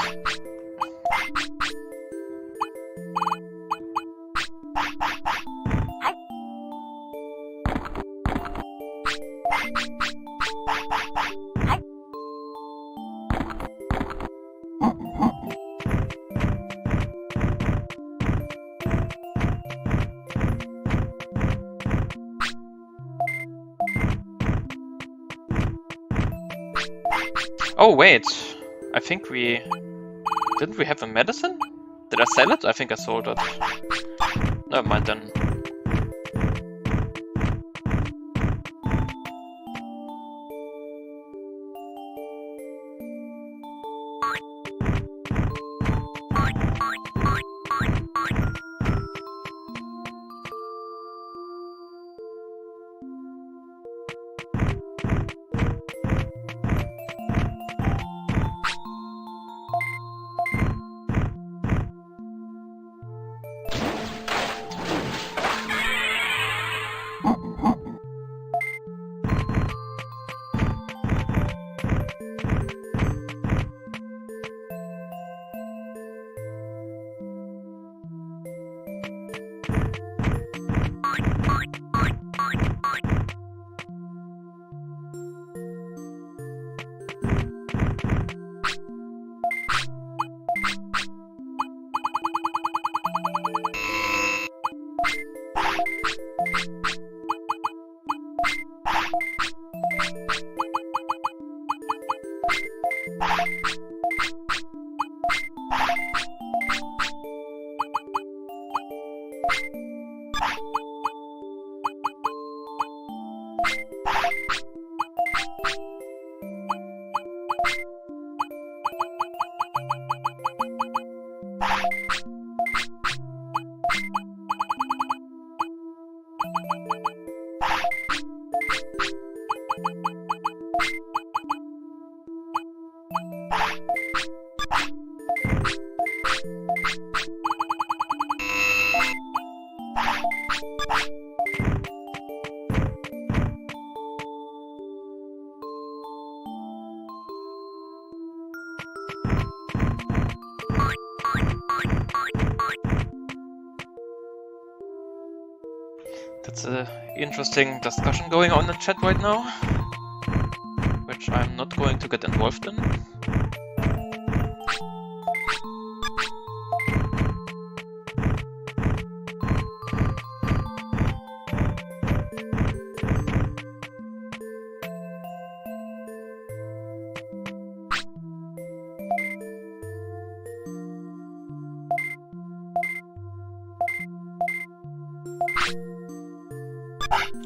Oh wait, I think didn't we have a medicine? Did I sell it? I think I sold it. Never mind then. It's an interesting discussion going on in chat right now, which I'm not going to get involved in.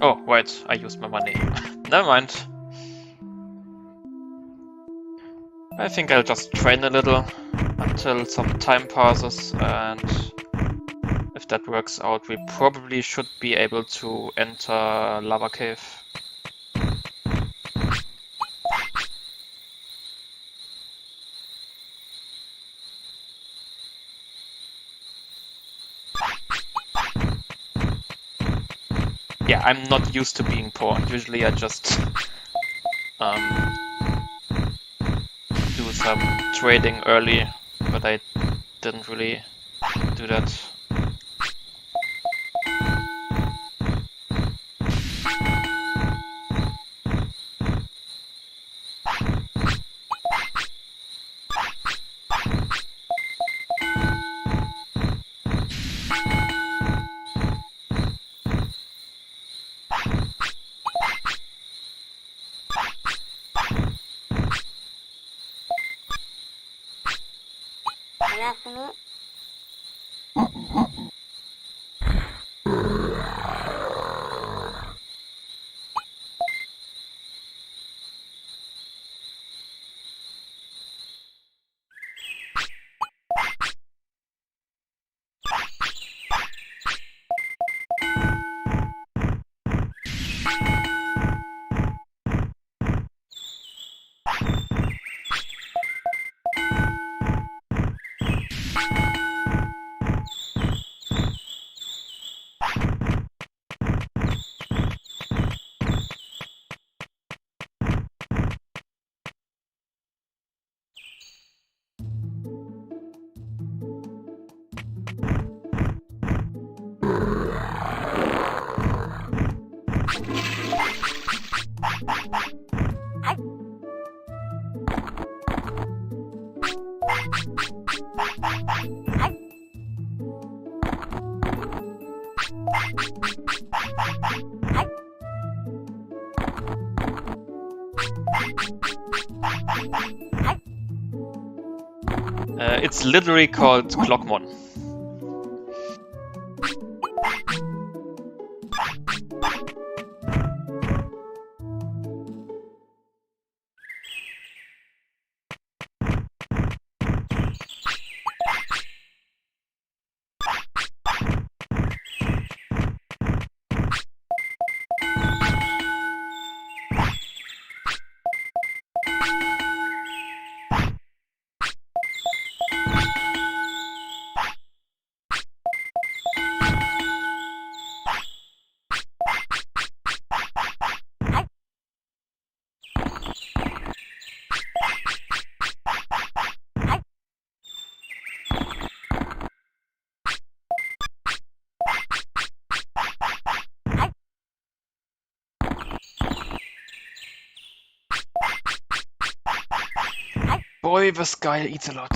Oh, right, I used my money. Never mind. I think I'll just train a little until some time passes, and if that works out, we probably should be able to enter Lava Cave. Yeah, I'm not used to being poor. Usually I just do some trading early, but I didn't really do that. It's literally called Clockmon. Boy, this guy eats a lot.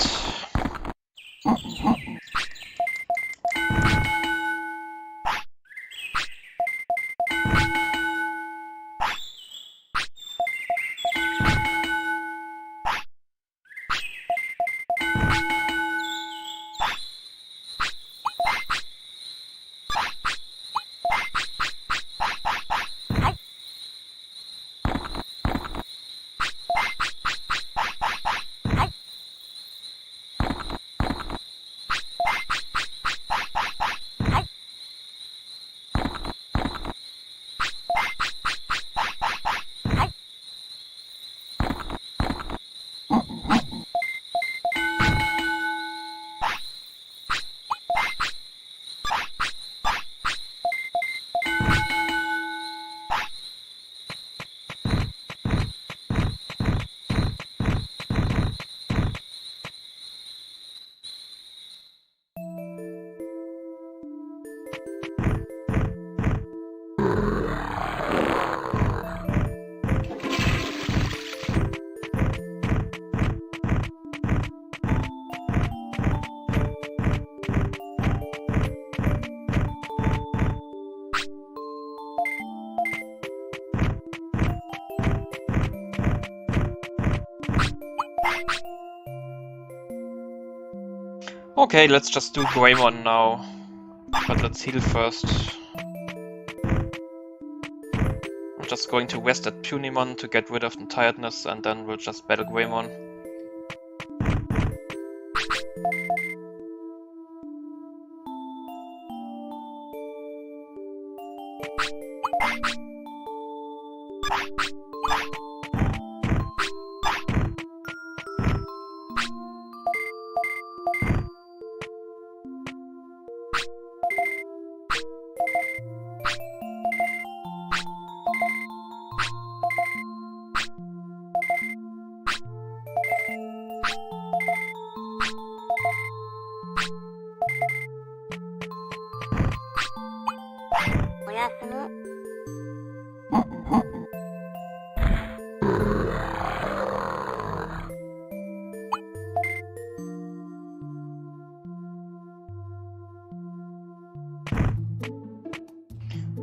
Okay, let's just do Greymon now. But let's heal first. I'm just going to rest at Punimon to get rid of the tiredness, and then we'll just battle Greymon.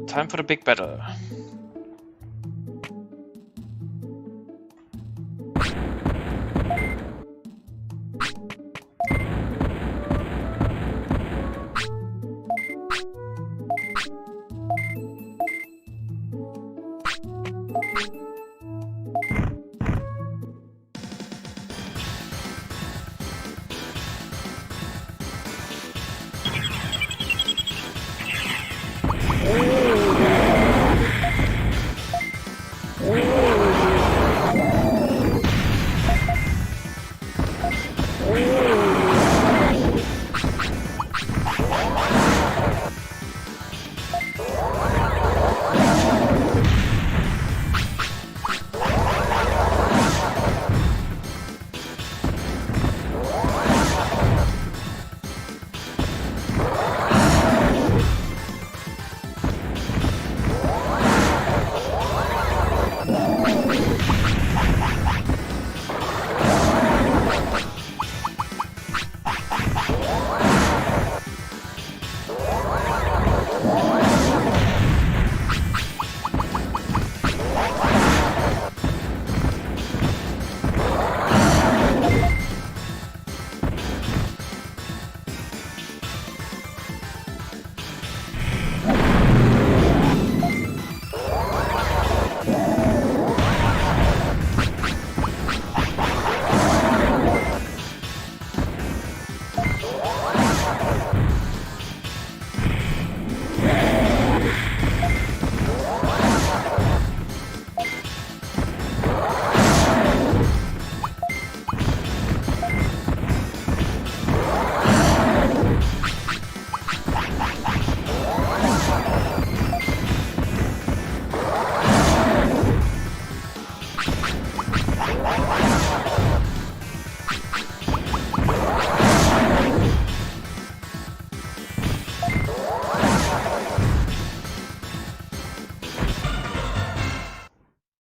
Time for the big battle.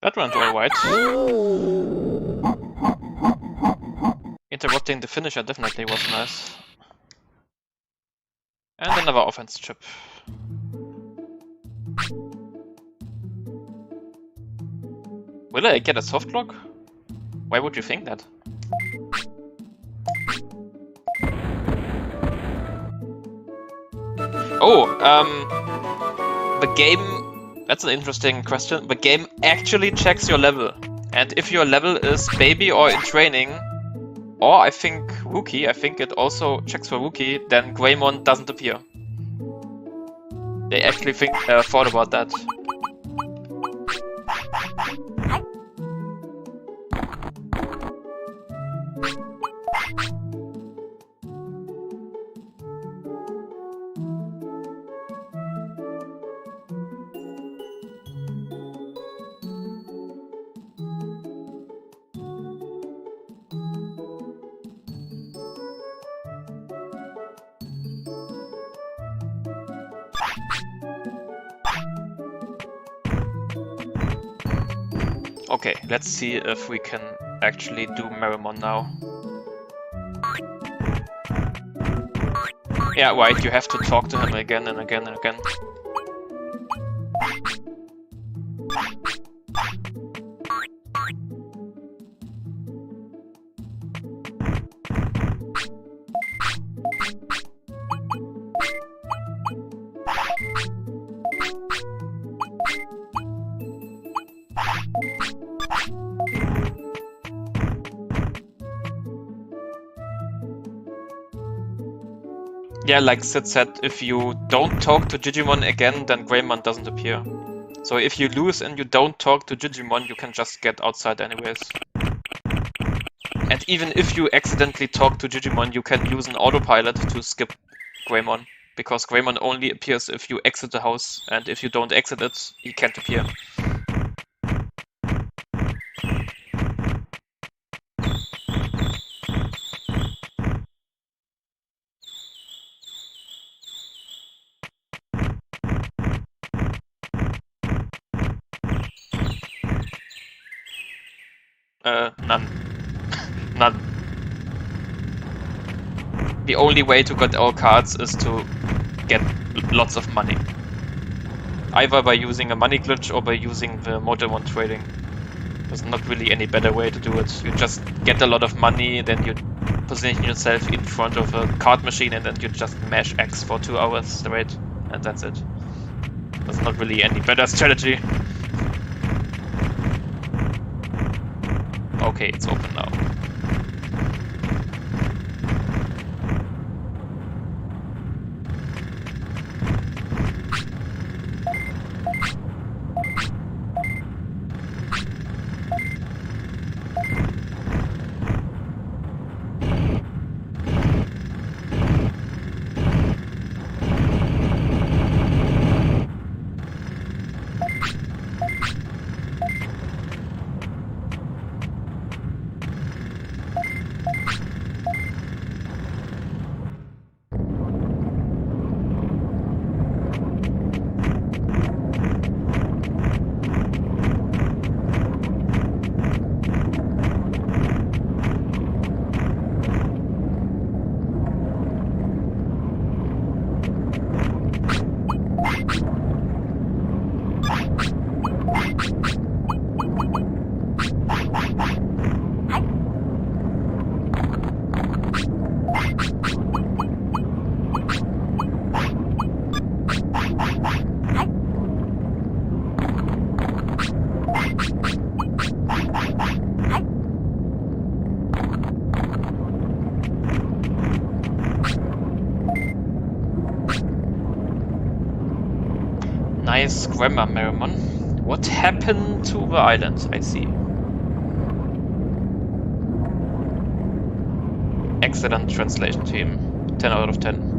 That went alright. Interrupting the finisher definitely was nice. And another offense chip. Will I get a soft lock? Why would you think that? Oh, the game... That's an interesting question. The game actually checks your level. And if your level is baby or in training, or I think rookie, I think it also checks for rookie, then Greymon doesn't appear. They actually thought about that. Okay, let's see if we can actually do Merimon now. Yeah, right, you have to talk to him again and again and again. Yeah, like Sid said, if you don't talk to Digimon again, then Greymon doesn't appear. So if you lose and you don't talk to Digimon, you can just get outside anyways. And even if you accidentally talk to Digimon, you can use an autopilot to skip Greymon. Because Greymon only appears if you exit the house, and if you don't exit it, he can't appear. None. None. The only way to get our cards is to get lots of money. Either by using a money glitch or by using the Model 1 trading. There's not really any better way to do it. You just get a lot of money, then you position yourself in front of a card machine and then you just mash X for 2 hours straight, and that's it. There's not really any better strategy. Okay, it's open now. Nice grammar, Merrimon. What happened to the island? I see. Excellent translation team. 10 out of 10.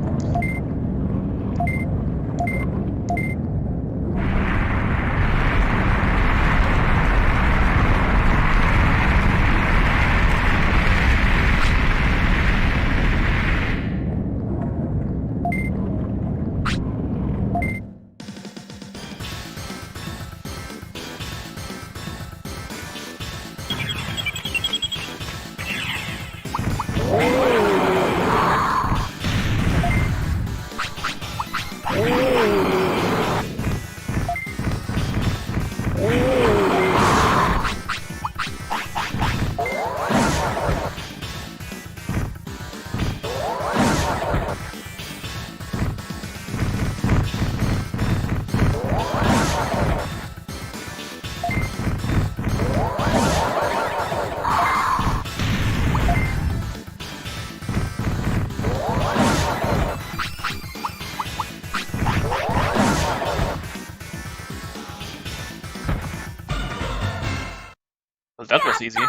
Well, that was easy.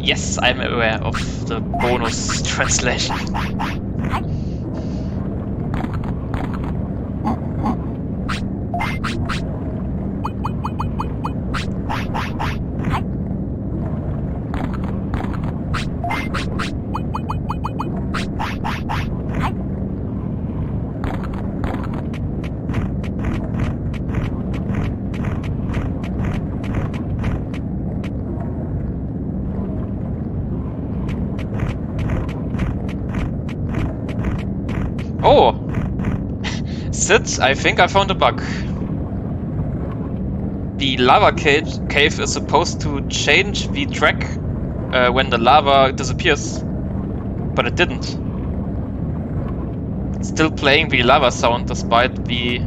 Yes, I'm aware of the bonus translation. Sid, I think I found a bug. The lava cave is supposed to change the track when the lava disappears, but it didn't. It's still playing the lava sound despite the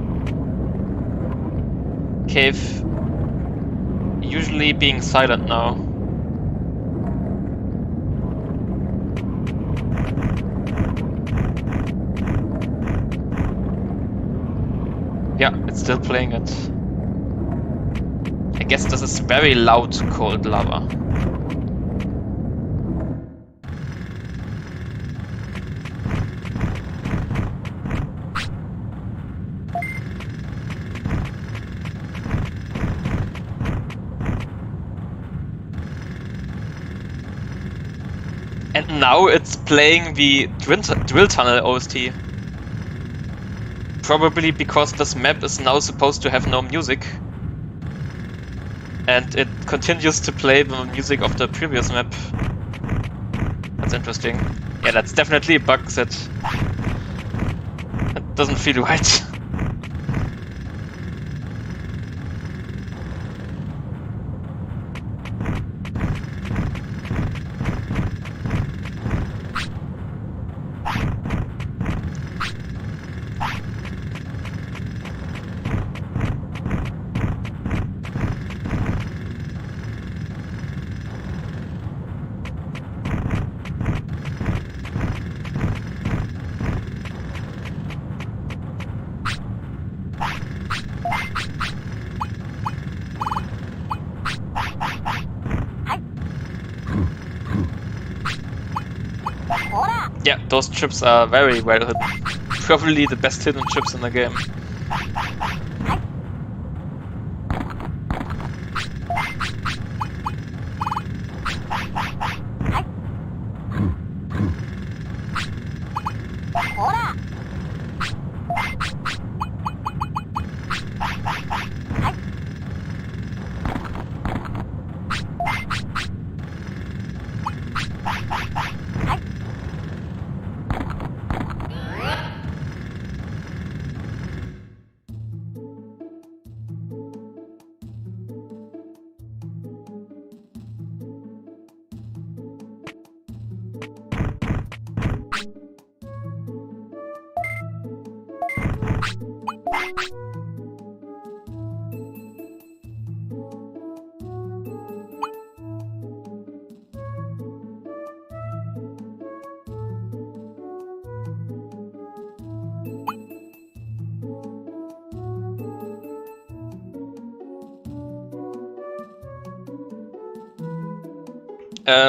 cave usually being silent now. Yeah, it's still playing it. I guess this is very loud cold lava. And now it's playing the drill tunnel OST. Probably because this map is now supposed to have no music. And it continues to play the music of the previous map. That's interesting. Yeah, that's definitely a bug that doesn't feel right. Yeah, those chips are very well hidden. Probably the best hidden chips in the game.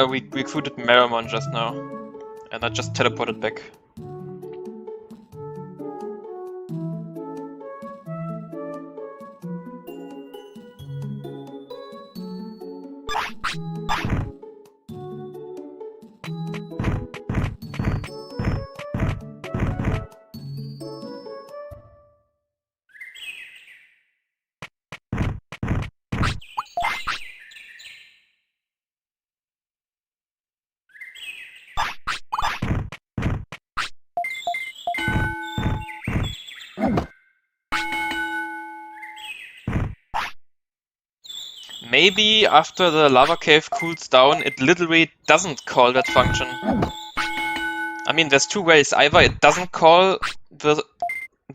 We recruited Meramon just now, and I just teleported back. Maybe after the lava cave cools down, it literally doesn't call that function. I mean, there's two ways. Either it doesn't call the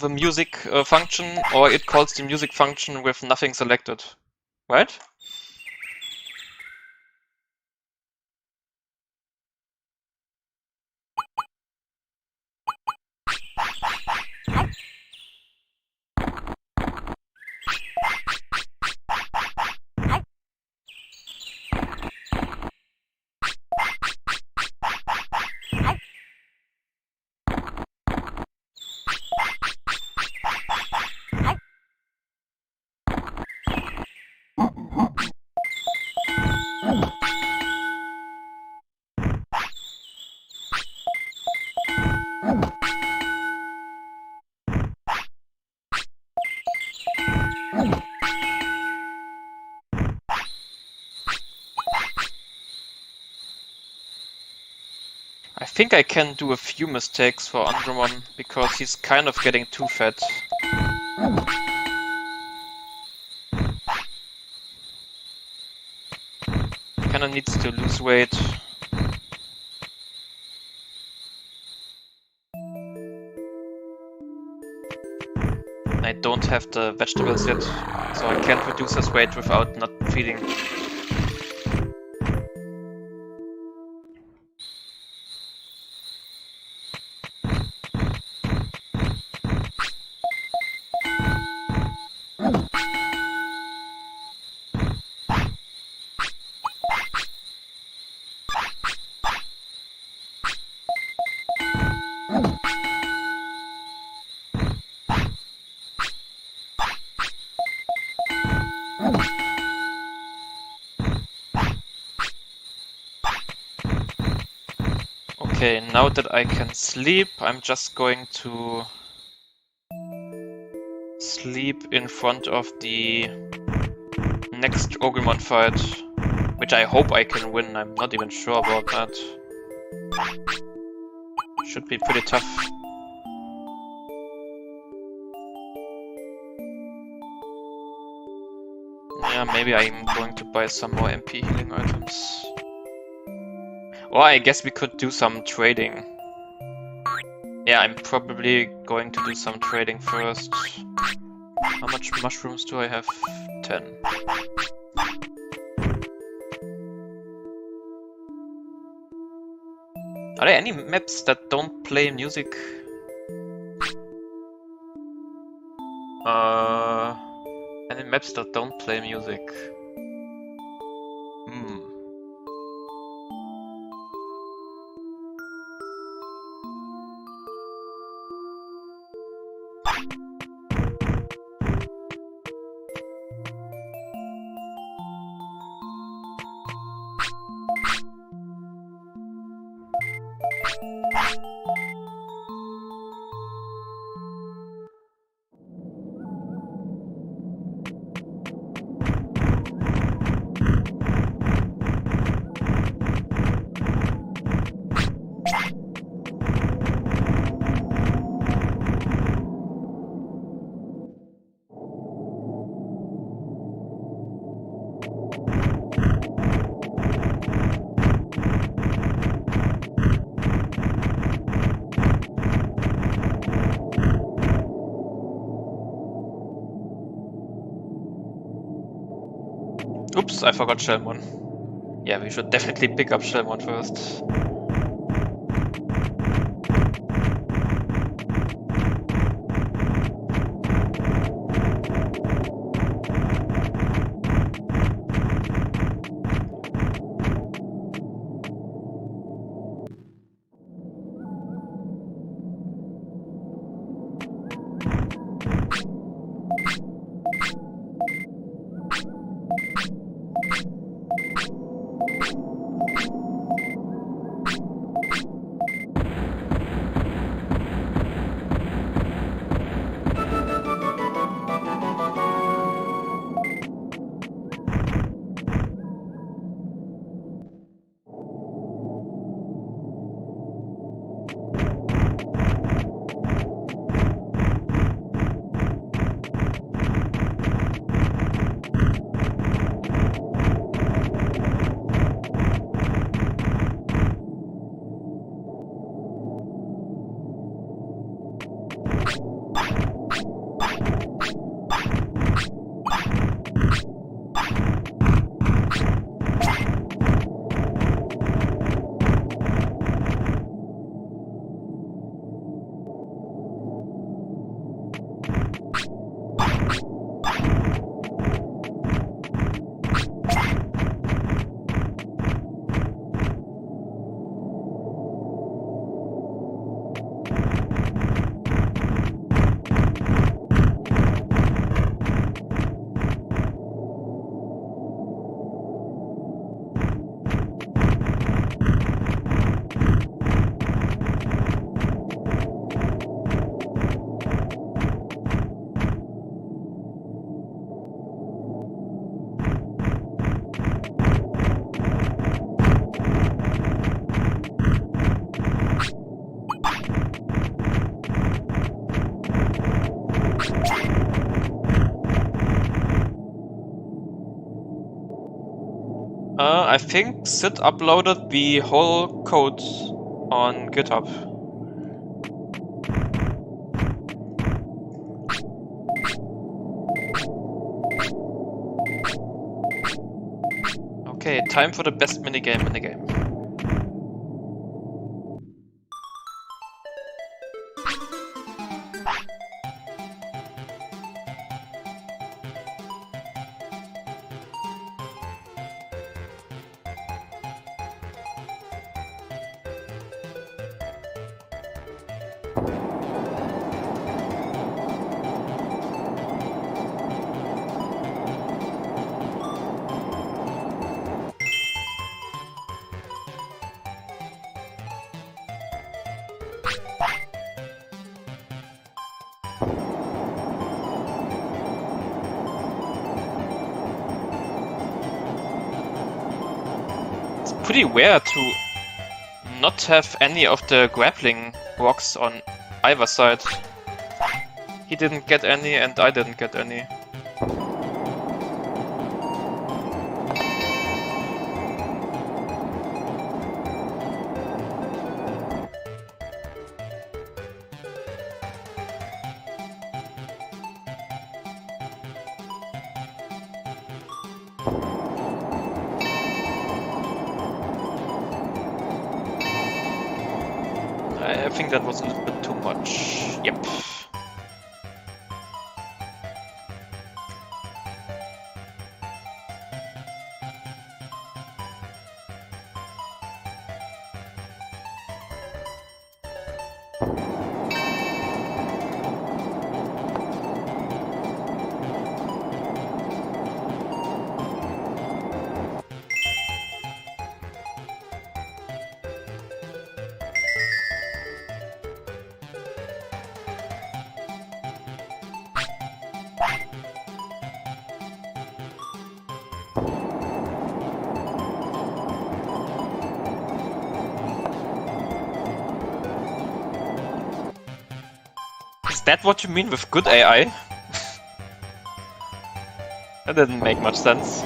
music function, or it calls the music function with nothing selected. Right? I think I can do a few mistakes for Andromon, because he's kind of getting too fat. Kinda needs to lose weight. I don't have the vegetables yet, so I can't reduce his weight without not feeding. Okay, now that I can sleep, I'm just going to sleep in front of the next Ogremon fight, which I hope I can win. I'm not even sure about that. Should be pretty tough. Yeah, maybe I'm going to buy some more MP healing items. Or I guess we could do some trading. Yeah, I'm probably going to do some trading first. How much mushrooms do I have? 10. Are there any maps that don't play music? Any maps that don't play music? Oops, I forgot Shellmon. Yeah, we should definitely pick up Shellmon first. I think Sid uploaded the whole code on GitHub. Okay, time for the best minigame in the game. It's pretty weird to not have any of the grappling rocks on either side. He didn't get any and I didn't get any. I think that was a little bit too much. Yep. Is that what you mean with good AI? That didn't make much sense.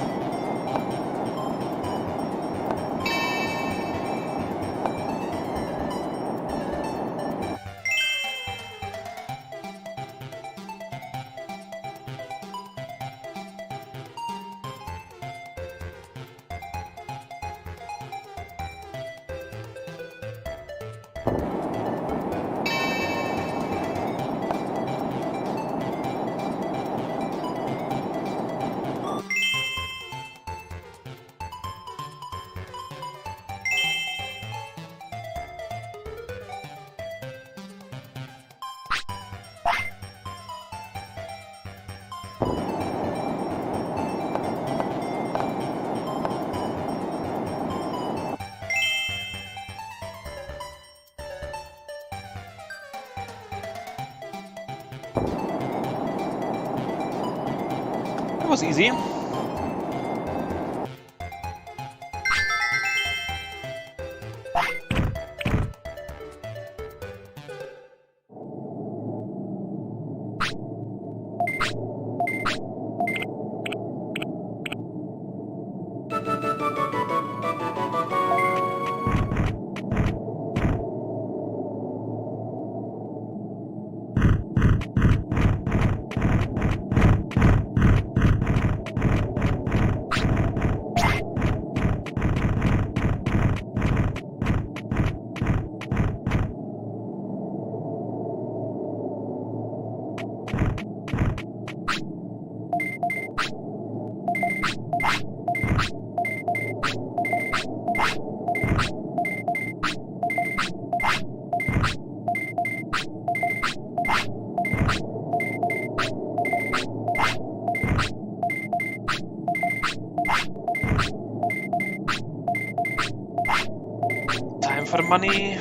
That was easy. Time for the money.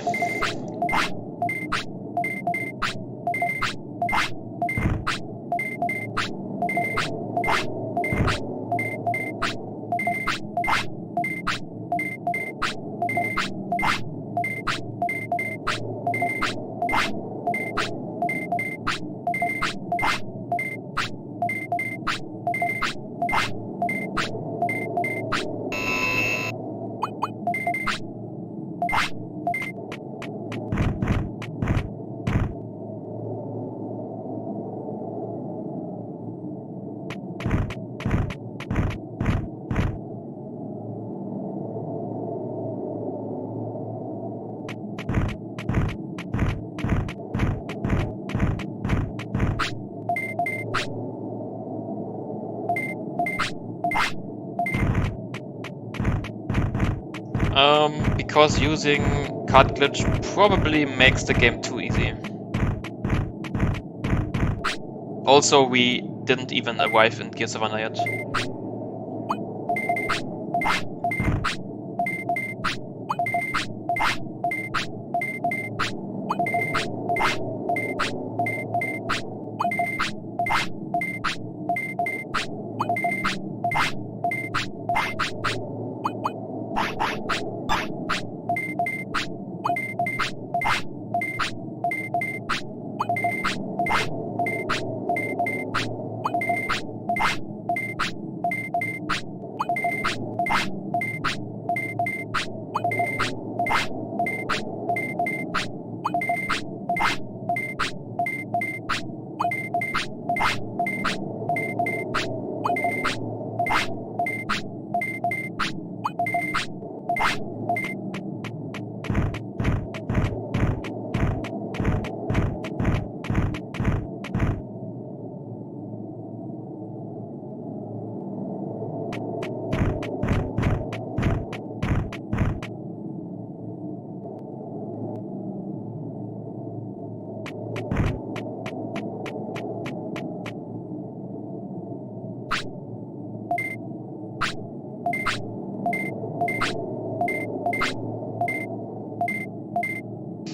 Because using card glitch probably makes the game too easy. Also, we didn't even arrive in Gear Savannah yet.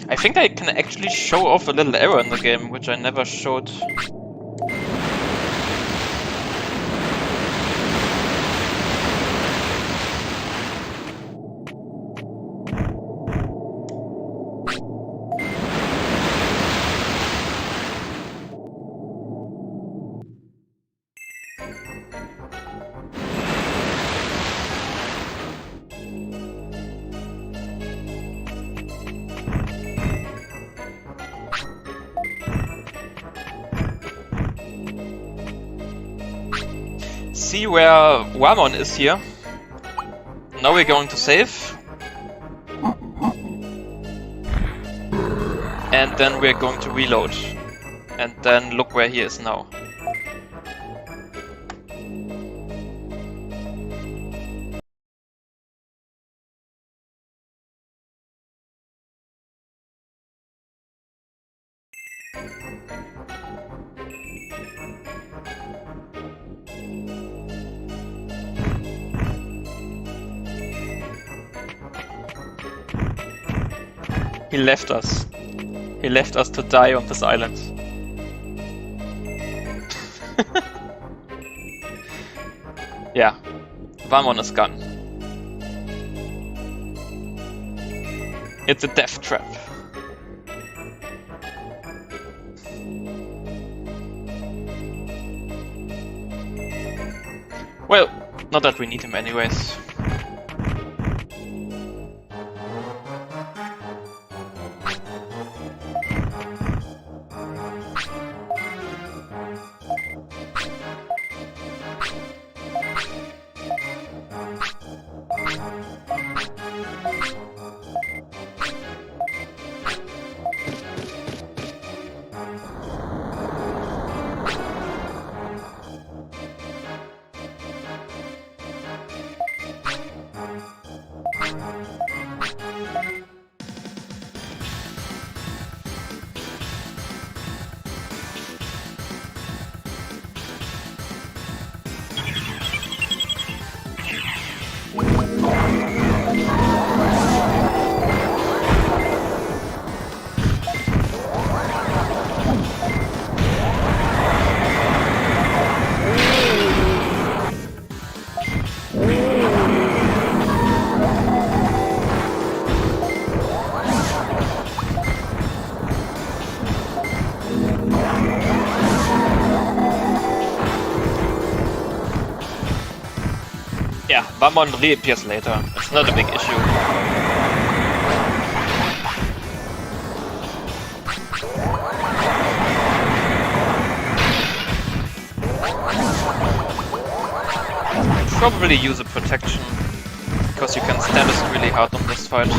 I think I can actually show off a little error in the game, which I never showed. See where Ramon is here. Now we're going to save. And then we're going to reload. And then look where he is now. He left us. He left us to die on this island. Yeah, Ramon is gone. It's a death trap. Well, not that we need him anyways. Yeah, Ramon reappears later. It's not a big issue. Probably use a protection, because you can stand us really hard on this fight.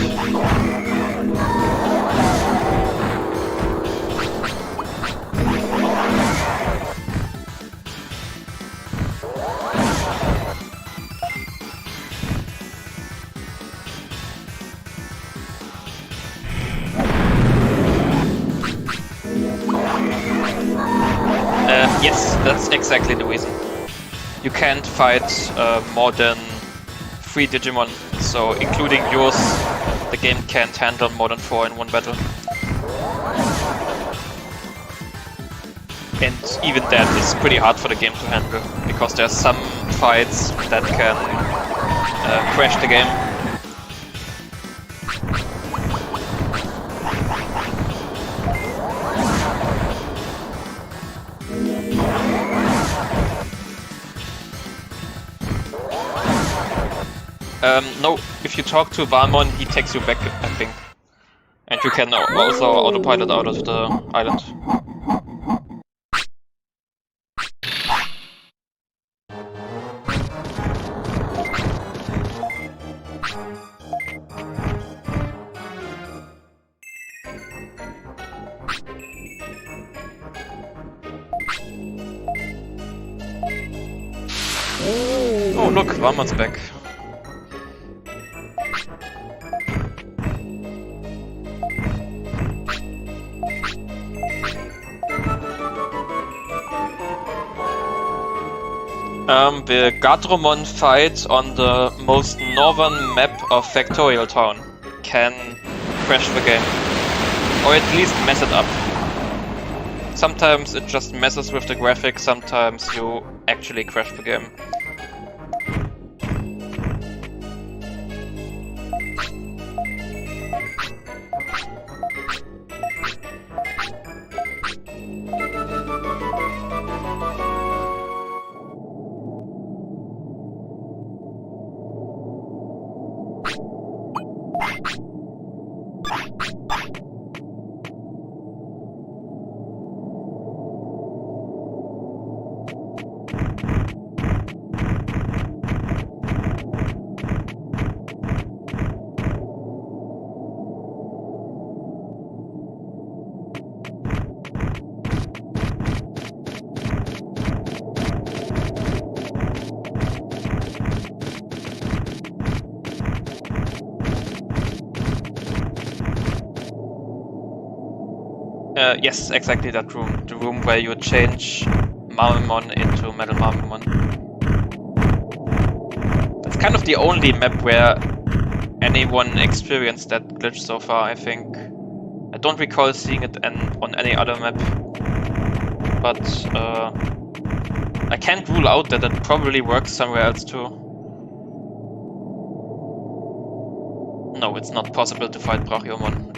Yes, that's exactly the reason. You can't fight more than 3 Digimon, so including yours, the game can't handle more than 4 in one battle. And even that is pretty hard for the game to handle, because there's some fights that can crash the game. No, if you talk to Valmon, he takes you back, I think. And you can also autopilot out of the island. Oh look, Valmon's back. The Gadromon fight on the most northern map of Factorial Town can crash the game, or at least mess it up. Sometimes it just messes with the graphics, sometimes you actually crash the game. Yes, exactly that room. The room where you change Marmon into Metal Marmon. It's kind of the only map where anyone experienced that glitch so far, I think. I don't recall seeing it on any other map. But I can't rule out that it probably works somewhere else too. No, it's not possible to fight Brachiomon.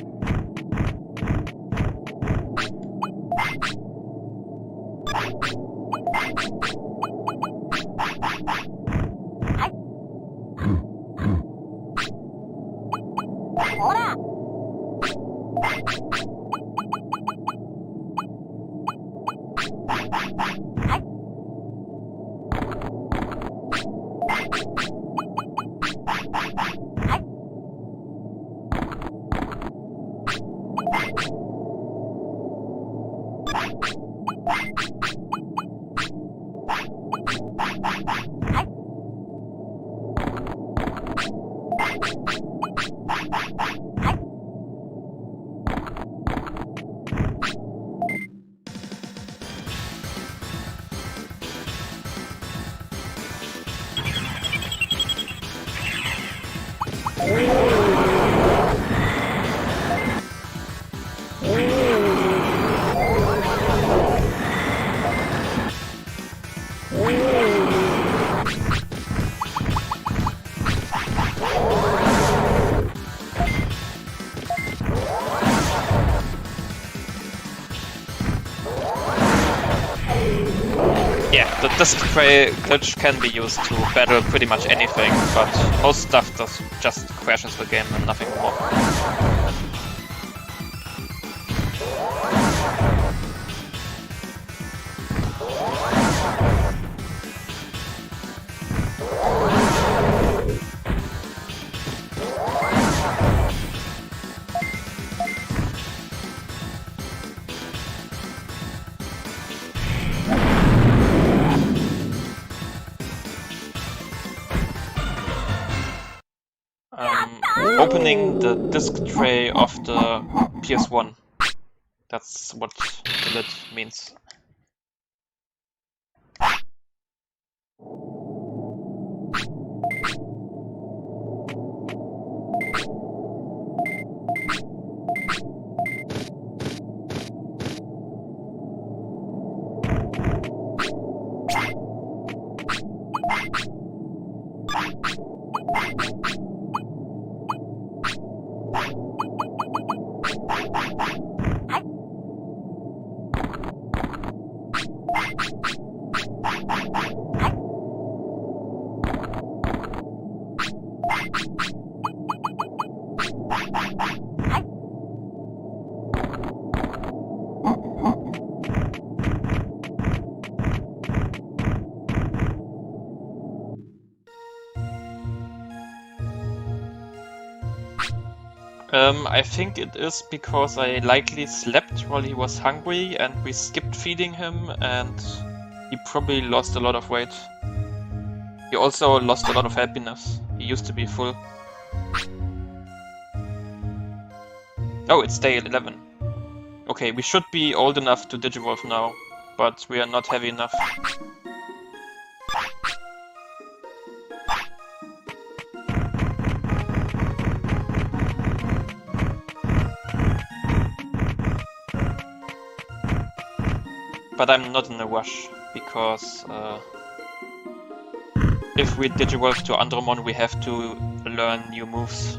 The disc tray glitch can be used to battle pretty much anything, but most stuff just crashes the game and nothing more. Opening the disk tray of the PS1. That's what the lid means. I think it is because I likely slept while he was hungry and we skipped feeding him and he probably lost a lot of weight. He also lost a lot of happiness. He used to be full. Oh, it's day 11. Okay, we should be old enough to digivolve now, but we are not heavy enough. But I'm not in a rush, because if we digivolve to Andromon, we have to learn new moves.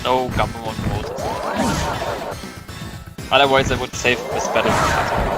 No Gambamon mode. Otherwise I would save this battle for later.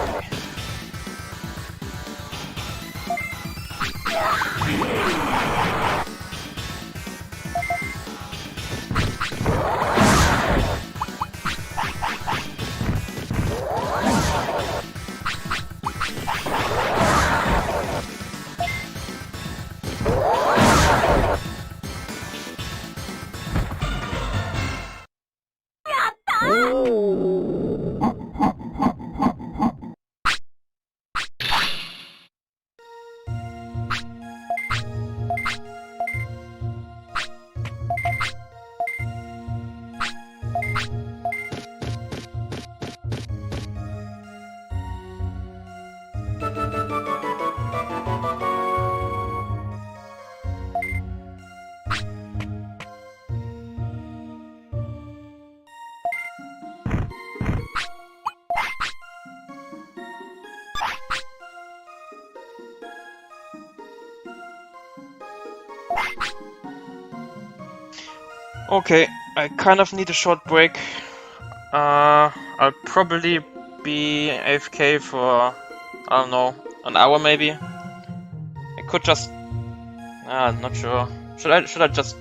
Okay, I kind of need a short break. I'll probably be AFK for, I don't know, an hour maybe. I could just... I'm not sure. Should I just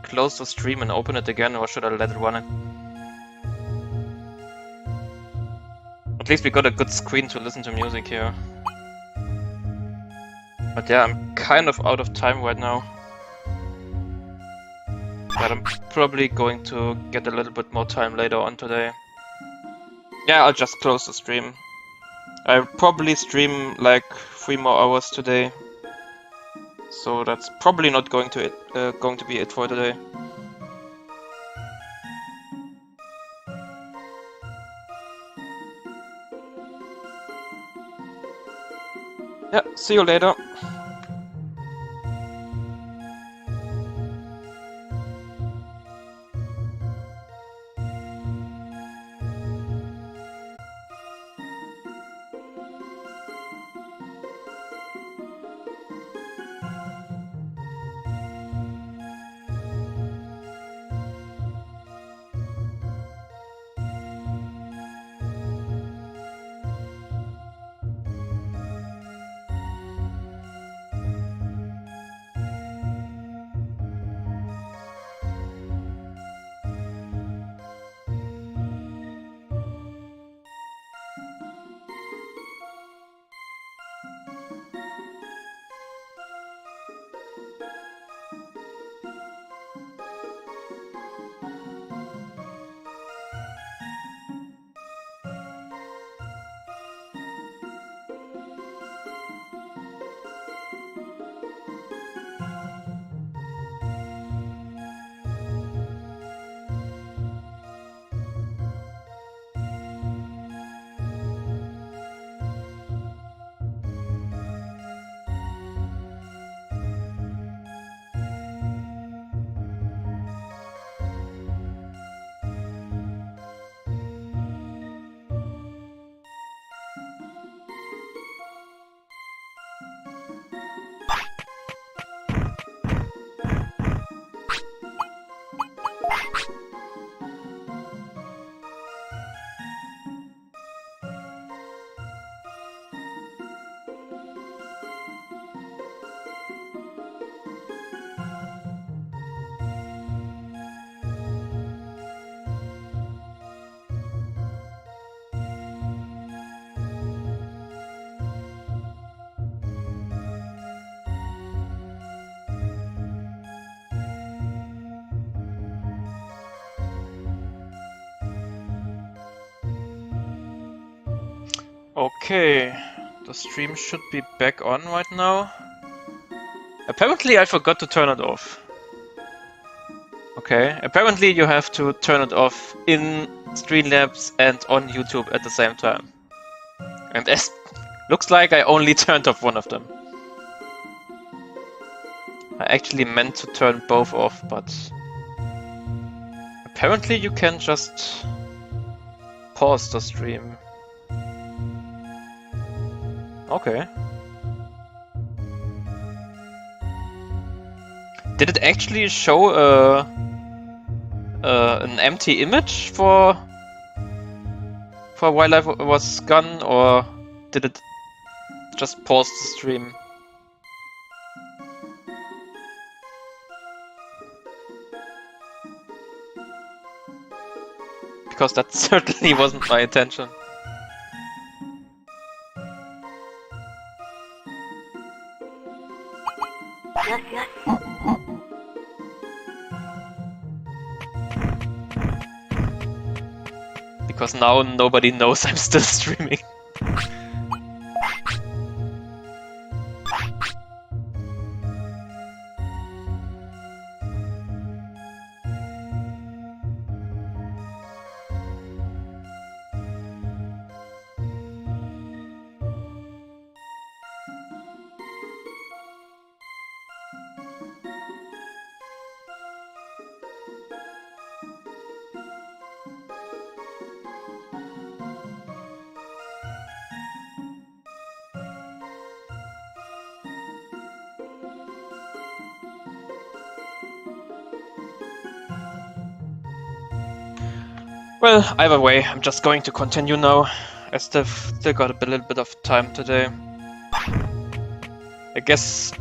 close the stream and open it again, or should I let it run it? At least we got a good screen to listen to music here. But yeah, I'm kind of out of time right now. But I'm probably going to get a little bit more time later on today. Yeah, I'll just close the stream. I'll probably stream like 3 more hours today. So that's probably not going to be it for today. Yeah, see you later. Okay, the stream should be back on right now. Apparently I forgot to turn it off. Okay, apparently you have to turn it off in Streamlabs and on YouTube at the same time. And it looks like I only turned off one of them. I actually meant to turn both off, but apparently you can just pause the stream. Okay. Did it actually show an empty image for while I was gone, or did it just pause the stream? Because that certainly wasn't my intention. Because now nobody knows I'm still streaming. Well, either way, I'm just going to continue now. I still got a little bit of time today. I guess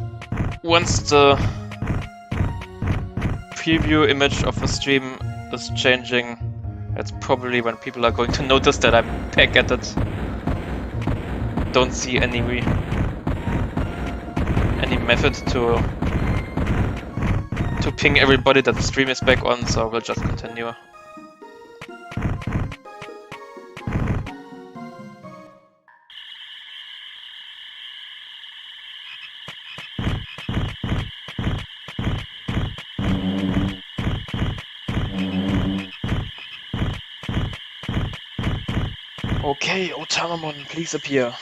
once the preview image of the stream is changing, that's probably when people are going to notice that I'm back at it. Don't see any method to ping everybody that the stream is back on, so we'll just continue. Okay, Otamamon, please appear.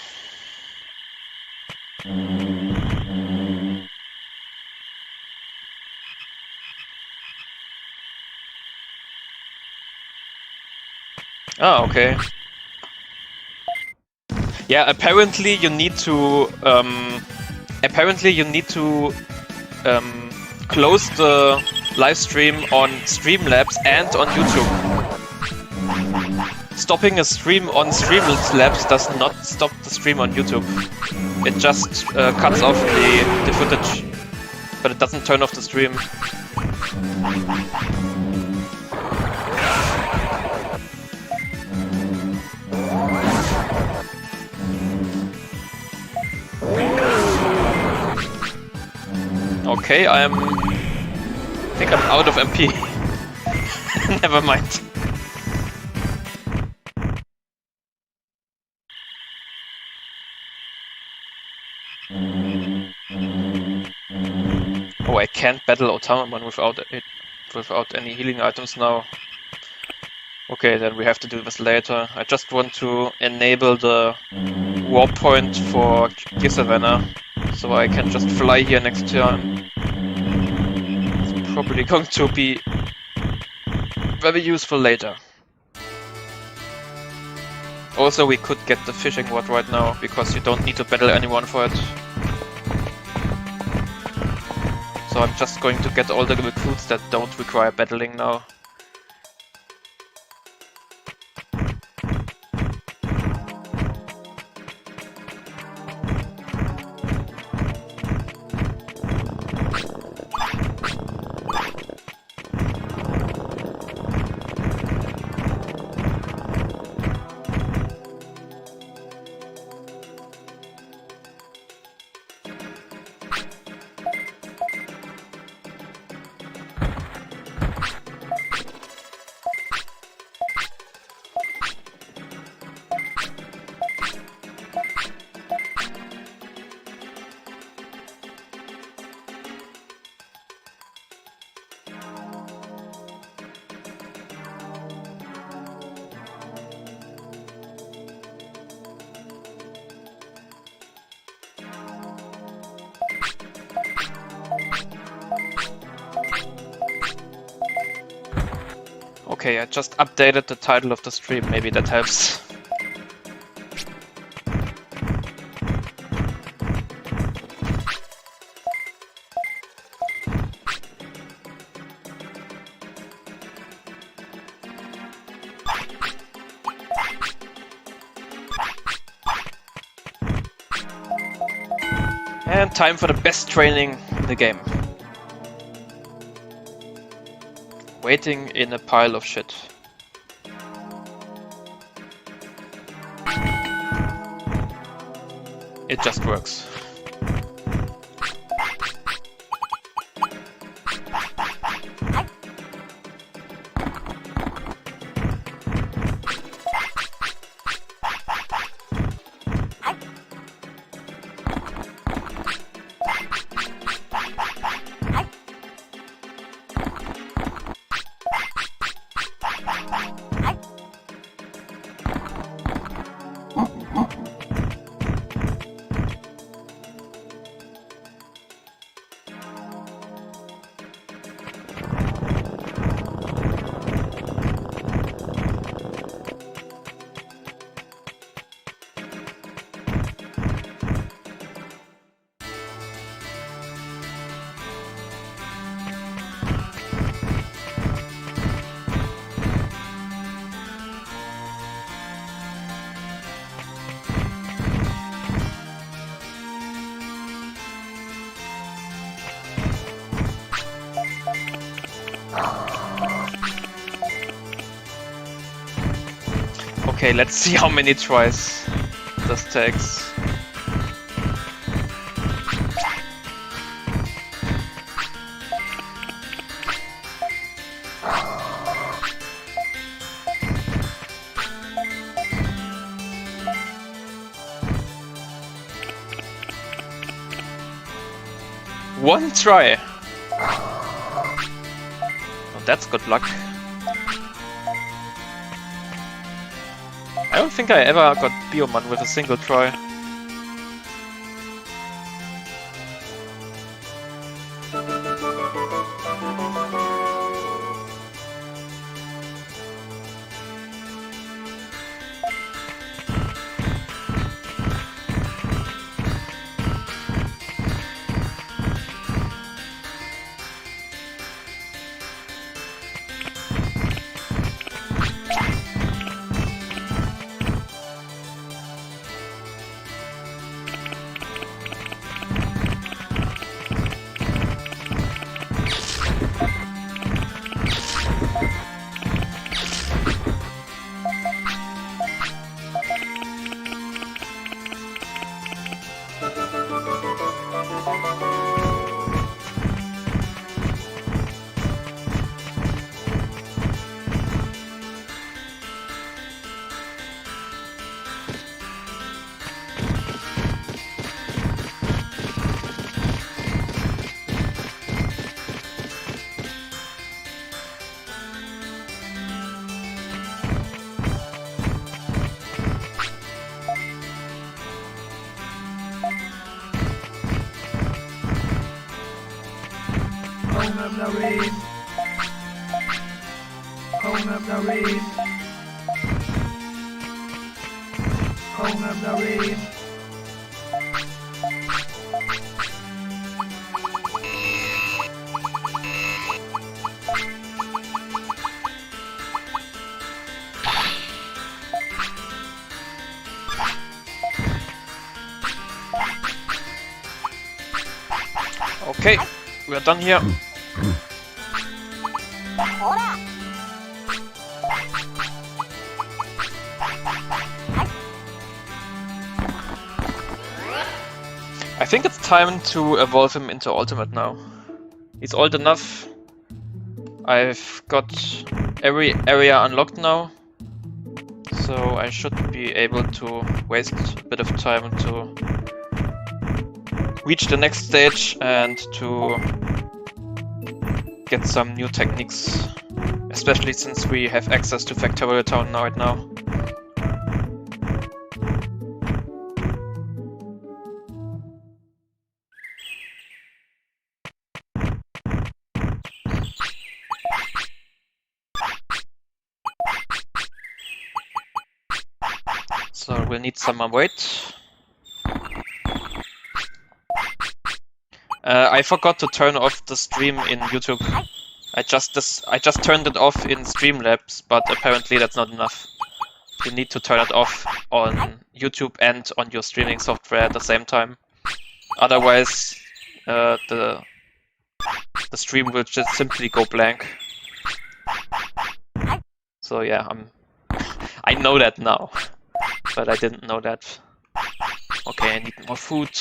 Ah, okay. Yeah, apparently you need to close the live stream on Streamlabs and on YouTube. Stopping a stream on Streamlabs does not stop the stream on YouTube. It just cuts off the footage, but it doesn't turn off the stream. Okay, I think I'm out of MP. Never mind. Oh, I can't battle Otamamon without any healing items now. Okay, then we have to do this later. I just want to enable the warp point for Gear Savannah, so I can just fly here next turn. It's probably going to be very useful later. Also, we could get the fishing rod right now, because you don't need to battle anyone for it. So I'm just going to get all the recruits that don't require battling now. Okay, I just updated the title of the stream, maybe that helps. And time for the best training in the game. Waiting in a pile of shit. It just works. Okay, let's see how many tries this takes. One try! Oh, that's good luck. I don't think I ever got Bioman with a single try. Home of the rain. Home of the rain. Home of the rain. Okay, we are done here. I think it's time to evolve him into Ultimate now. He's old enough. I've got every area unlocked now. So I should be able to waste a bit of time to reach the next stage and to get some new techniques. Especially since we have access to Factorial Town right now. So we'll need some more weight. I forgot to turn off the stream in YouTube. I just turned it off in Streamlabs, but apparently that's not enough. You need to turn it off on YouTube and on your streaming software at the same time. Otherwise, the stream will just simply go blank. So yeah, I know that now, but I didn't know that. Okay, I need more food.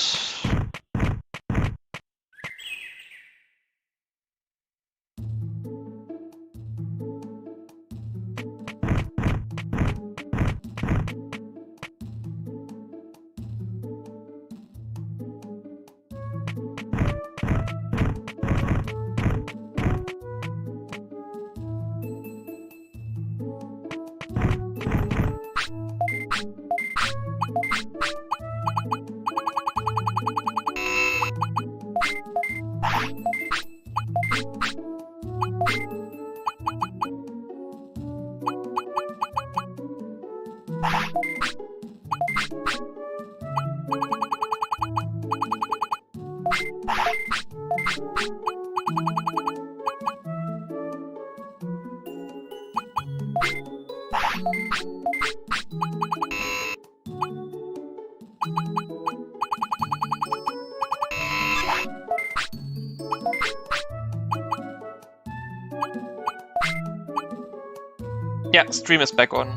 Yeah, stream is back on.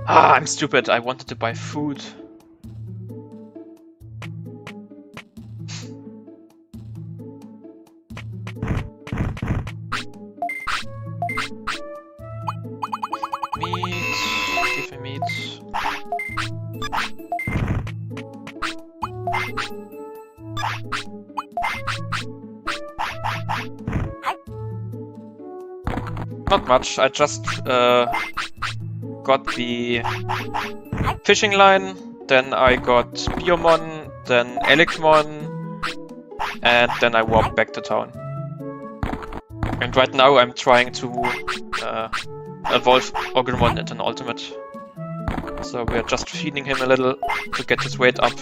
Ah, I'm stupid. I wanted to buy food. Meat. Give me meat. Not much. I just got the fishing line, then I got Biomon, then Elecmon, and then I walked back to town. And right now I'm trying to evolve Ogremon into an ultimate. So we're just feeding him a little to get his weight up.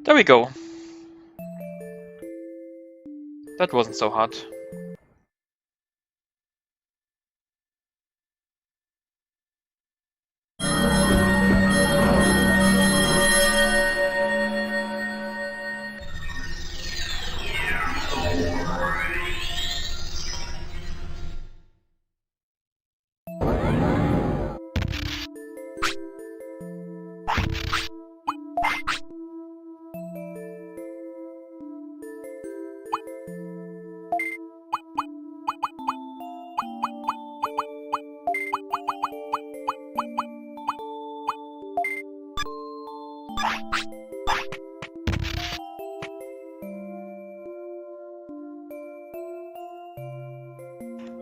There we go. That wasn't so hard.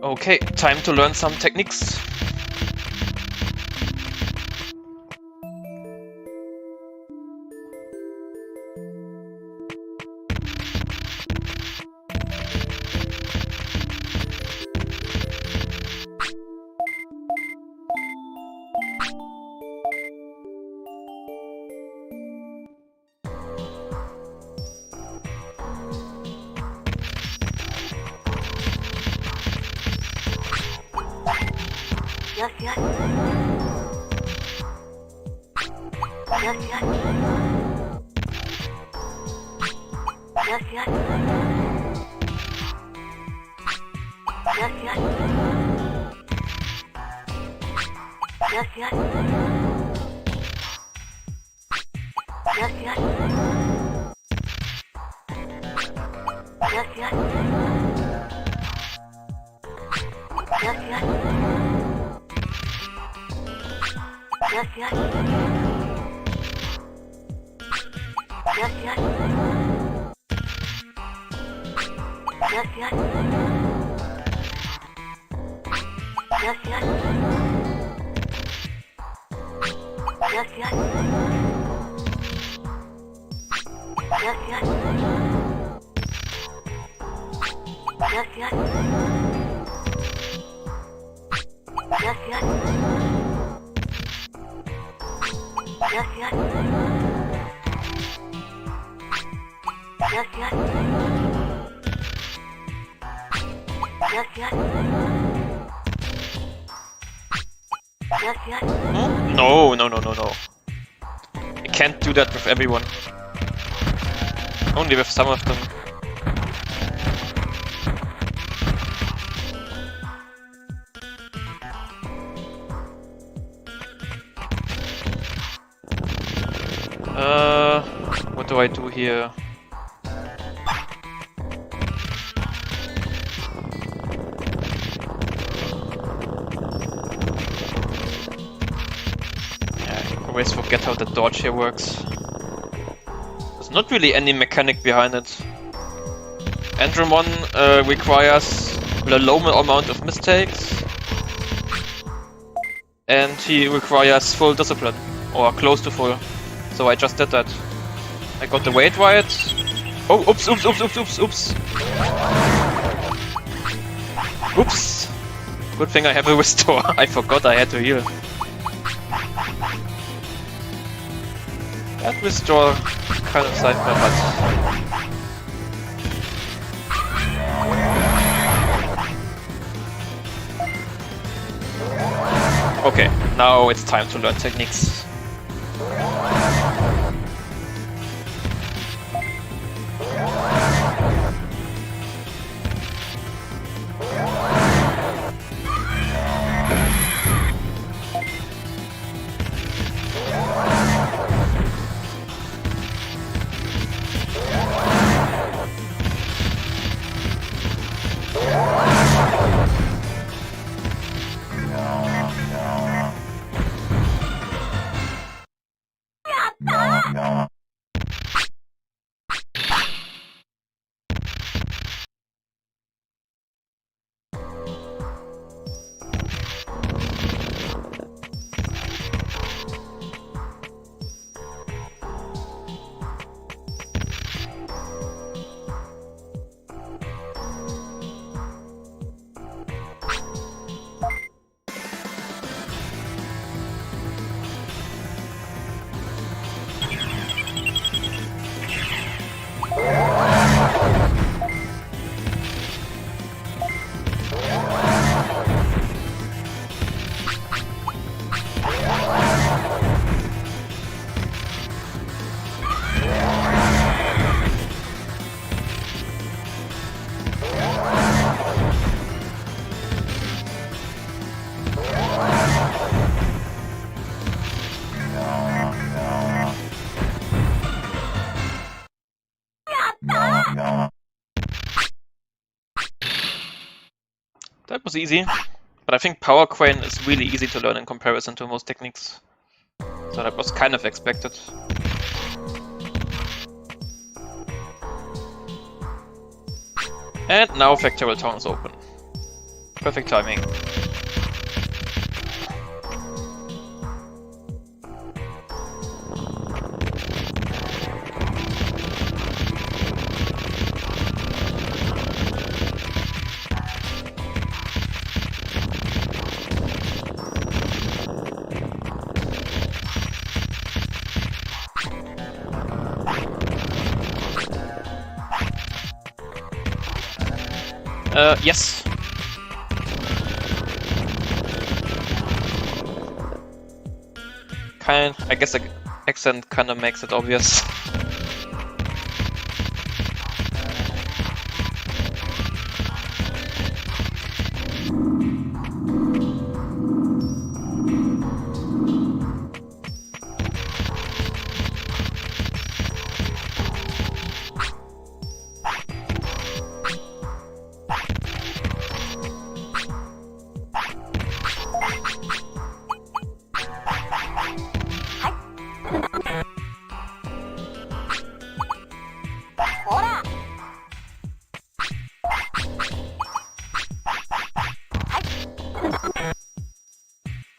Okay, time to learn some techniques. No, no, no, no, no. I can't do that with everyone. Only with some of them. What do I do here? I always forget how the dodge here works. There's not really any mechanic behind it. Andromon requires a low amount of mistakes, and he requires full discipline, or close to full. So I just did that. I got the weight right. Oh, oops, oops, oops, oops, oops, oops. Oops. Good thing I have a restore. I forgot I had to heal. That restore kind of saved my butt. Okay, now it's time to learn techniques. That was easy, but I think Power Crane is really easy to learn in comparison to most techniques. So that was kind of expected. And now Factorial Town is open. Perfect timing. Yes. I guess the accent kinda makes it obvious.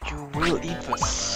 You will eat this.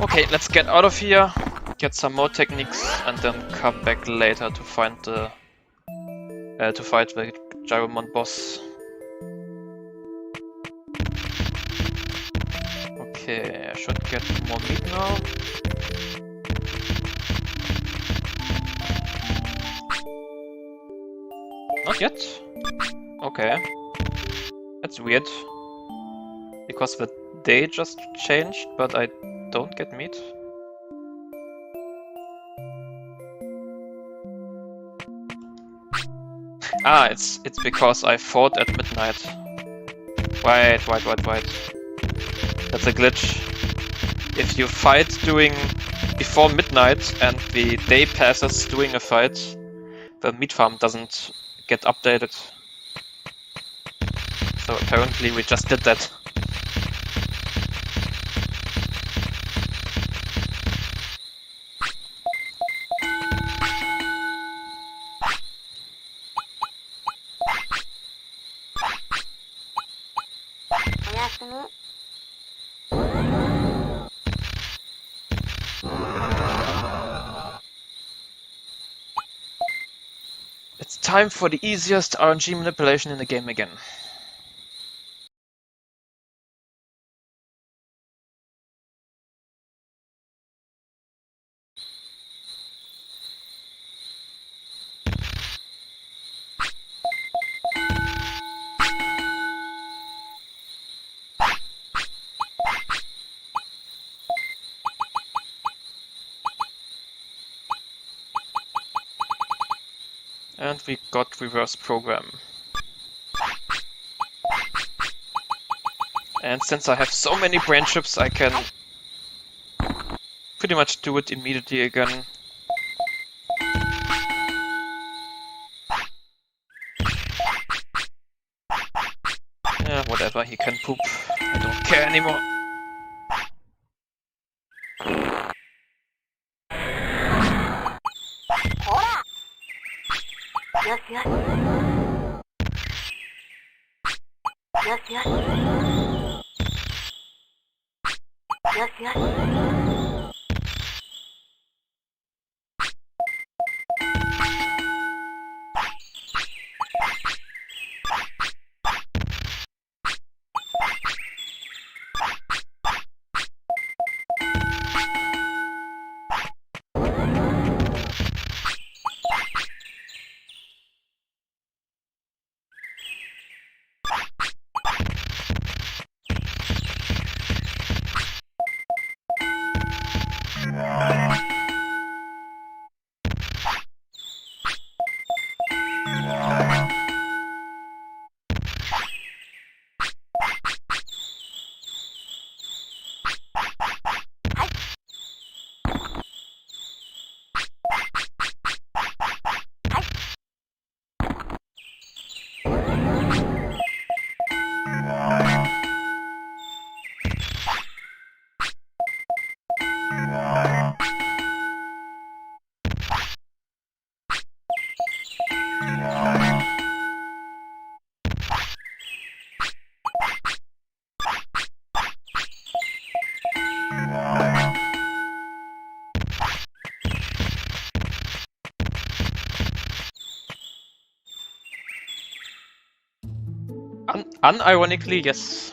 Okay, let's get out of here, get some more techniques, and then come back later to find the to fight the Gyromon boss. Okay, I should get more meat now. Not yet. Okay, that's weird. Because the day just changed, but I don't get meat. Ah, it's because I fought at midnight. Wait. That's a glitch. If you fight before midnight and the day passes doing a fight, the meat farm doesn't get updated. So apparently we just did that. It's time for the easiest RNG manipulation in the game again. And we got reverse program. And since I have so many brain chips, I can pretty much do it immediately again. Yeah, whatever, he can poop. I don't care anymore. Unironically, yes.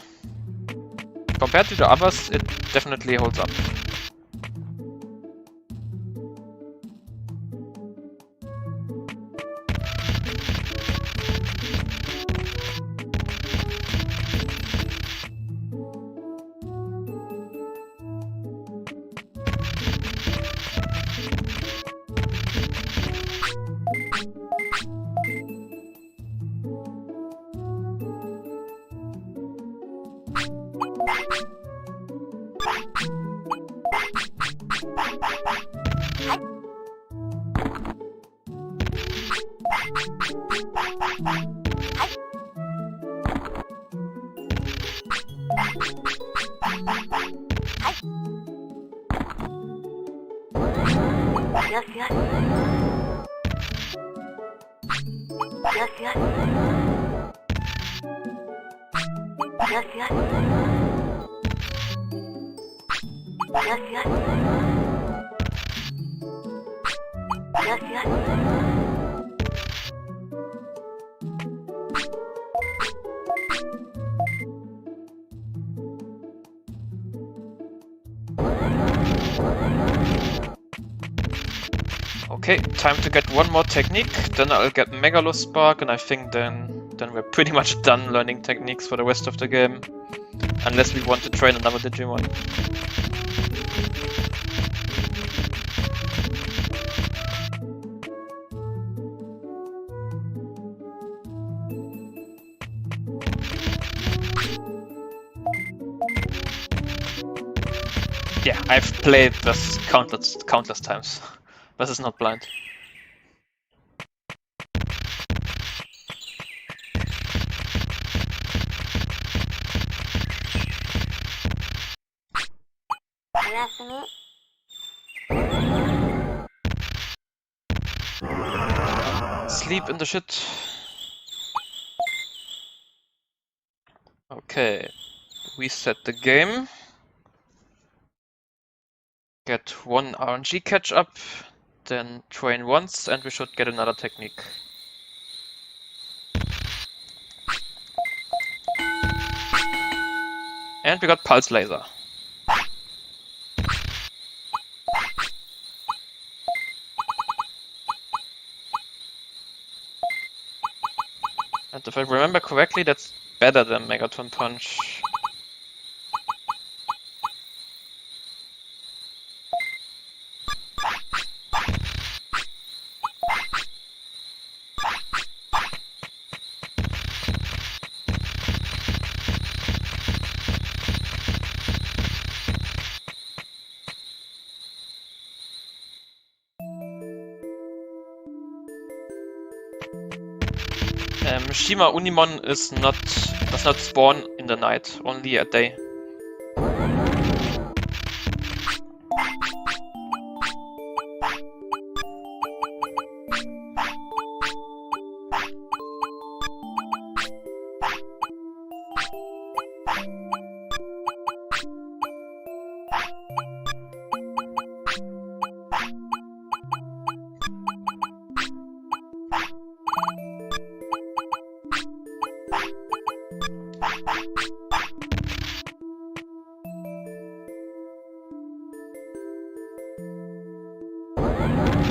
Compared to the others, it definitely holds up. Okay, time to get one more technique, then I'll get Megalo Spark, and I think then we're pretty much done learning techniques for the rest of the game. Unless we want to train another Digimon. Yeah, I've played this countless times. This is not blind. Sleep in the shit. Okay, reset the game. Get one RNG catch up, then train once, and we should get another technique. And we got Pulse Laser. And if I remember correctly, that's better than Megaton Punch. Shima Unimon does not spawn in the night, only at day.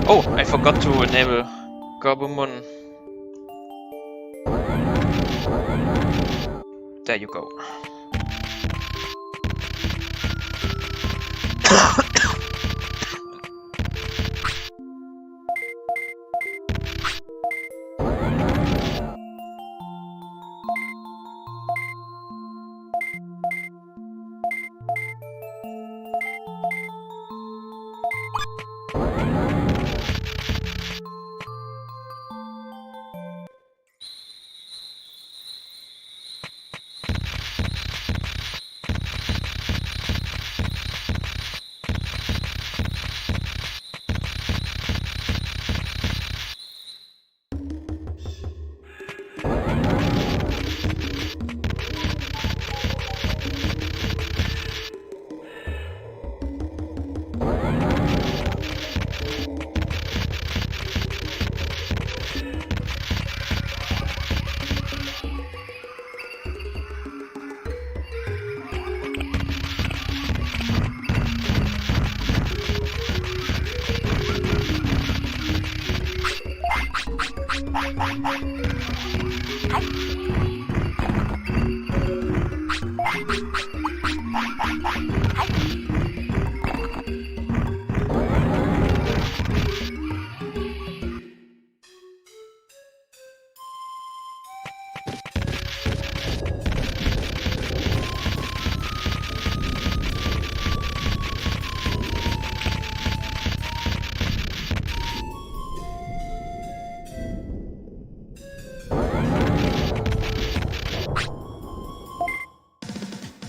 Oh, I forgot to enable Gabumon. There you go.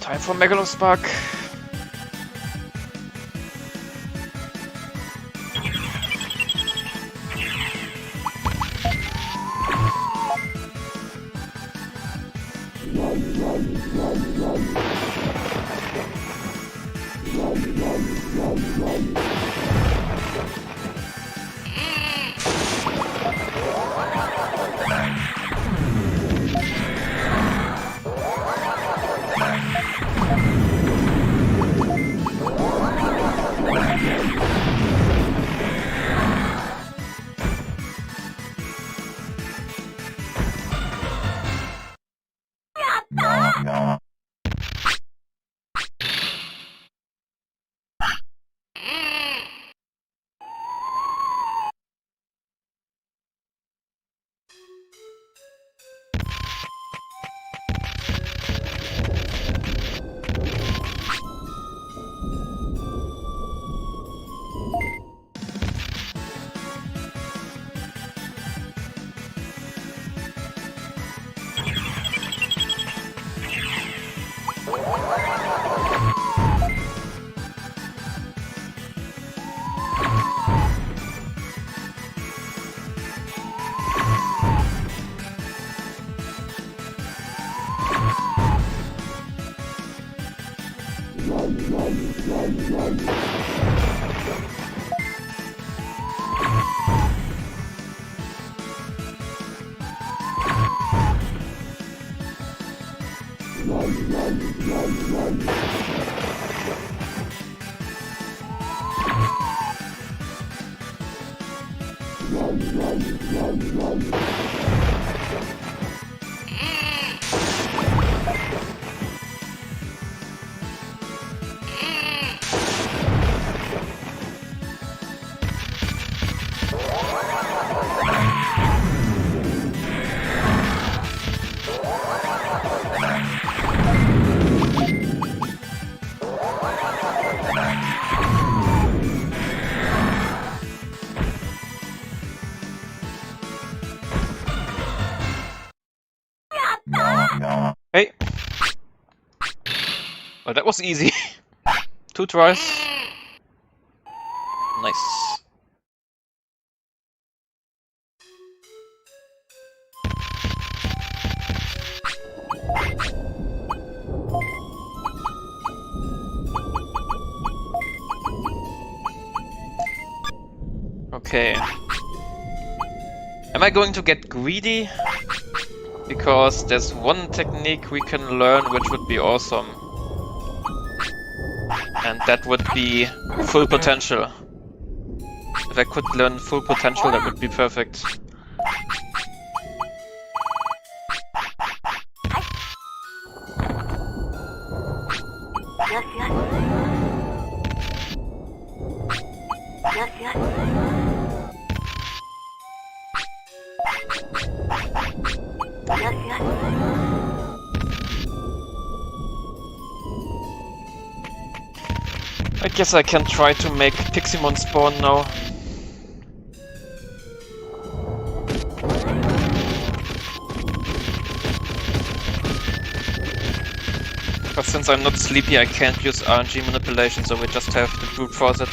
Time for Megalospark. Hey! Well, that was easy. 2 tries. Nice. Okay. Am I going to get greedy? Because there's one technique we can learn which would be awesome. And that would be full potential. If if I could learn full potential, that would be perfect. I guess I can try to make Piximon spawn now. But since I'm not sleepy, I can't use RNG manipulation, so we just have to brute force it.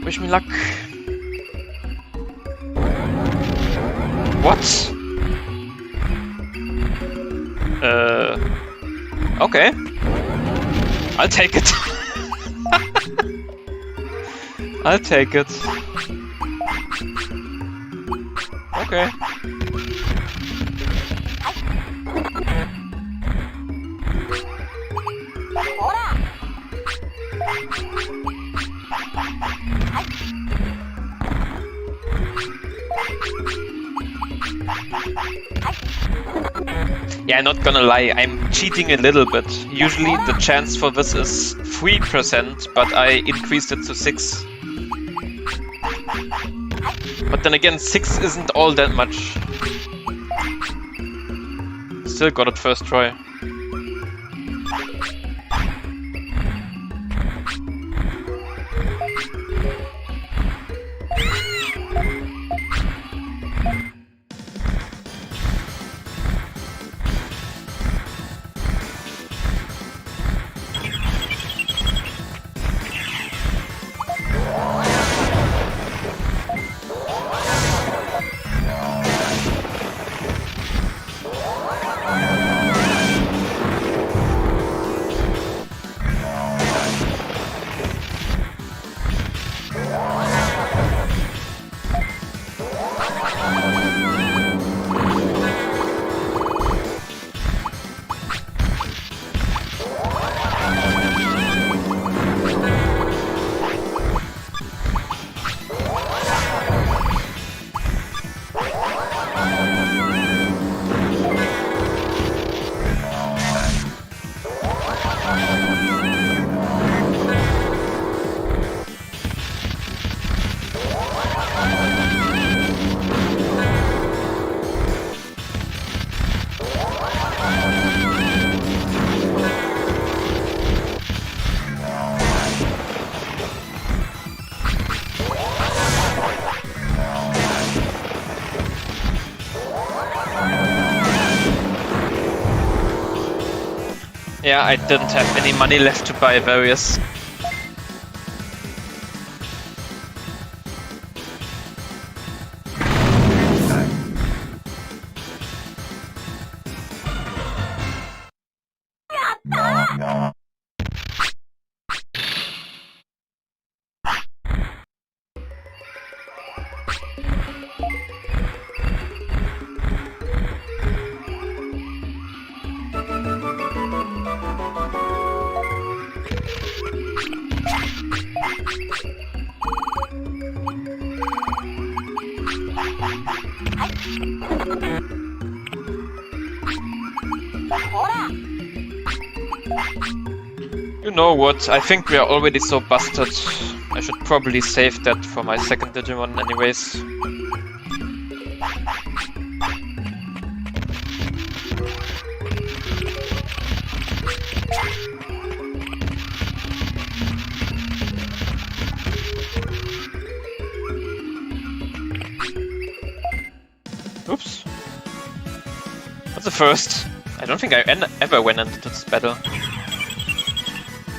Wish me luck. What? Okay. I'll take it. I'll take it. Okay. Yeah, not gonna lie, I'm cheating a little bit. Usually the chance for this is 3%, but I increased it to 6. But then again, 6 isn't all that much. Still got it first try. Yeah, I didn't have any money left to buy various. You know what, I think we are already so busted. I should probably save that for my second Digimon anyways. Oops. That's the first. I don't think I ever went into this battle.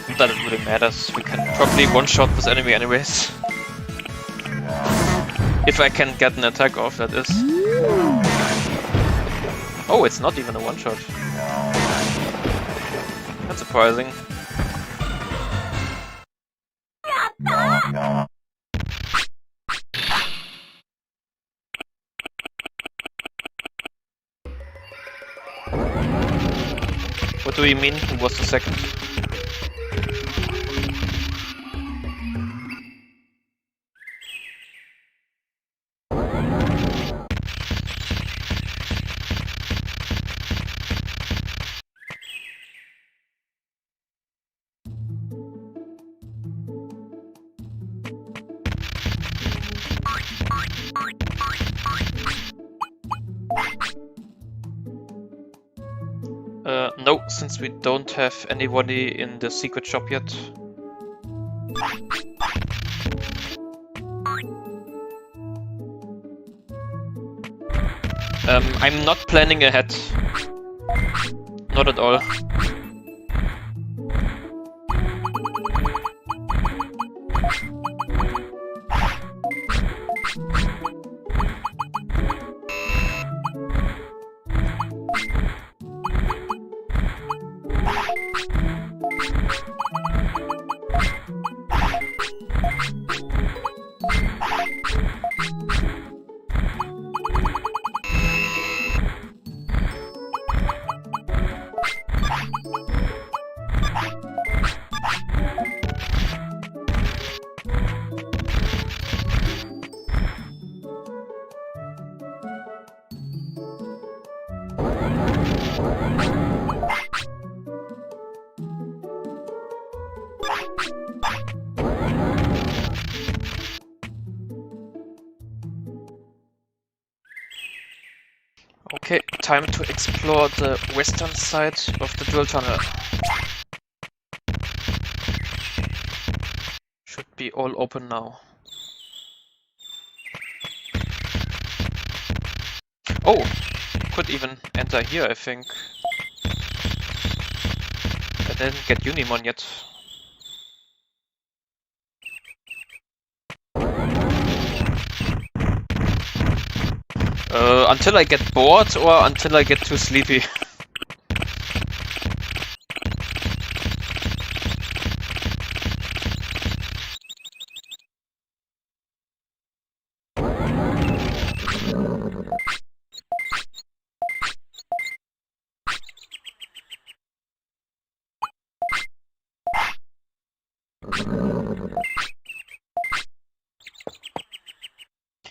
Not that it really matters, we can probably one-shot this enemy anyways. If I can get an attack off, that is. Oh, it's not even a one-shot. That's surprising. What do you mean? Who was the second? No, since we don't have anybody in the secret shop yet. I'm not planning ahead. Not at all. Okay, time to explore the western side of the drill tunnel. Should be all open now. Oh! Could even enter here, I think. I didn't get Unimon yet. Until I get bored or until I get too sleepy.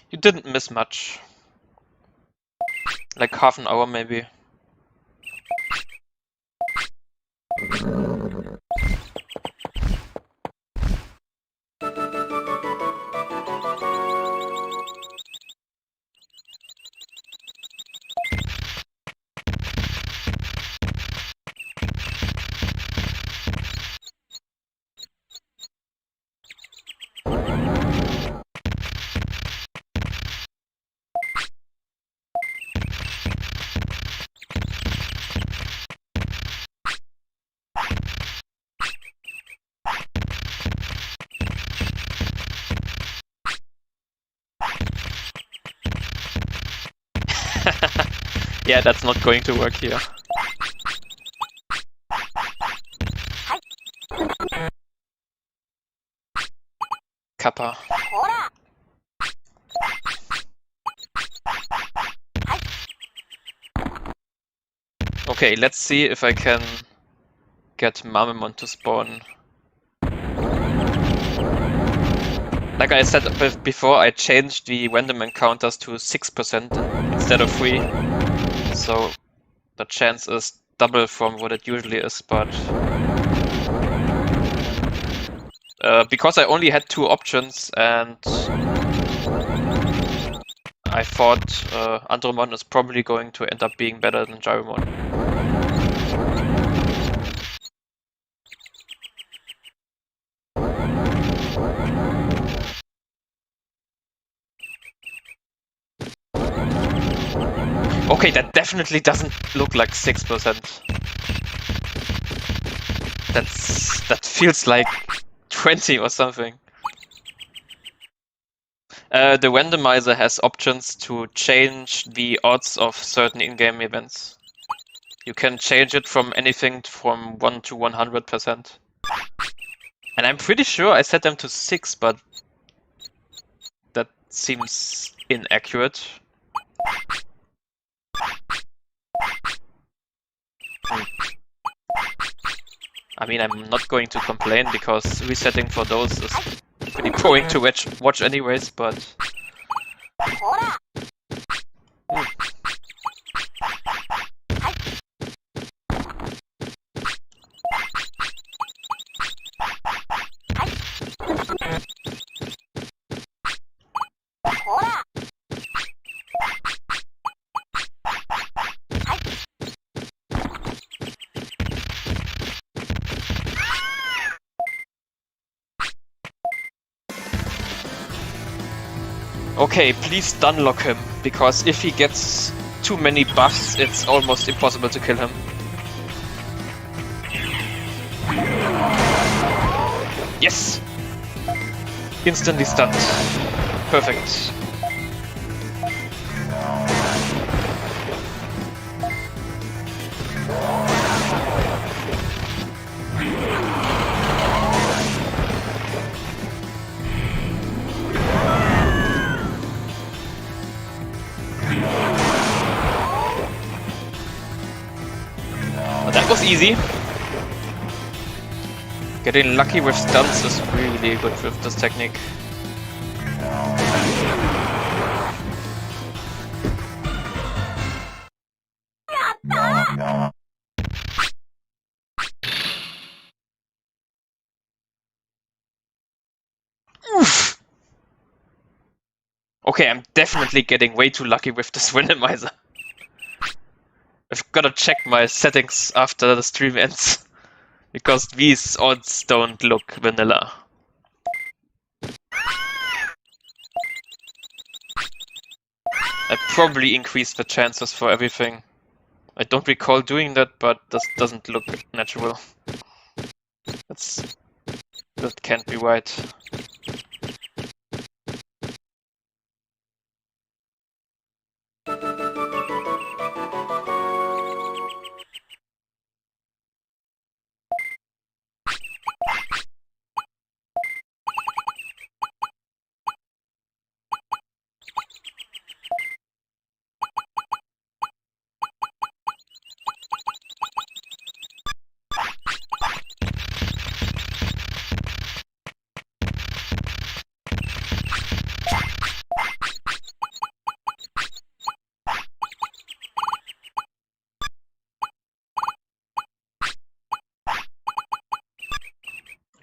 You didn't miss much. Like half an hour maybe. Yeah, that's not going to work here. Kappa. Okay, let's see if I can get Mamemon to spawn. Like I said before, I changed the random encounters to 6% instead of 3. So the chance is double from what it usually is, but because I only had 2 options and I thought Andromon is probably going to end up being better than Gyromon. Okay, that definitely doesn't look like 6%. That feels like 20 or something. The randomizer has options to change the odds of certain in-game events. You can change it from anything from 1 to 100%. And I'm pretty sure I set them to 6, but that seems inaccurate. I mean, I'm not going to complain because resetting for those is pretty boring to watch anyways, but... Okay, please stunlock him, because if he gets too many buffs, it's almost impossible to kill him. Yes! Instantly stunned. Perfect. That was easy. Getting lucky with stuns is really good with this technique. Oof. Okay, I'm definitely getting way too lucky with this randomizer. I've gotta check my settings after the stream ends, because these odds don't look vanilla. I probably increased the chances for everything. I don't recall doing that, but this doesn't look natural. That can't be right.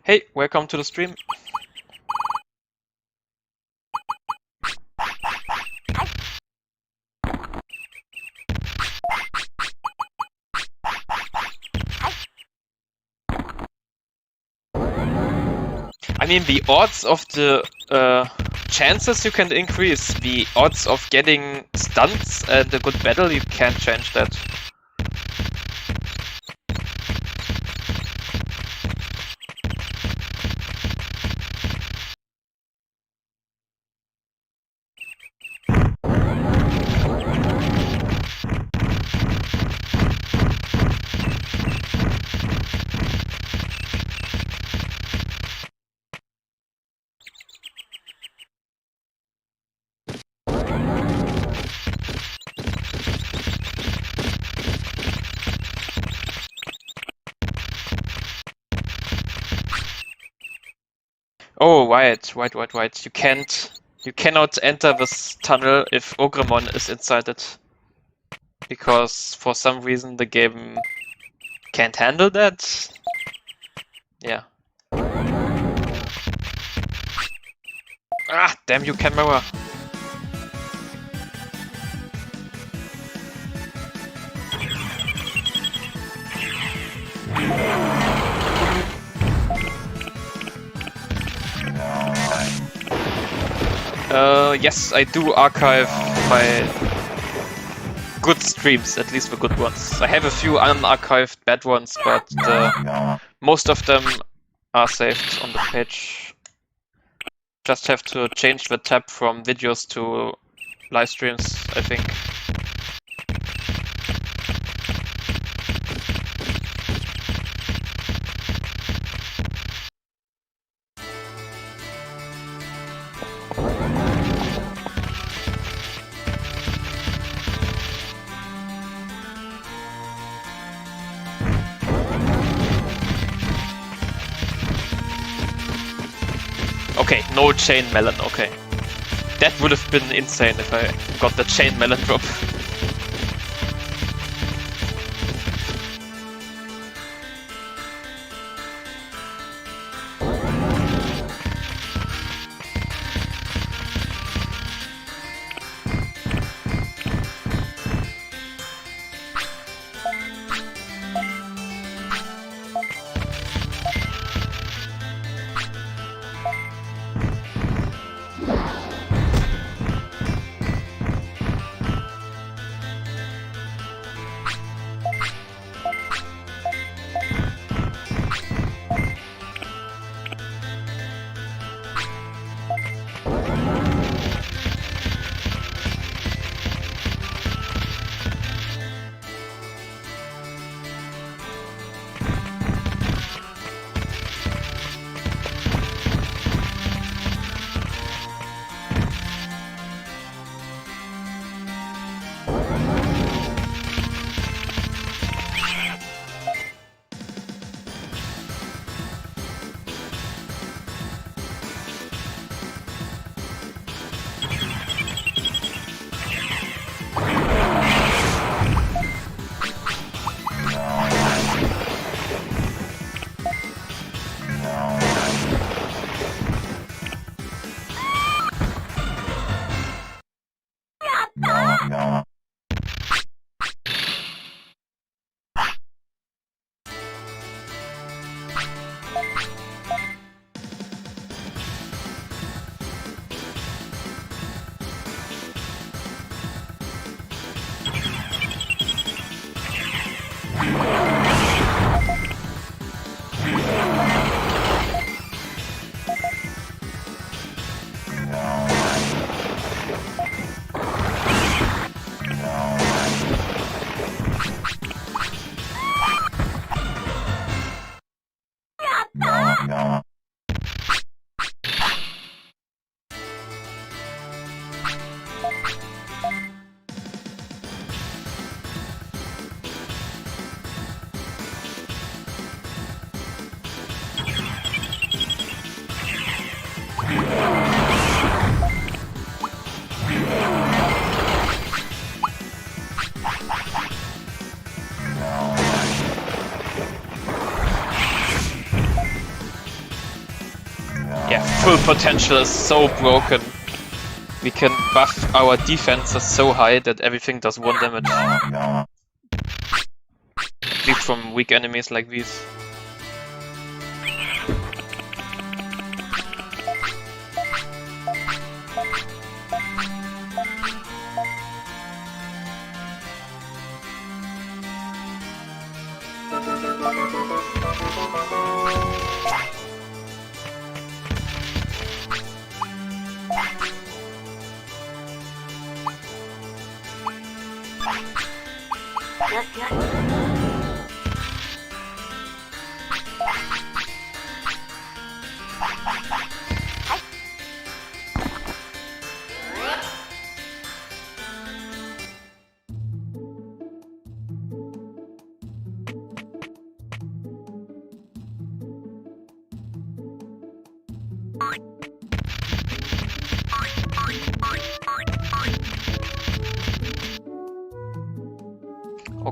Hey, welcome to the stream. I mean, the odds of the chances you can increase, the odds of getting stunts and a good battle, you can't change that. Oh, right. You cannot enter this tunnel if Ogremon is inside it. Because for some reason the game can't handle that. Yeah. Ah, damn you, camera. Yes, I do archive my good streams, at least the good ones. I have a few unarchived bad ones, but most of them are saved on the page. Just have to change the tab from videos to live streams, I think. Okay, no chain melon, okay. That would have been insane if I got the chain melon drop. Yeah, full potential is so broken. We can buff our defenses so high that everything does 1 damage. At least from weak enemies like these.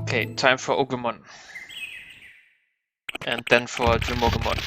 Okay, time for Ogremon. And then for Dreamorgamon.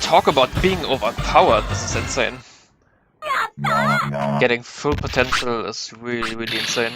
Talk about being overpowered, this is insane. Getting full potential is really, really insane.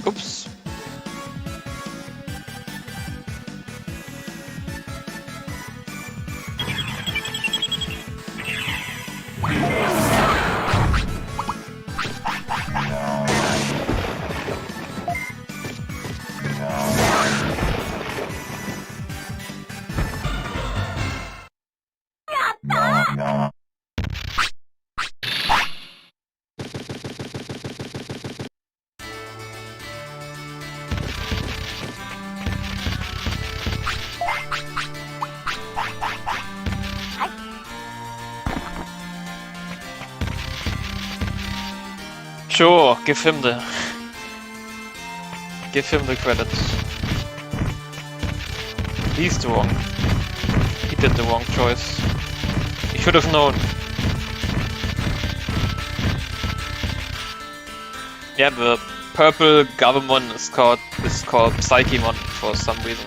Oops. Sure, give him the credit. He's the wrong. He did the wrong choice. He should have known. Yeah, the purple Gabumon is called Psychemon for some reason.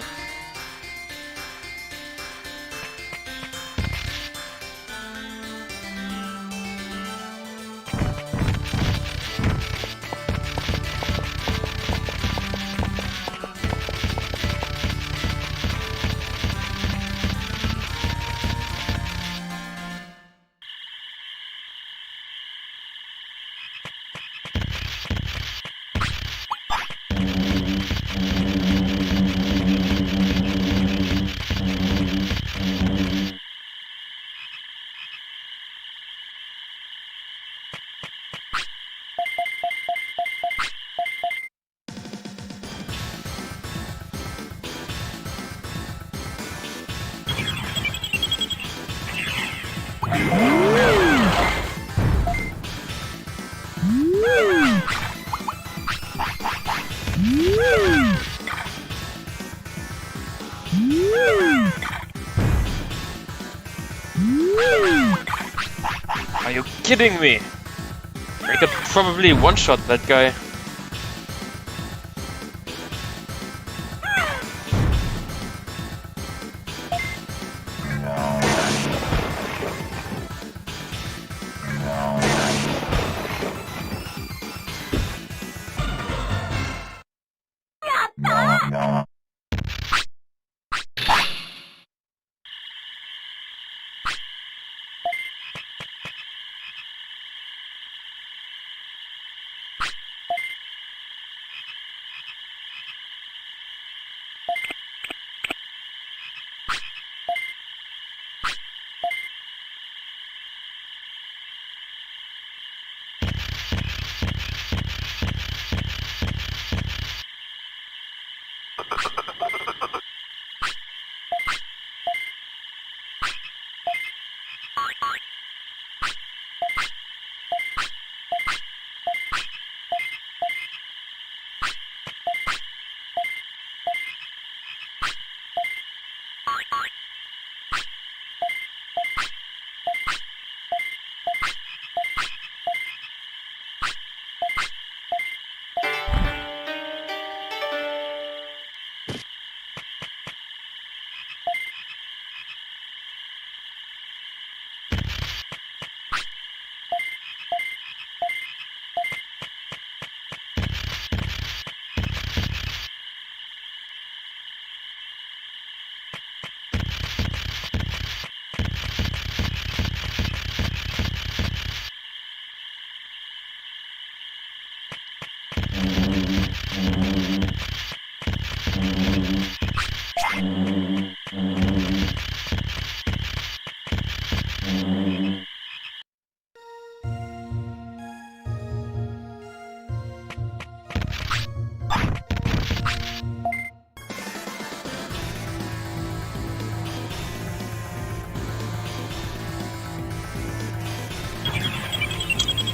Are you kidding me? I could probably one-shot that guy.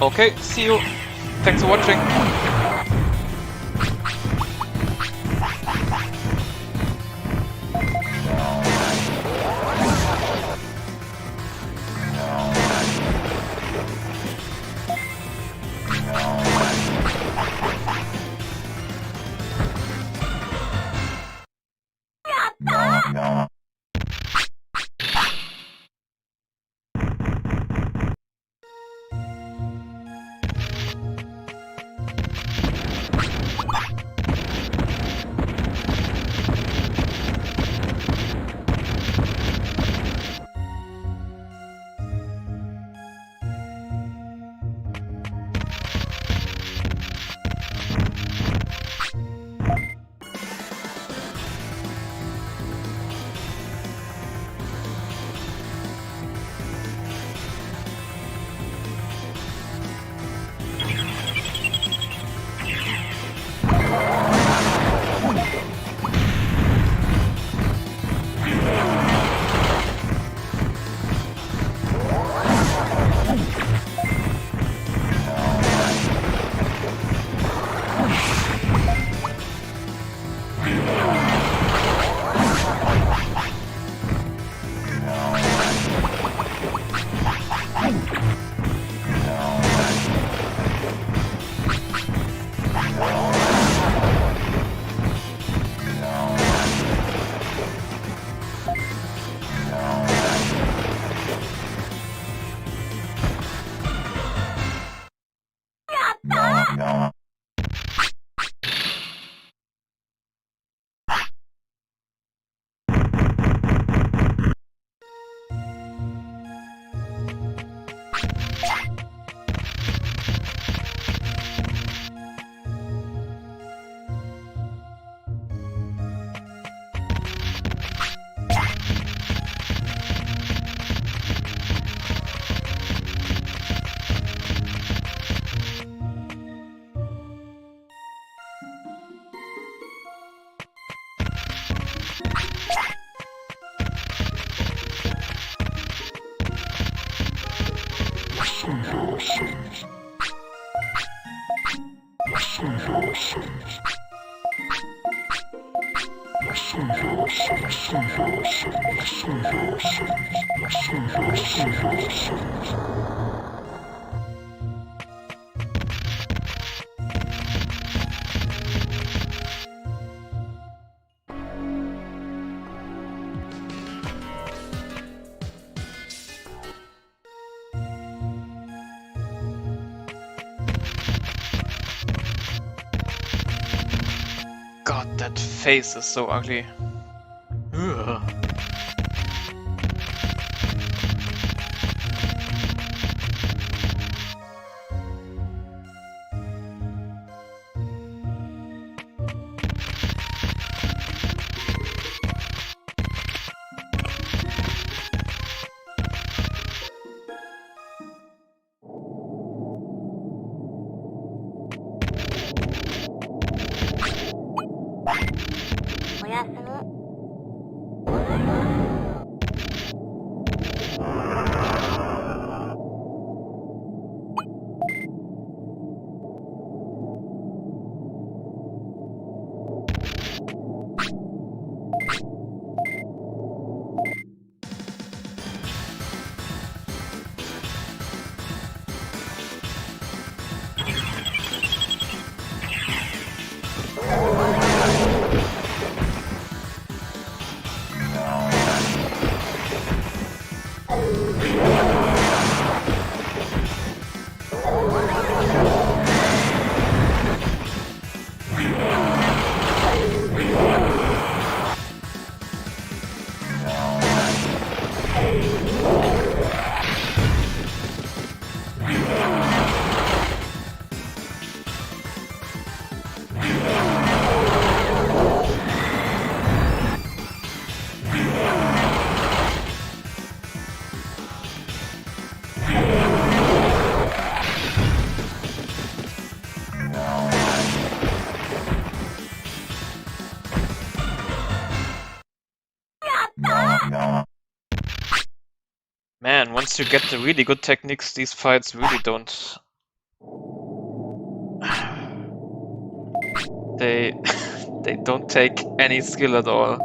Okay, see you. Thanks for watching. God, that face is so ugly. Ugh. Man, once you get the really good techniques, these fights really don't... They don't take any skill at all.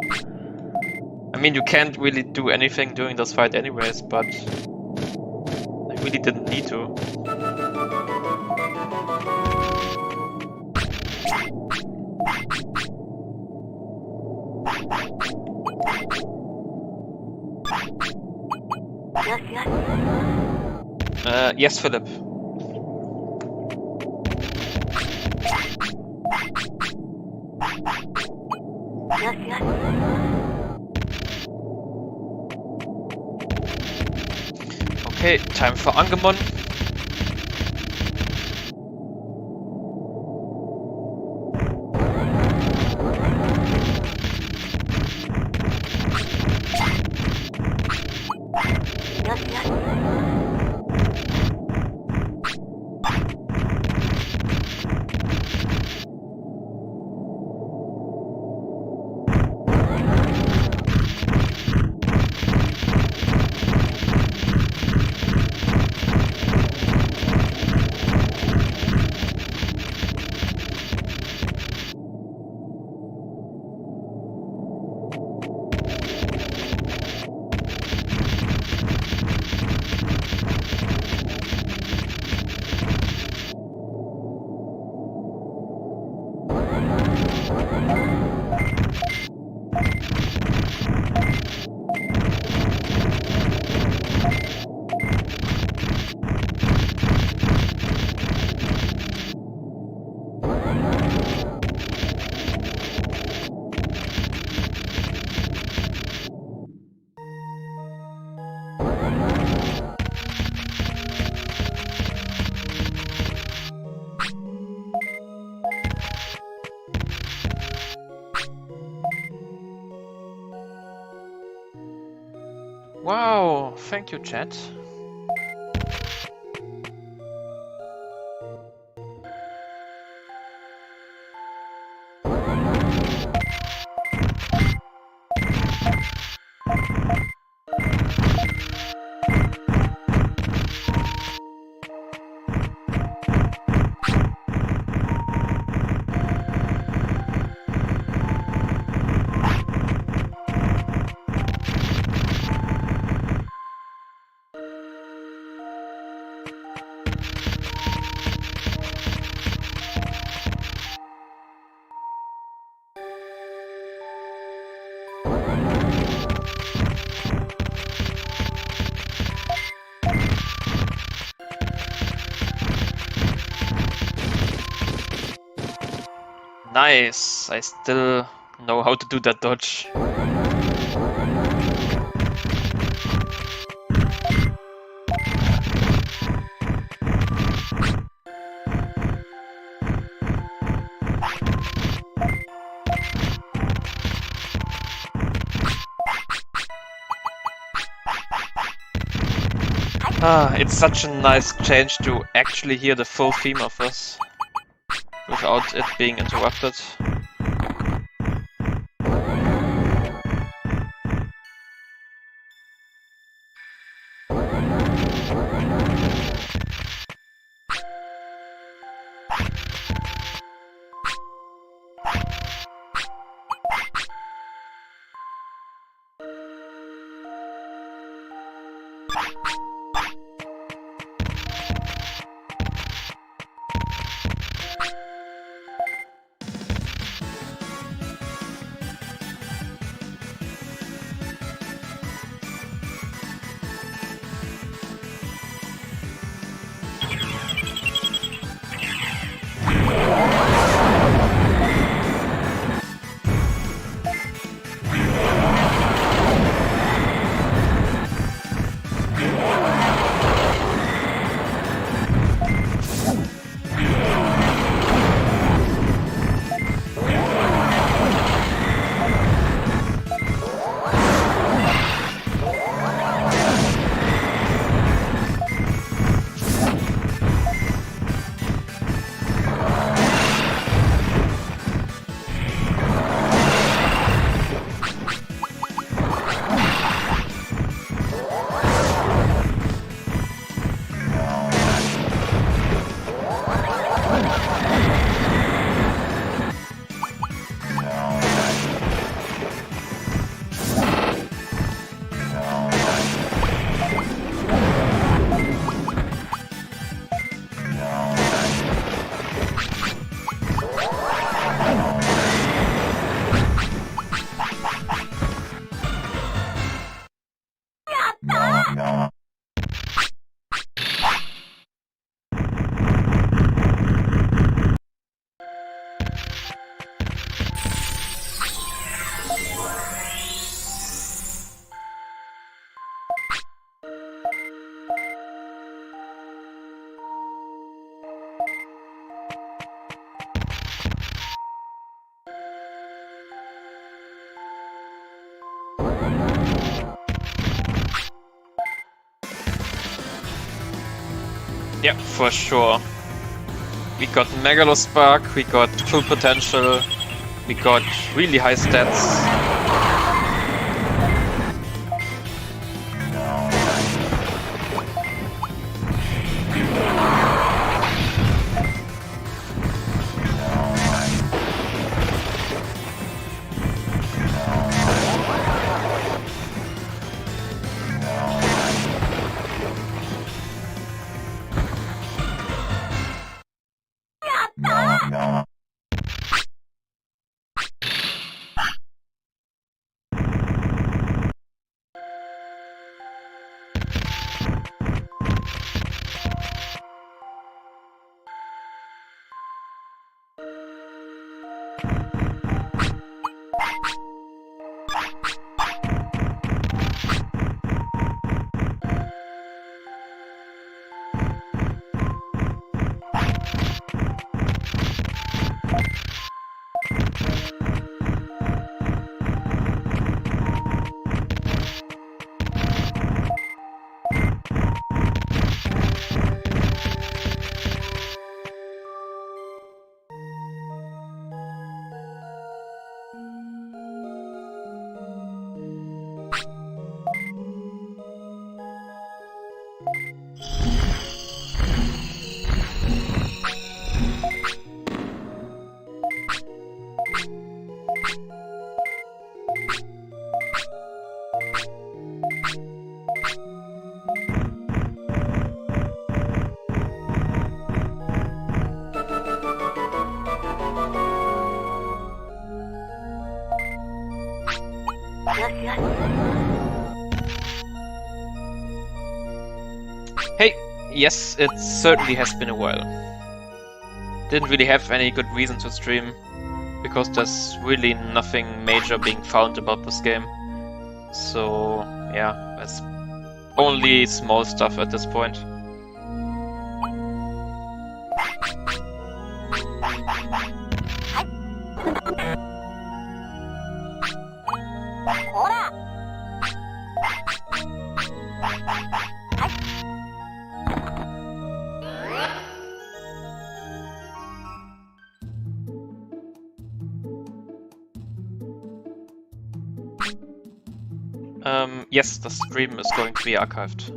I mean, you can't really do anything during this fight anyways, but I really didn't need to. Yes, Philip. Okay, time for Angemon. Wow, thank you, chat. Nice! I still know how to do that dodge. It's such a nice change to actually hear the full theme of this without it being interrupted. Yeah, for sure. We got Megalospark, we got full potential, we got really high stats. Hey, yes, it certainly has been a while. Didn't really have any good reason to stream. because there's really nothing major being found about this game. So yeah, there's only small stuff at this point. Yes, the stream is going to be archived.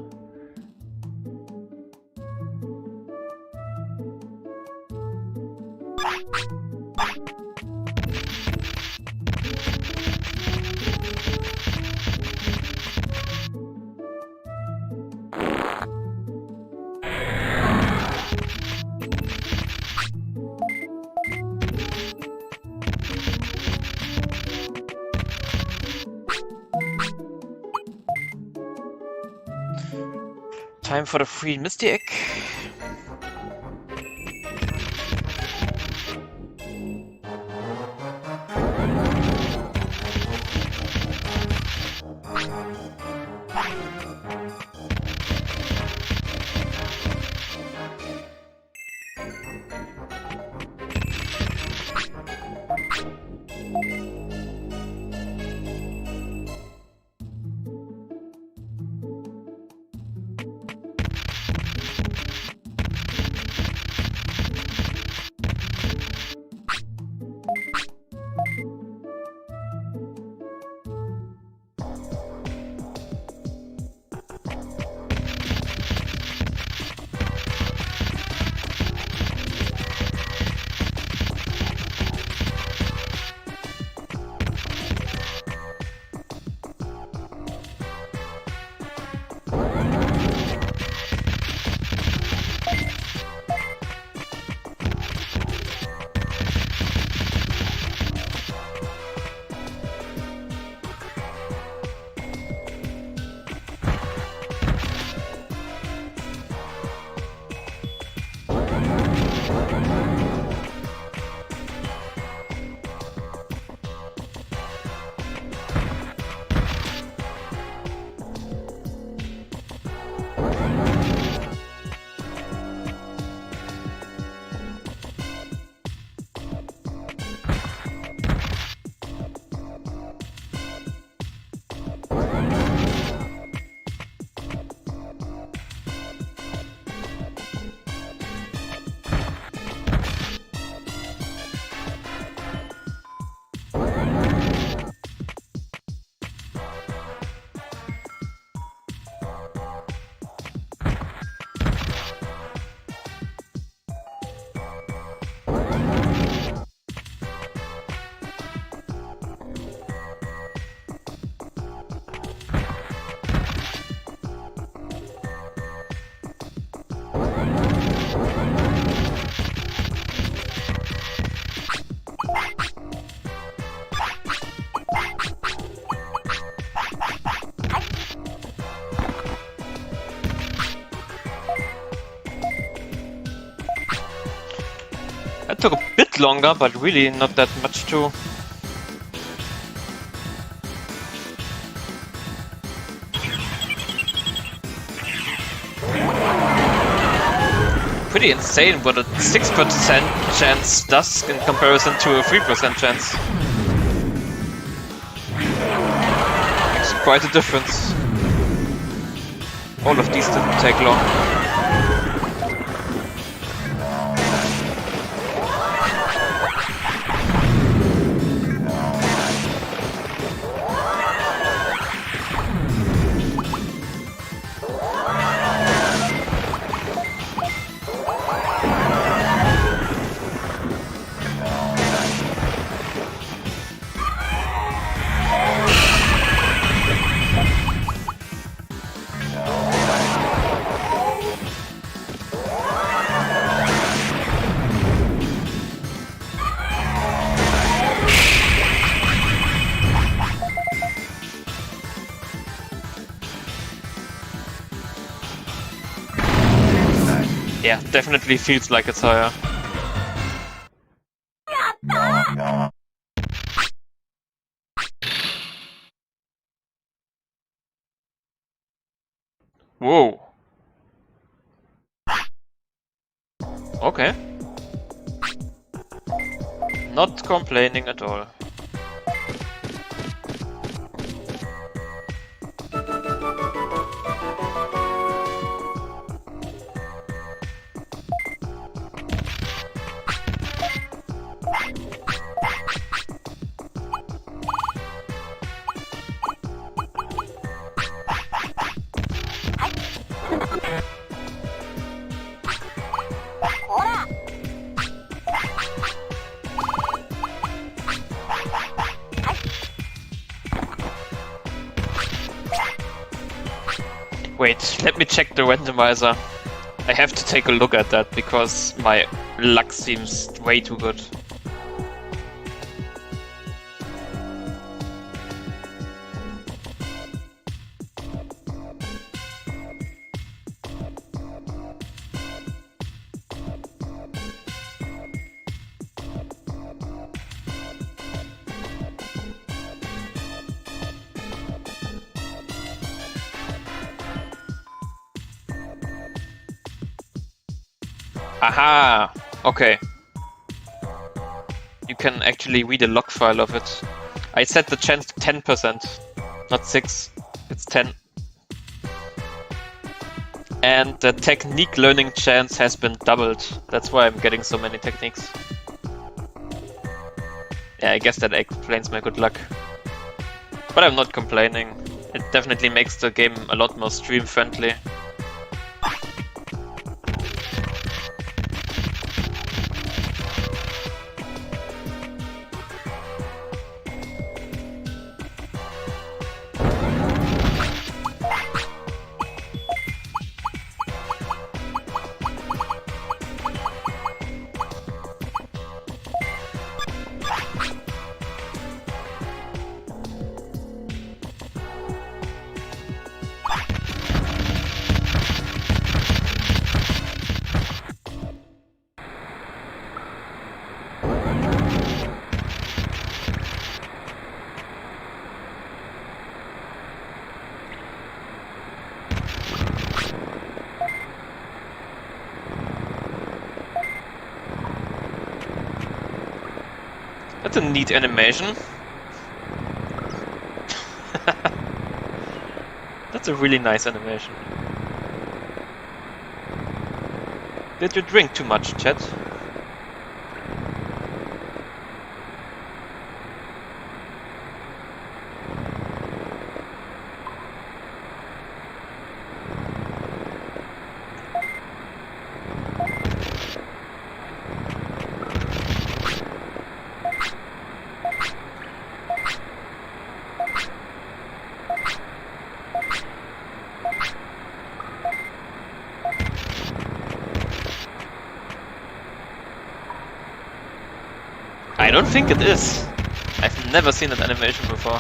Time for the free Misty Egg. That took a bit longer, but really not that much too. Pretty insane what a 6% chance does in comparison to a 3% chance. It's quite a difference. All of these didn't take long. Yeah, definitely feels like it's higher. Whoa. Okay. Not complaining at all. Wait, let me check the randomizer. I have to take a look at that because my luck seems way too good. Aha! Okay. You can actually read a log file of it. I set the chance to 10%, not 6. It's 10. And the technique learning chance has been doubled. That's why I'm getting so many techniques. Yeah, I guess that explains my good luck. But I'm not complaining. It definitely makes the game a lot more stream friendly. That's a neat animation. That's a really nice animation. Did you drink too much, chat? I don't think it is. I've never seen that animation before.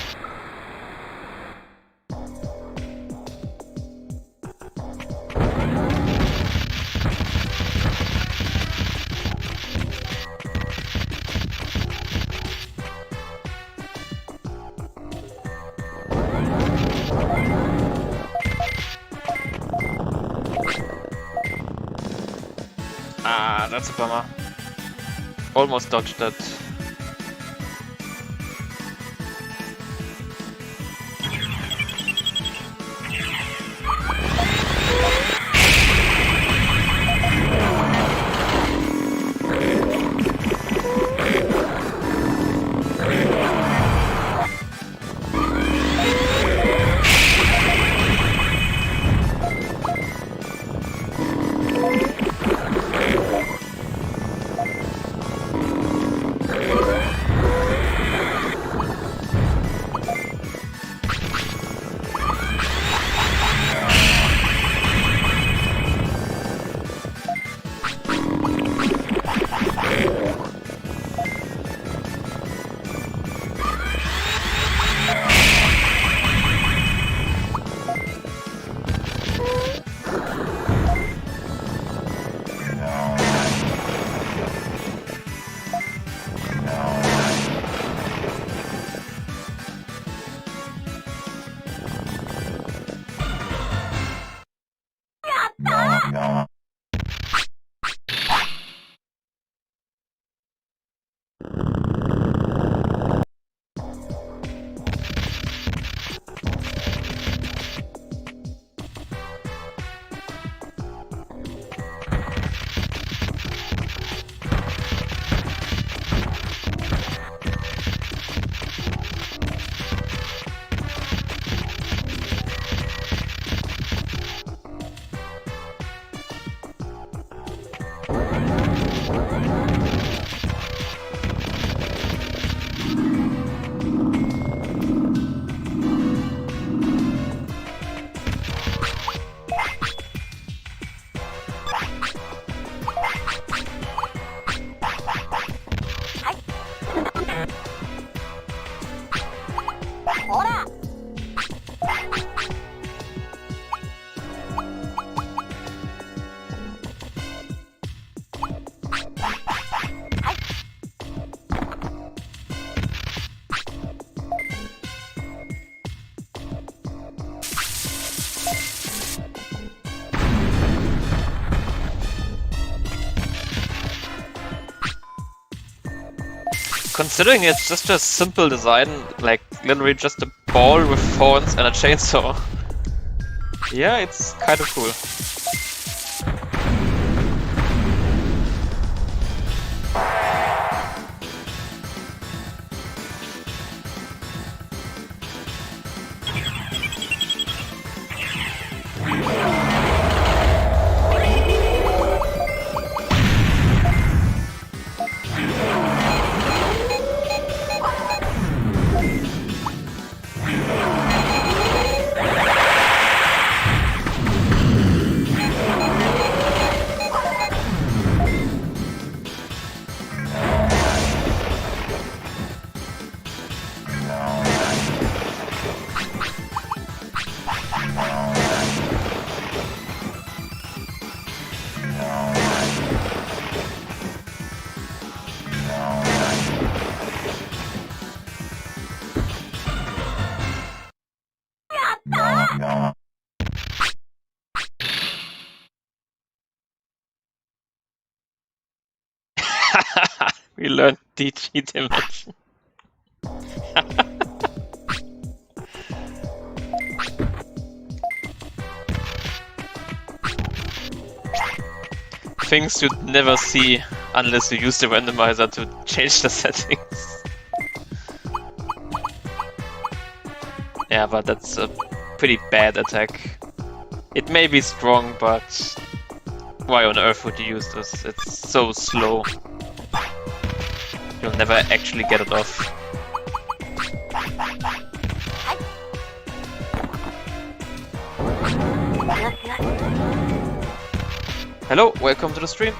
Ah, that's a bummer. Almost dodged that. Considering it's just a simple design, like literally just a ball with horns and a chainsaw. Yeah, it's kind of cool. We learned DG dimension. Things you'd never see unless you use the randomizer to change the settings. Yeah, but that's a pretty bad attack. It may be strong, but why on earth would you use this? It's so slow. You'll never actually get it off. Hello, welcome to the stream.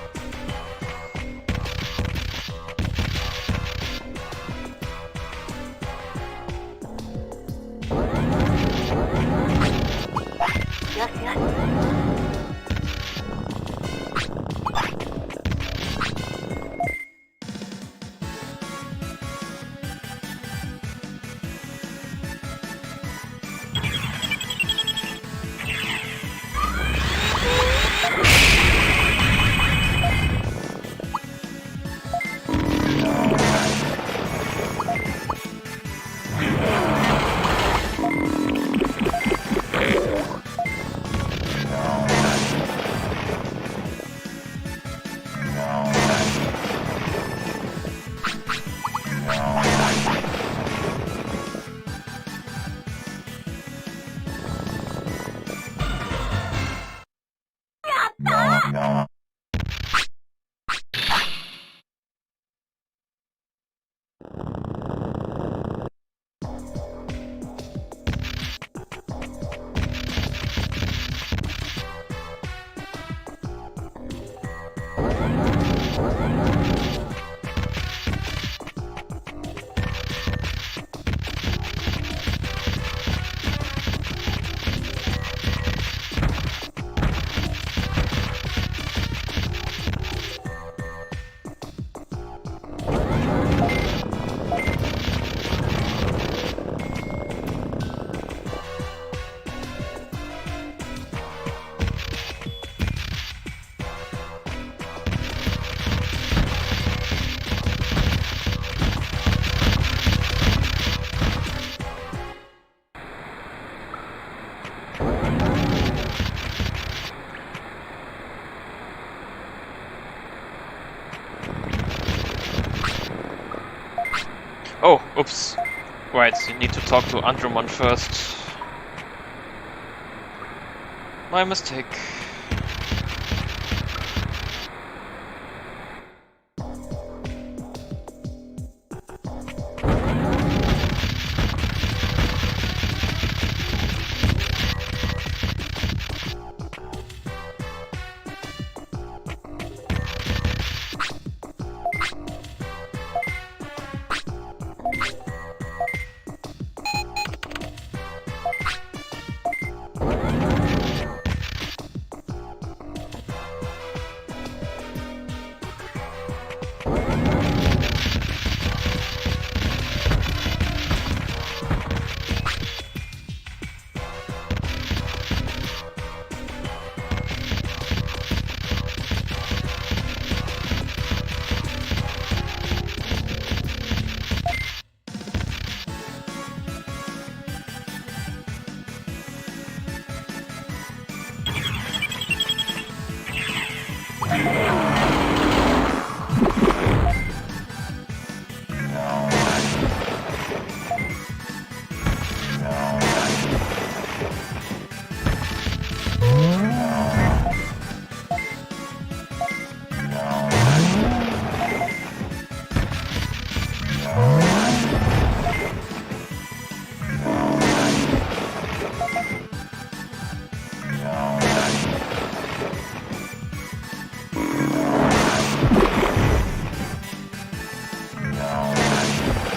Oh, oops. Right, you need to talk to Andromon first. My mistake.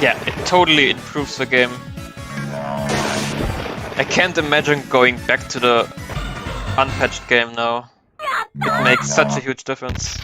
Yeah, it totally improves the game. I can't imagine going back to the unpatched game now. It makes such a huge difference.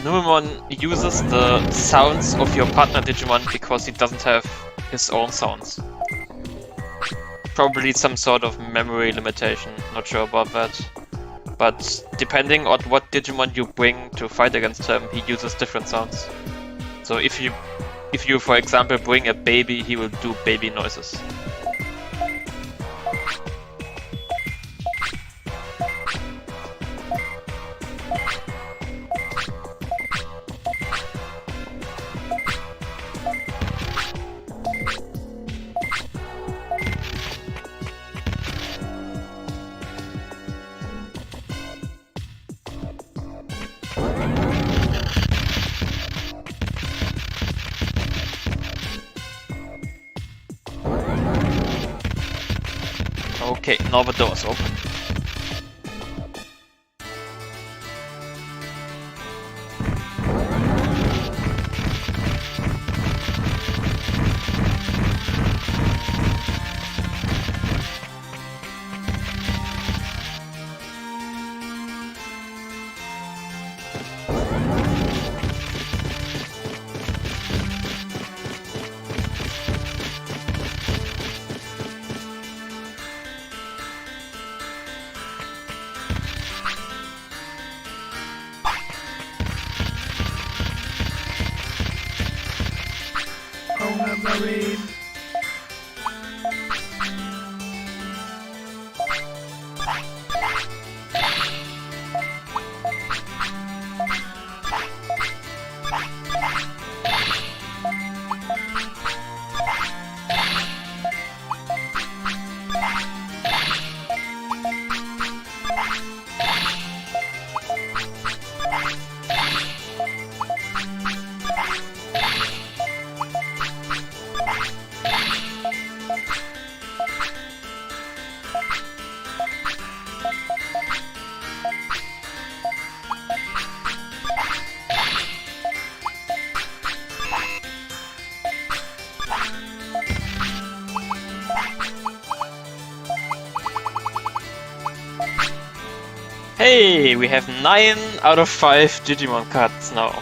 Numemon uses the sounds of your partner Digimon because he doesn't have his own sounds. Probably some sort of memory limitation, not sure about that. But depending on what Digimon you bring to fight against him, he uses different sounds. So if you, for example, bring a baby, he will do baby noises. Okay, now the door is open. Hey, we have 9 out of 5 Digimon cards now.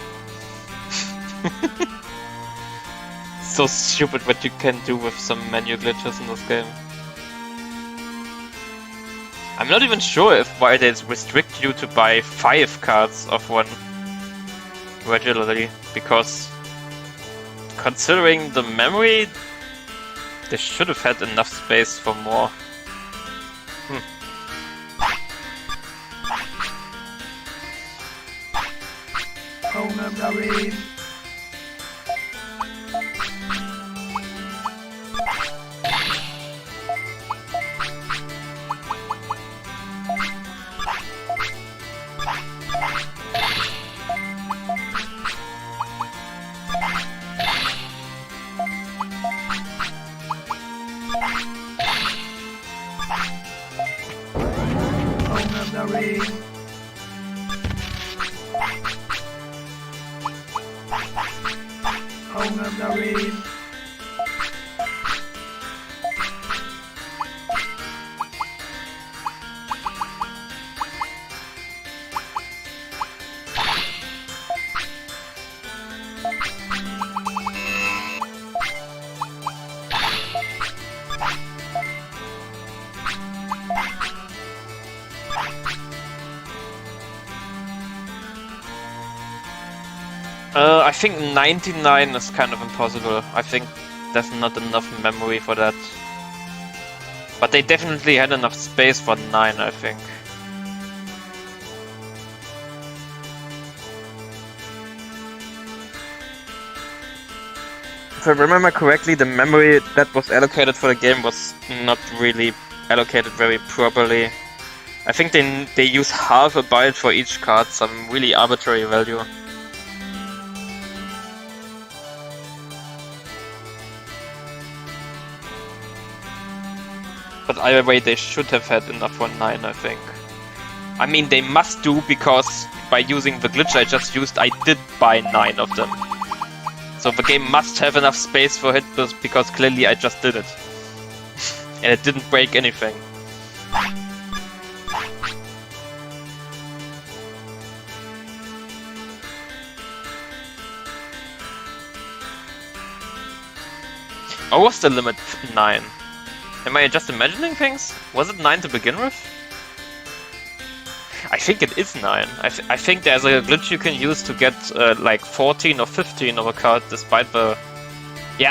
So stupid what you can do with some menu glitches in this game. I'm not even sure why they restrict you to buy 5 cards of one regularly, because considering the memory, they should have had enough space for more. Home of the rain. Home of the rain. Home of the rain. I think 99 is kind of impossible. I think there's not enough memory for that. But they definitely had enough space for 9, I think. If I remember correctly, the memory that was allocated for the game was not really allocated very properly. I think they use half a byte for each card, some really arbitrary value. But either way, they should have had enough for 9, I think. I mean, they must do, because by using the glitch I just used, I did buy 9 of them. So the game must have enough space for it, because clearly I just did it. And it didn't break anything. Or was the limit 9? Am I just imagining things? Was it 9 to begin with? I think it is 9. I think there's a glitch you can use to get like 14 or 15 of a card despite the... Yeah,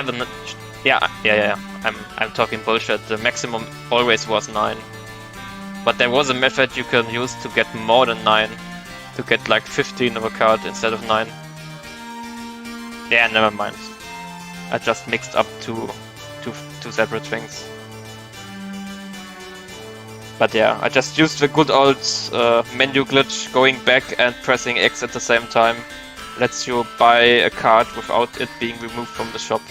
I'm talking bullshit. The maximum always was 9. But there was a method you can use to get more than 9. To get like 15 of a card instead of 9. Yeah, never mind. I just mixed up two separate things. But yeah, I just used the good old menu glitch, going back and pressing X at the same time. Lets you buy a card without it being removed from the shop.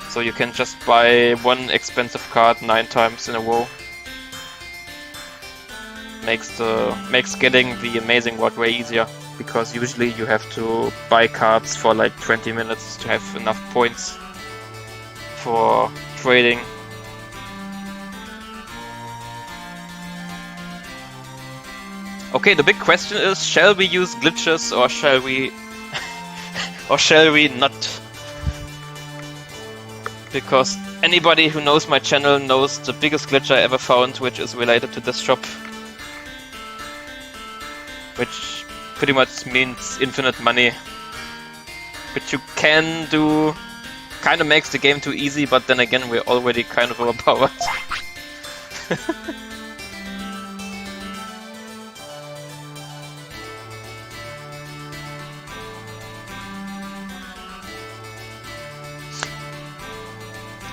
So you can just buy one expensive card 9 times in a row. Makes getting the amazing word way easier, because usually you have to buy cards for like 20 minutes to have enough points for trading. Okay, the big question is, shall we use glitches or shall we or shall we not? Because anybody who knows my channel knows the biggest glitch I ever found, which is related to this shop. Which pretty much means infinite money. Which you can do, kind of makes the game too easy, but then again we're already kind of overpowered.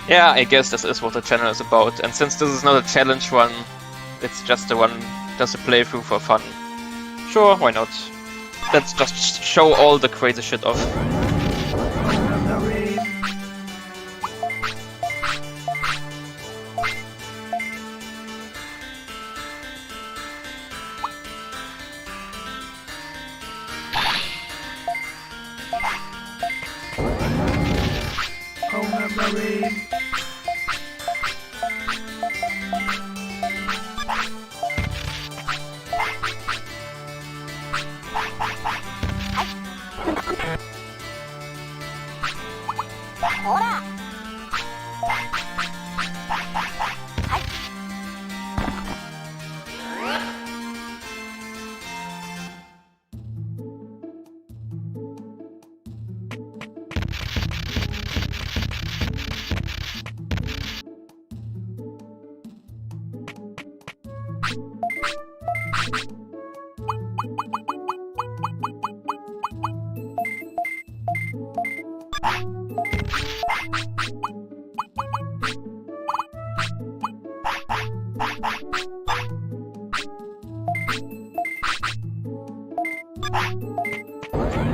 Yeah, I guess this is what the channel is about, and since this is not a challenge one, it's just a playthrough for fun. Sure, why not? Let's just show all the crazy shit off.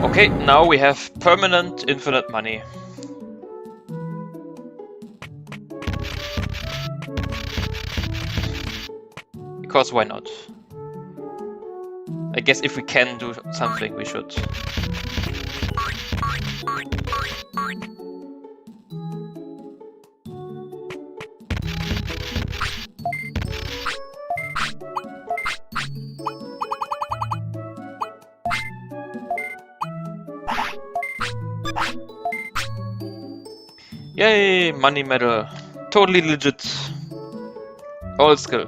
Okay, now we have permanent infinite money. Because why not? I guess if we can do something, we should. Yay, money medal. Totally legit. Old skill.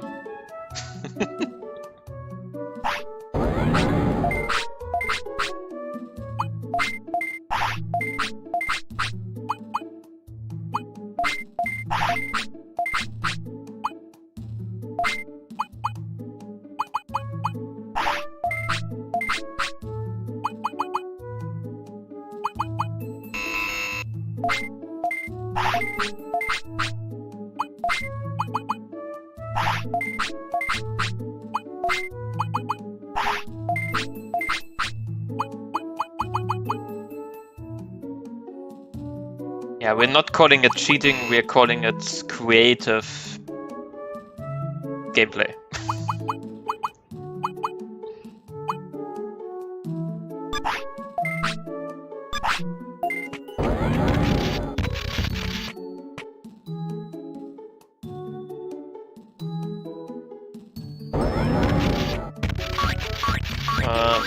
Yeah, we're not calling it cheating, we're calling it creative gameplay.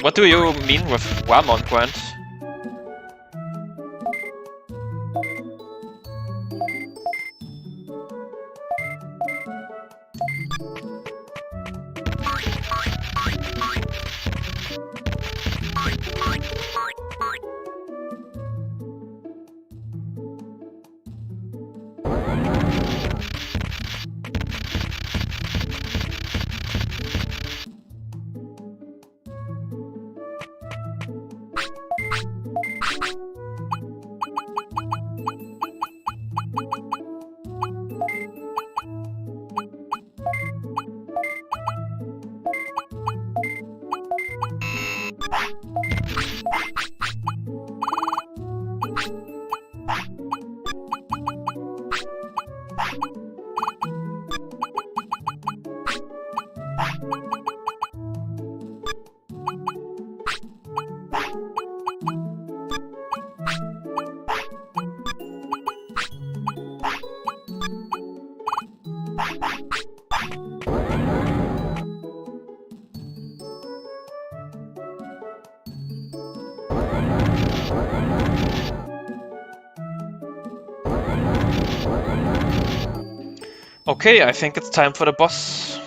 What do you mean with Ramon point? Okay, I think it's time for the boss.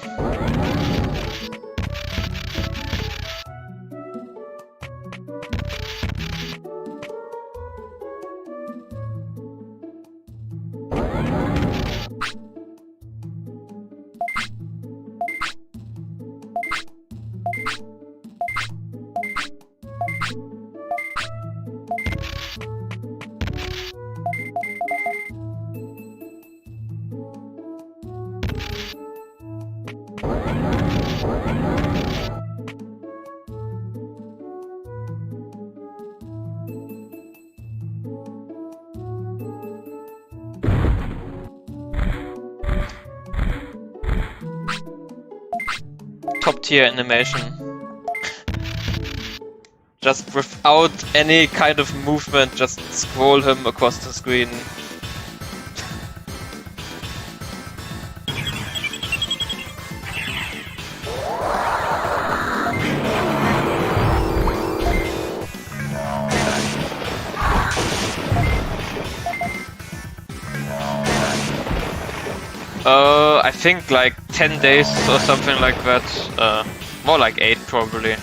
Top tier animation. Just without any kind of movement, just scroll him across the screen. I think like 10 days or something like that. More like 8 probably.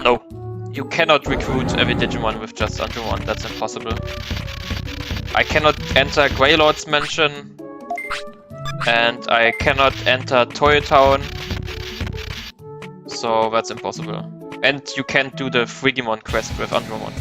No. You cannot recruit every Digimon with just Andromon, that's impossible. I cannot enter Greylord's Mansion, and I cannot enter Toy Town, so that's impossible. And you can't do the Frigimon quest with Andromon.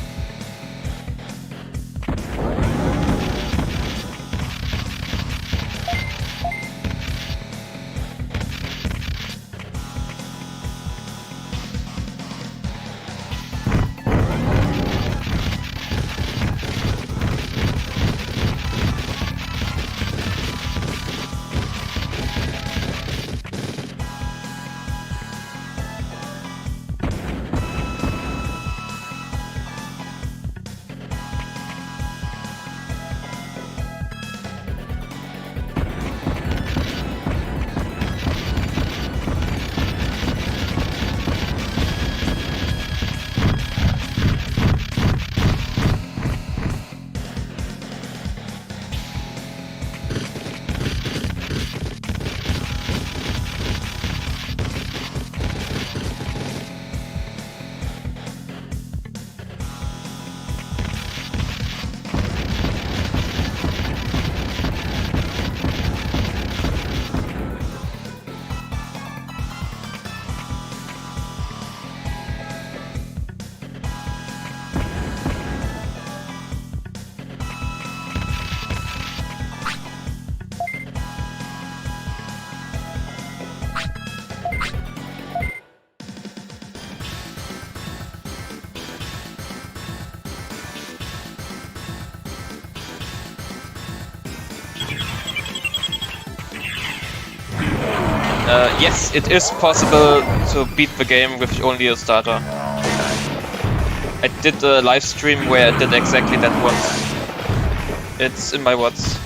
Yes, it is possible to beat the game with only a starter. I did a live stream where I did exactly that once. It's in my WODs.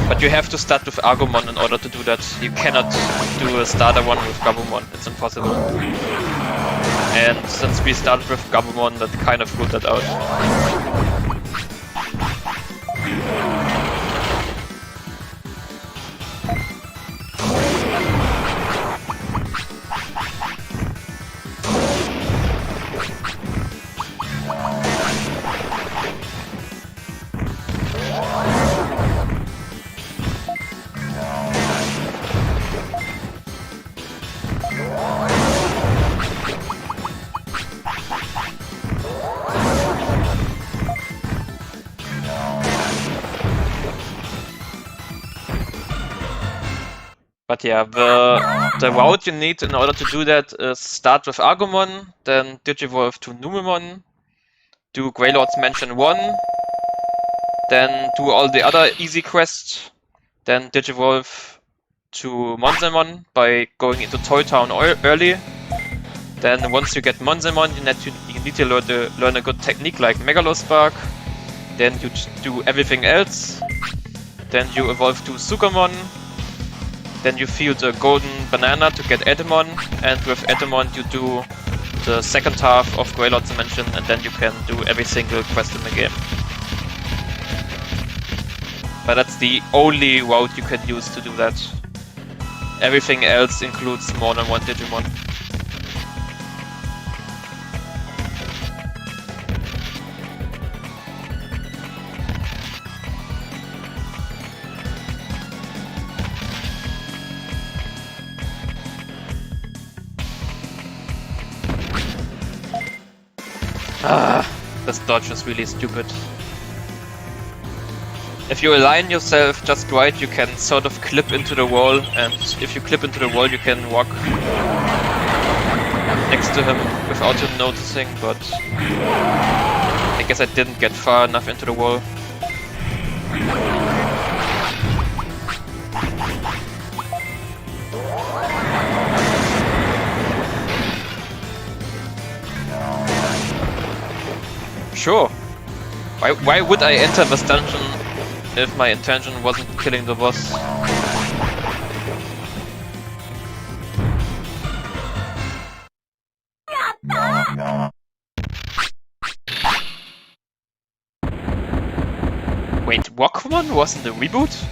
But you have to start with Agumon in order to do that. You cannot do a starter one with Gabumon, it's impossible. And since we started with Gabumon, that kind of ruled that out. But yeah, the route you need in order to do that is start with Agumon, then Digivolve to Numemon, do Greylord's Mansion 1, then do all the other easy quests, then Digivolve to Monzemon by going into Toy Town early. Then once you get Monzemon, you need to learn a good technique like Megalospark. Then you do everything else. Then you evolve to Sukamon. Then you field a golden banana to get Edemon, and with Edemon you do the second half of Greylord's Mansion, and then you can do every single quest in the game. But that's the only route you can use to do that. Everything else includes more than one Digimon. This dodge is really stupid. If you align yourself just right, you can sort of clip into the wall, and if you clip into the wall, you can walk next to him without him noticing, but I guess I didn't get far enough into the wall. Sure. Why would I enter this dungeon if my intention wasn't killing the boss? Wait, Walkman was in the reboot?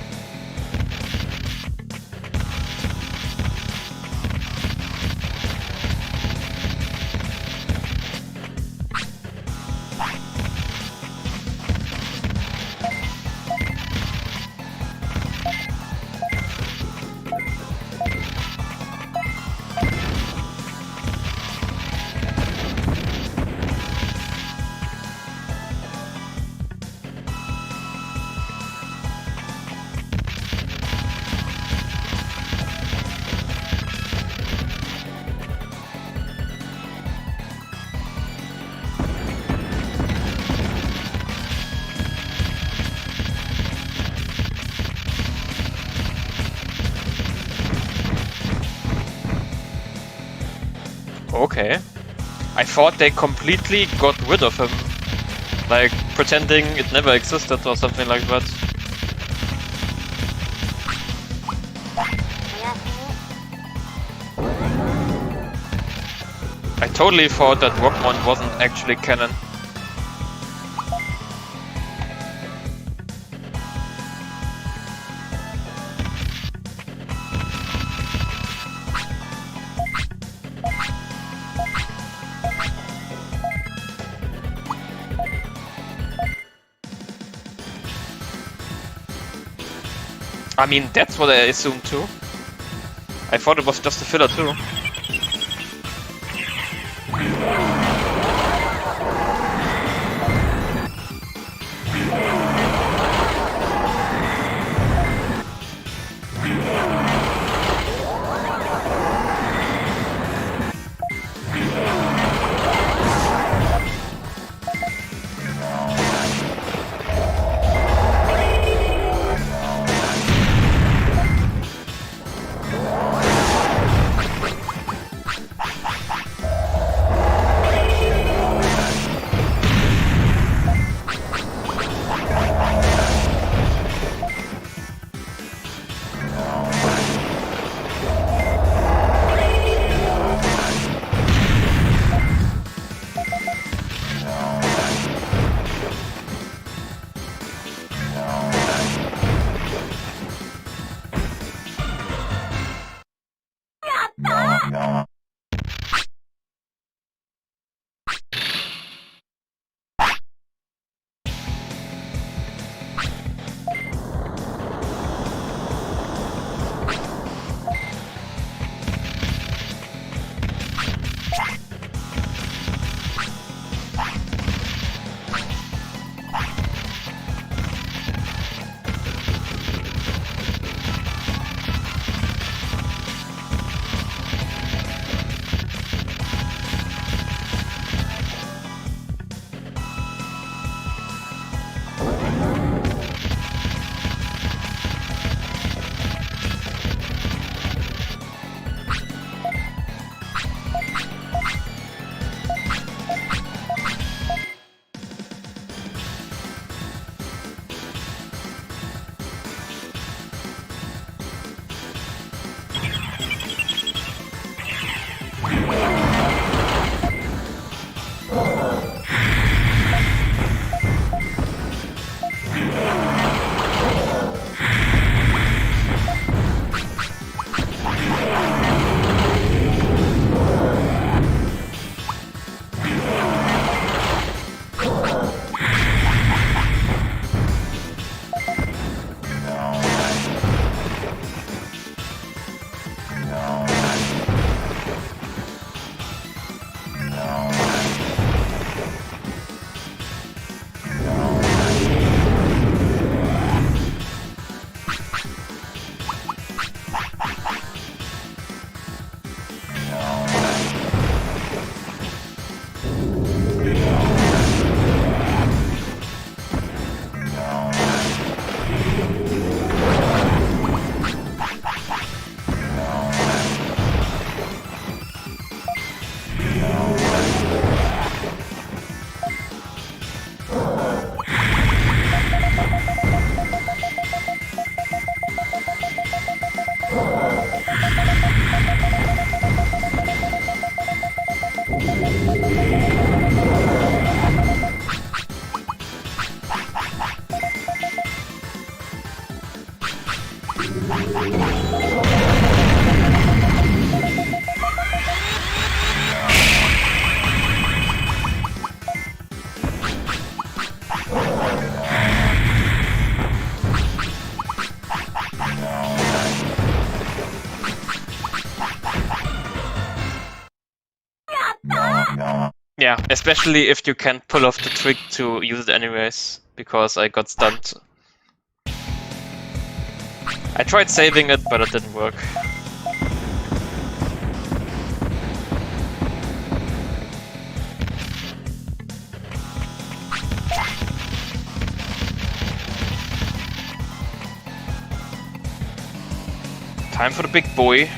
Okay. I thought they completely got rid of him. Like, pretending it never existed or something like that. I totally thought that Rockmon wasn't actually canon. I mean, that's what I assumed too. I thought it was just a filler too. Yeah, especially if you can't pull off the trick to use it anyways, because I got stunned. I tried saving it, but it didn't work. Time for the big boy.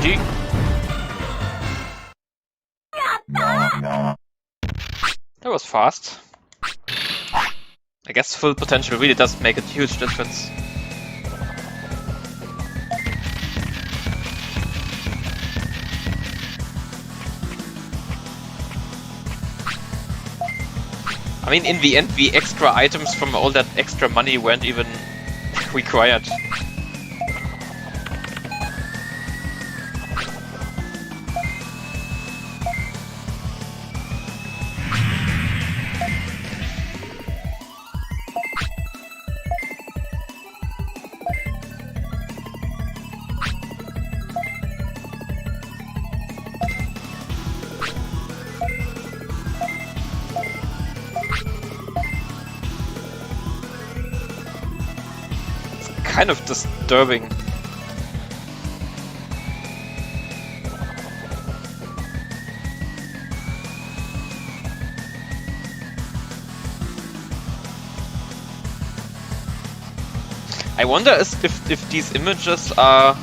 GG. That was fast. I guess full potential really does make a huge difference. I mean, in the end, the extra items from all that extra money weren't even required. Kind of disturbing. I wonder if these images are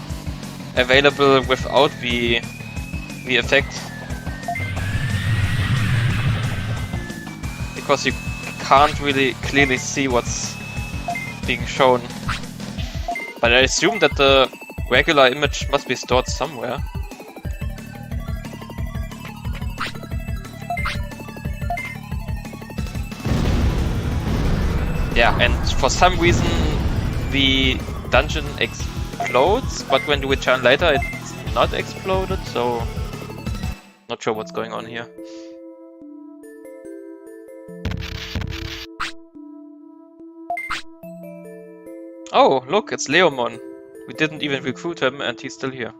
available without the effect, because you can't really clearly see what's being shown. But I assume that the regular image must be stored somewhere. Yeah, and for some reason the dungeon explodes, but when you return later it's not exploded, so not sure what's going on here. Oh, look, it's Leomon. We didn't even recruit him and he's still here.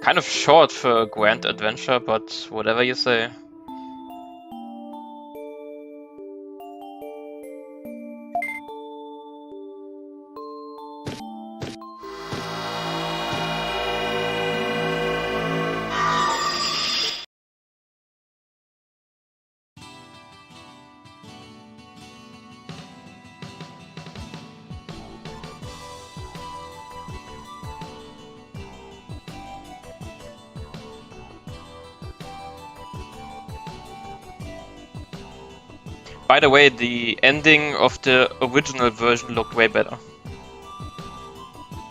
Kind of short for a grand adventure, but whatever you say. By the way, the ending of the original version looked way better.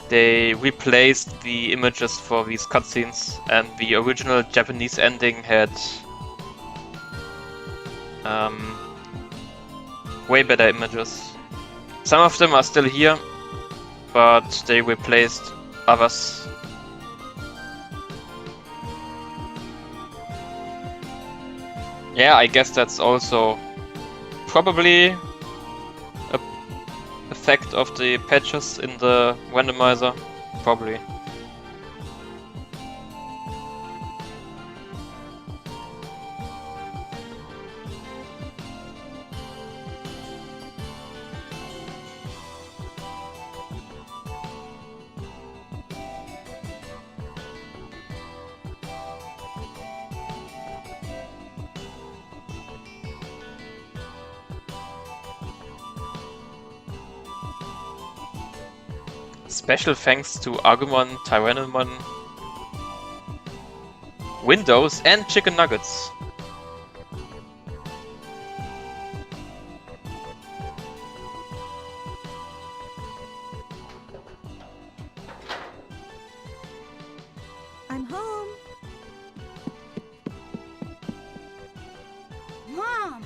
They replaced the images for these cutscenes, and the original Japanese ending had way better images. Some of them are still here, but they replaced others. Yeah, I guess that's also probably a effect of the patches in the randomizer. Probably. Special thanks to Agumon, Tyrannomon, Windows, and Chicken Nuggets. I'm home. Mom!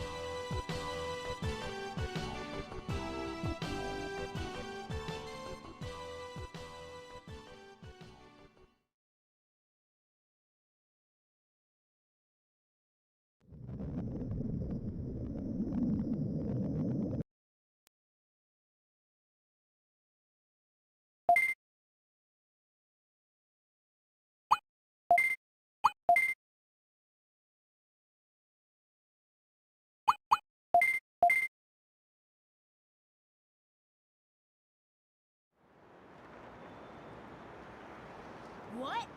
What?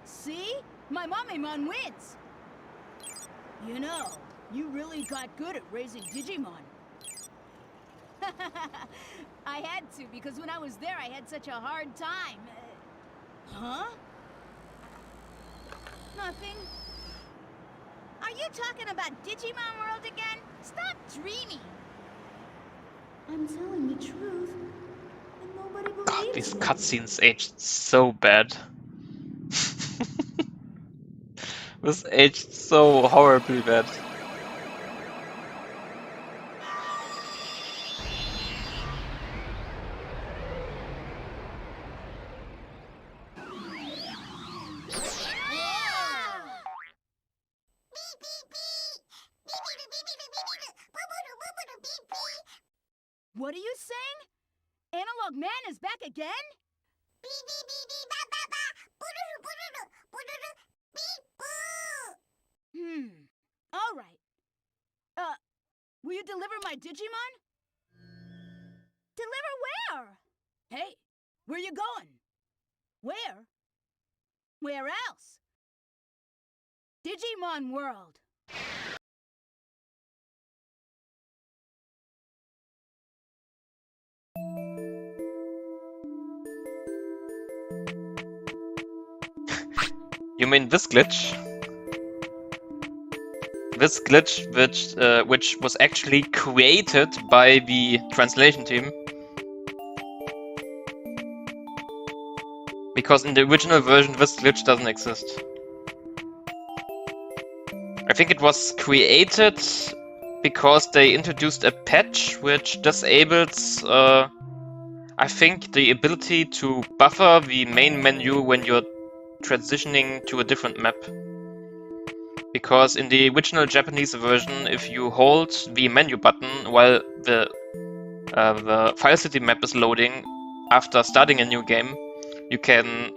See? My Mamemon wins! You know, you really got good at raising Digimon. I had to, because when I was there, I had such a hard time. Huh? Nothing. Are you talking about Digimon World again? Stop dreaming! I'm telling the truth, and nobody believes God, these me. cutscenes aged so bad. This aged so horribly bad. What are you saying? Analog Man is back again? All right. Will you deliver my Digimon? Deliver where? Hey, where you going? Where? Where else? Digimon World. You mean this glitch? This glitch, which was actually created by the translation team. Because in the original version, this glitch doesn't exist. I think it was created because they introduced a patch which disables, I think, the ability to buffer the main menu when you're transitioning to a different map. Because in the original Japanese version, if you hold the menu button while the File City map is loading after starting a new game, you can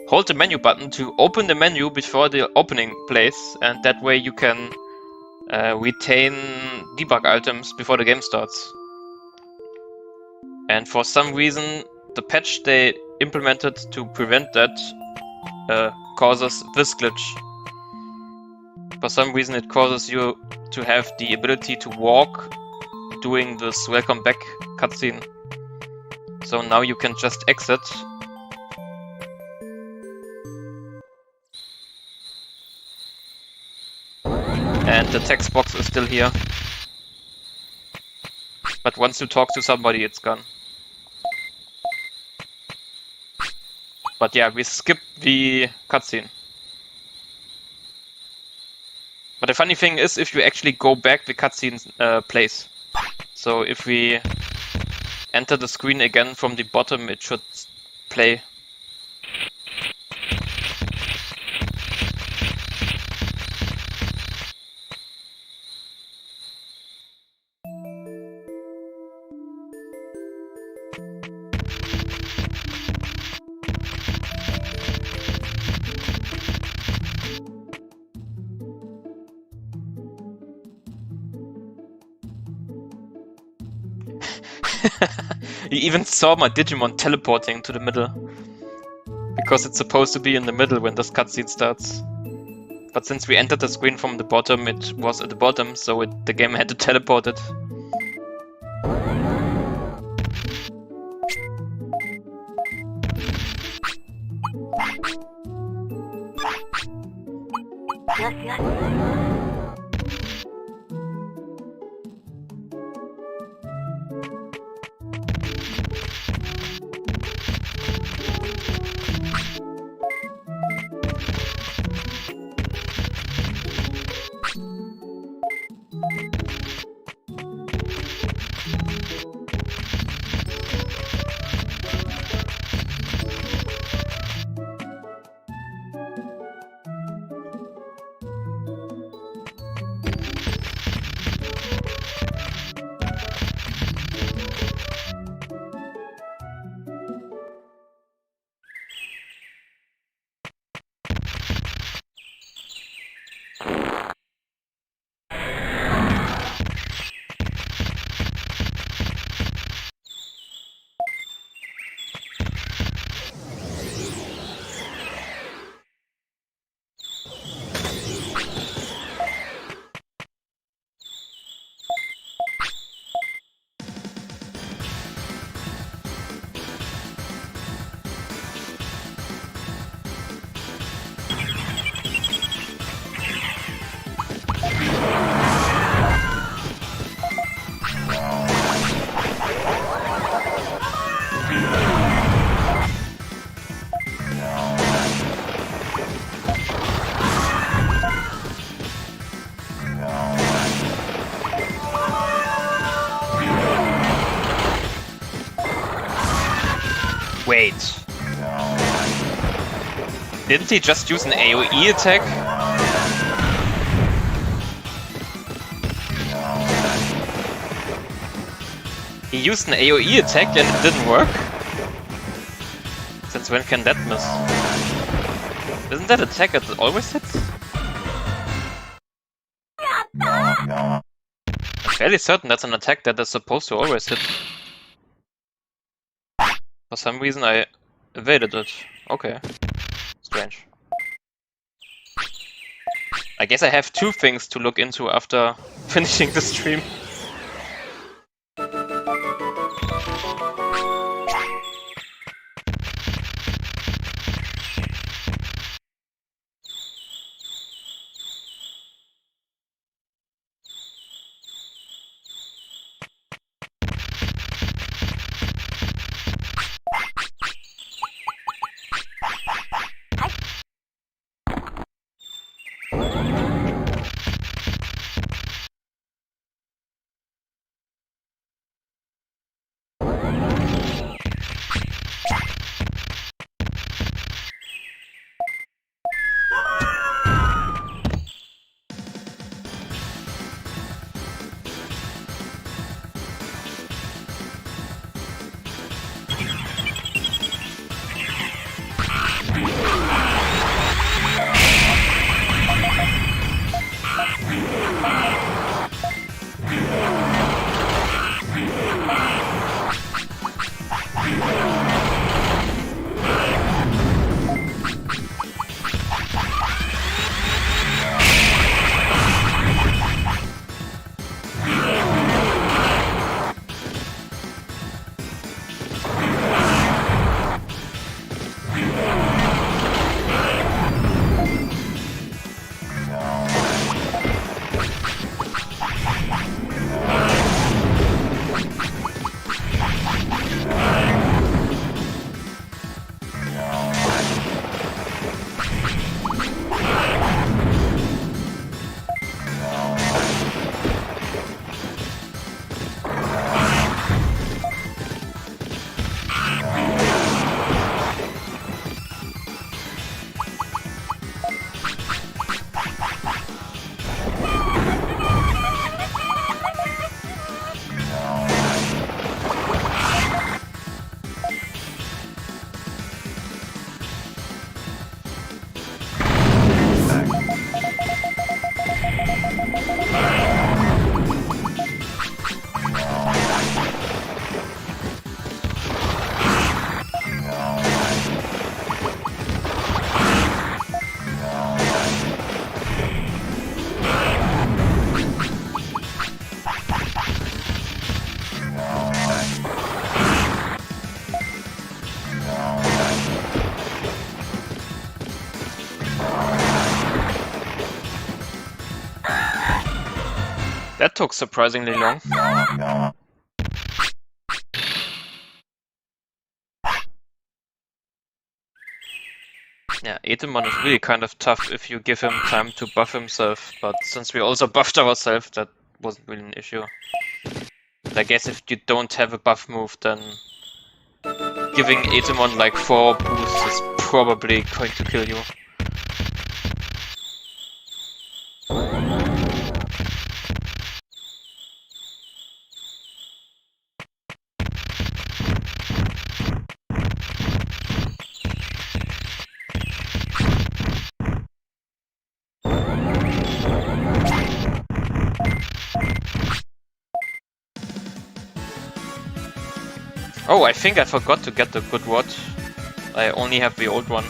hold the menu button to open the menu before the opening place, and that way you can retain debug items before the game starts. And for some reason, the patch they implemented to prevent that causes this glitch. For some reason it causes you to have the ability to walk during this welcome back cutscene. So now you can just exit. And the text box is still here. But once you talk to somebody, it's gone. But yeah, we skipped the cutscene. But the funny thing is, if you actually go back, the cutscene plays. So if we enter the screen again from the bottom, it should play. You even saw my Digimon teleporting to the middle. Because it's supposed to be in the middle when this cutscene starts. But since we entered the screen from the bottom, it was at the bottom, so the game had to teleport it. Didn't he just use an AoE attack? He used an AoE attack and it didn't work? Since when can that miss? Isn't that attack that always hits? I'm fairly certain that's an attack that is supposed to always hit. For some reason I evaded it. Okay. Strange. I guess I have two things to look into after finishing the stream. That took surprisingly long. Yeah, Etemon is really kind of tough if you give him time to buff himself, but since we also buffed ourselves, that wasn't really an issue. But I guess if you don't have a buff move, then giving Etemon like 4 boosts is probably going to kill you. Oh, I think I forgot to get the good word. I only have the old one.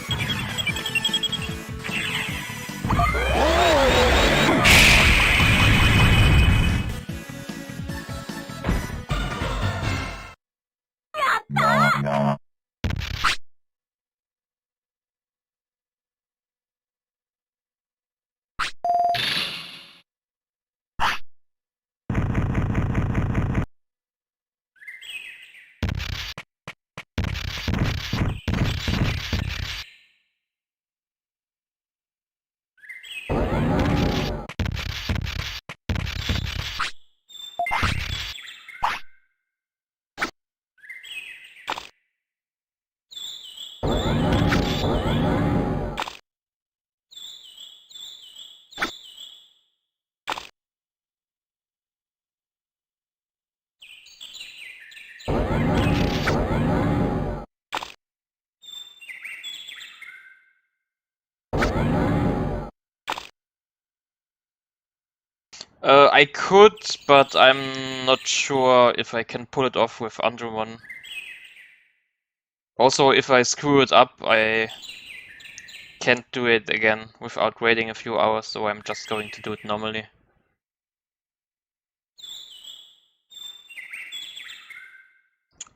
I could, but I'm not sure if I can pull it off with Andromon. Also, if I screw it up, I can't do it again without waiting a few hours, so I'm just going to do it normally.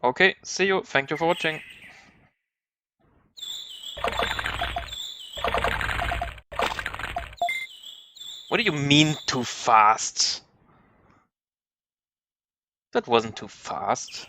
Okay, see you. Thank you for watching. What do you mean too fast? That wasn't too fast.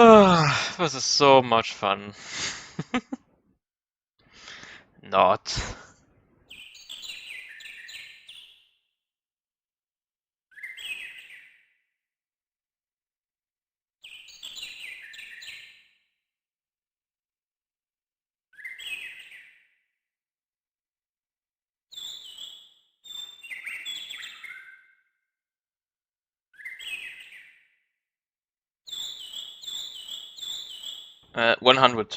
Ah, this is so much fun. Not. Uh, 100.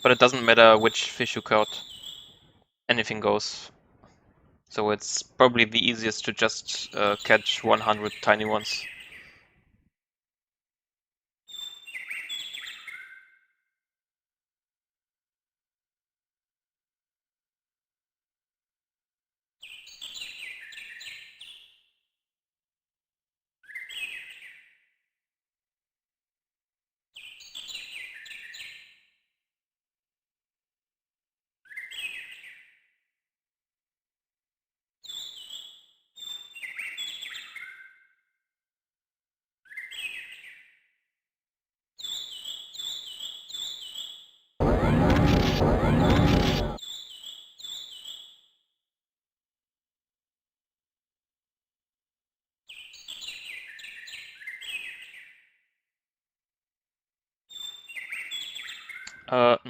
But it doesn't matter which fish you caught. Anything goes. So it's probably the easiest to just catch 100 tiny ones.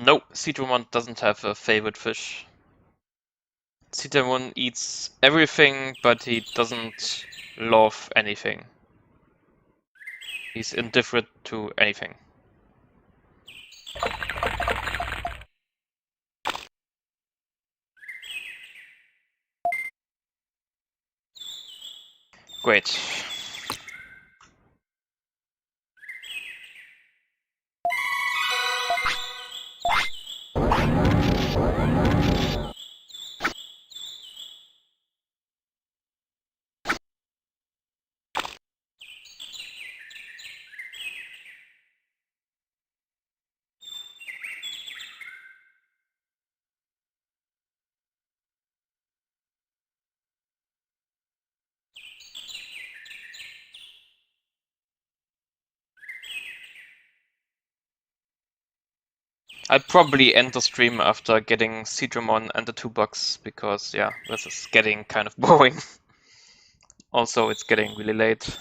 No, SydMontague doesn't have a favorite fish. SydMontague eats everything, but he doesn't love anything. He's indifferent to anything. Great. I'll probably end the stream after getting SydMontague and the 2 bucks, because yeah, this is getting kind of boring. Also, it's getting really late.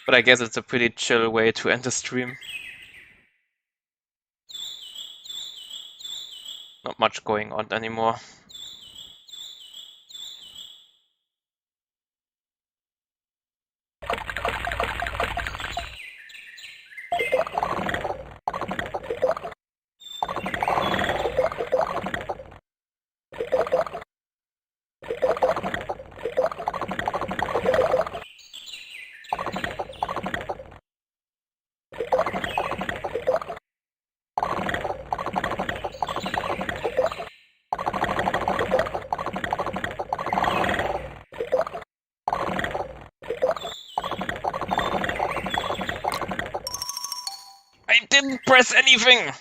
But I guess it's a pretty chill way to end the stream. Not much going on anymore. I didn't press anything!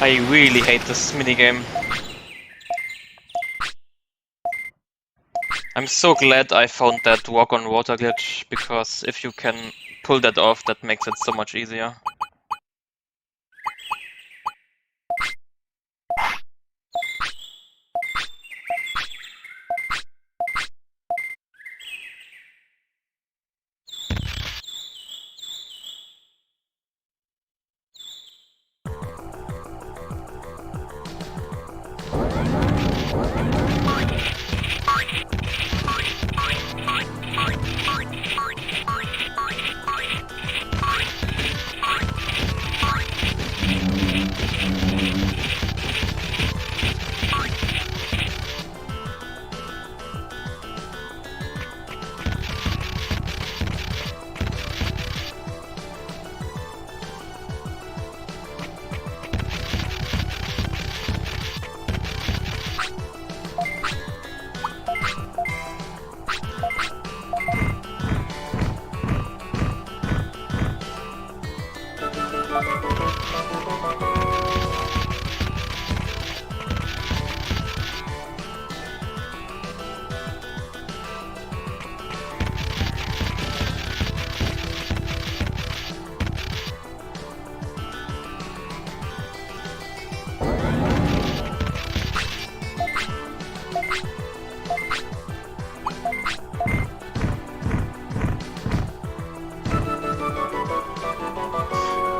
I really hate this minigame. I'm so glad I found that walk on water glitch, because if you can pull that off, that makes it so much easier.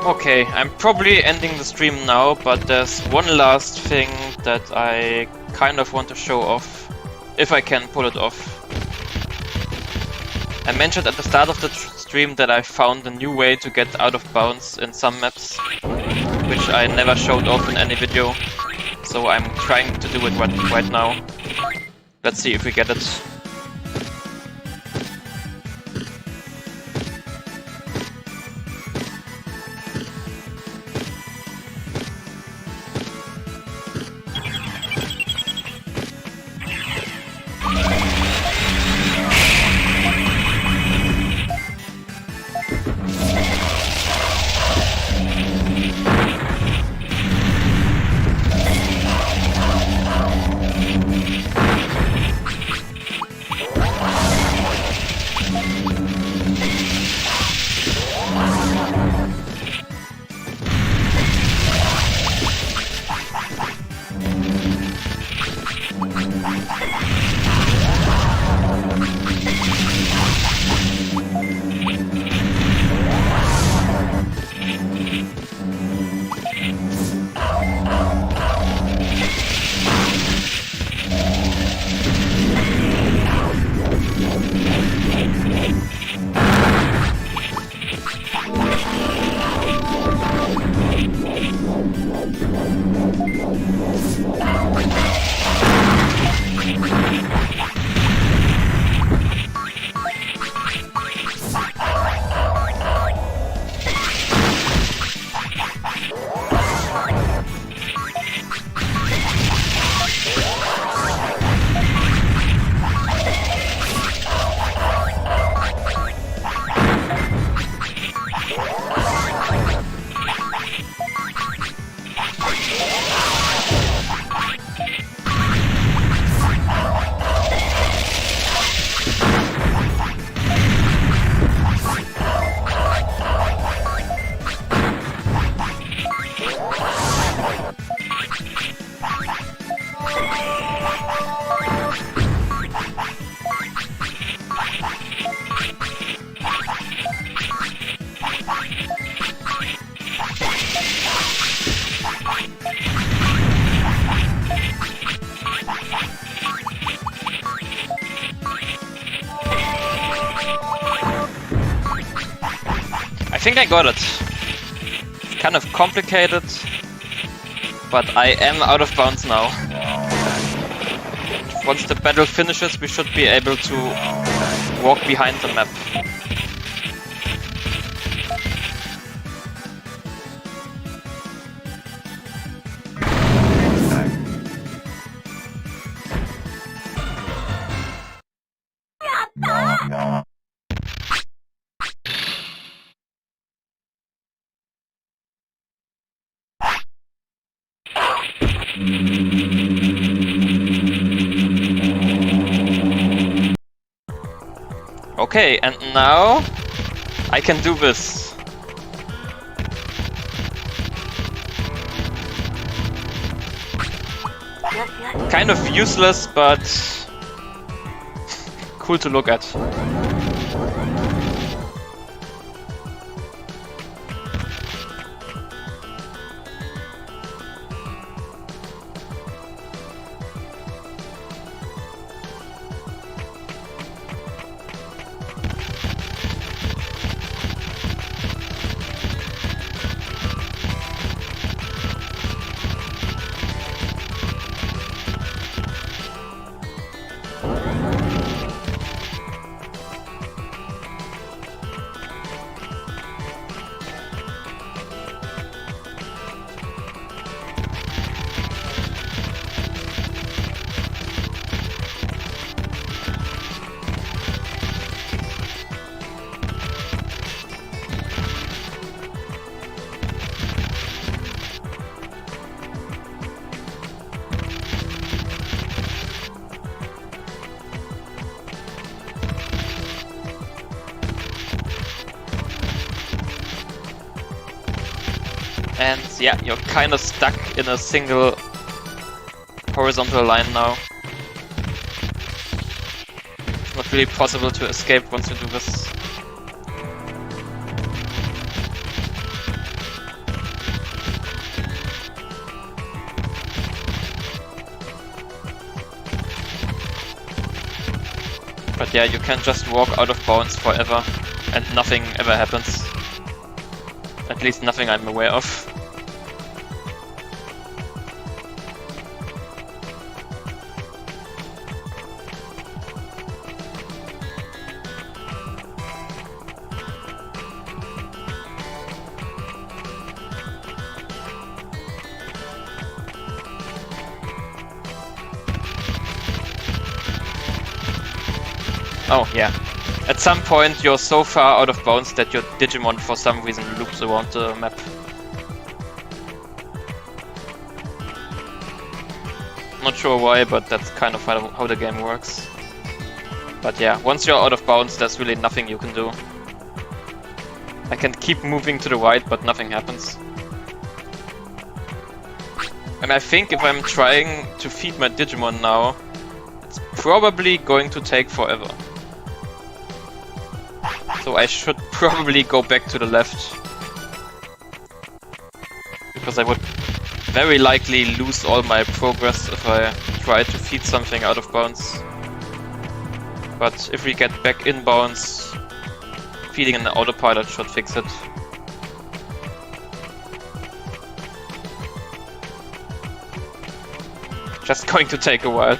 Okay, I'm probably ending the stream now, but there's one last thing that I kind of want to show off, if I can pull it off. I mentioned at the start of the stream that I found a new way to get out of bounds in some maps, which I never showed off in any video, so I'm trying to do it right now. Let's see if we get it. I think I got it. It's kind of complicated, but I am out of bounds now. Once the battle finishes, we should be able to walk behind the map. Okay, and now I can do this. Kind of useless, but cool to look at. And yeah, you're kind of stuck in a single horizontal line now. It's not really possible to escape once you do this. But yeah, you can just walk out of bounds forever and nothing ever happens. At least nothing I'm aware of. Oh yeah. At some point you're so far out of bounds that your Digimon for some reason loops around the map. Not sure why, but that's kind of how the game works. But yeah, once you're out of bounds, there's really nothing you can do. I can keep moving to the right, but nothing happens. And I think if I'm trying to feed my Digimon now, it's probably going to take forever. So I should probably go back to the left. Because I would very likely lose all my progress if I try to feed something out of bounds. But if we get back in bounds, feeding an autopilot should fix it. Just going to take a while.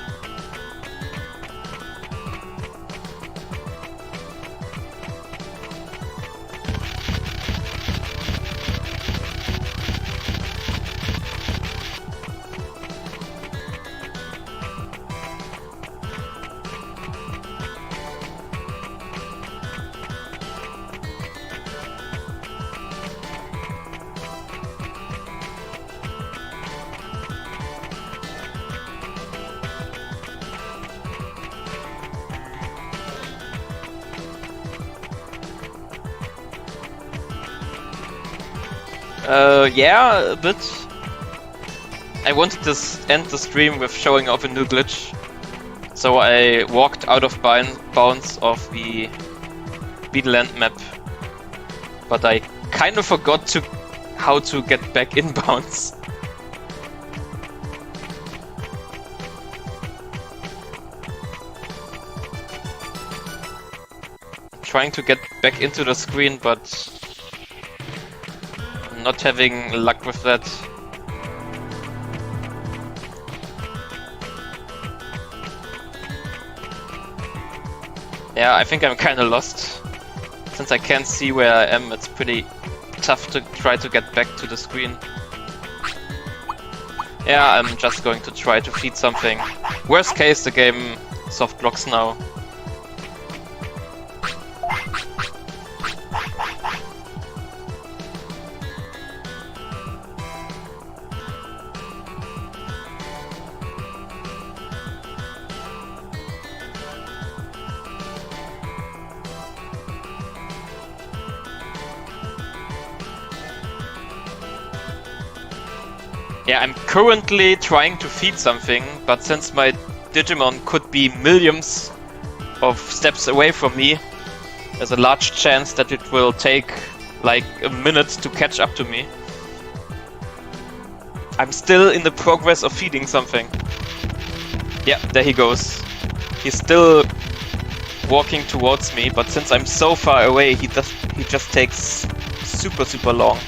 Yeah, a bit. I wanted to end the stream with showing off a new glitch. So I walked out of bounds of the Beetleland map. But I kind of forgot how to get back in bounds. Trying to get back into the screen, but not having luck with that. Yeah, I think I'm kinda lost. Since I can't see where I am, it's pretty tough to try to get back to the screen. Yeah, I'm just going to try to feed something. Worst case, the game soft locks now. Yeah, I'm currently trying to feed something, but since my Digimon could be millions of steps away from me, there's a large chance that it will take like a minute to catch up to me. I'm still in the progress of feeding something. Yeah, there he goes. He's still walking towards me, but since I'm so far away, he just takes super long.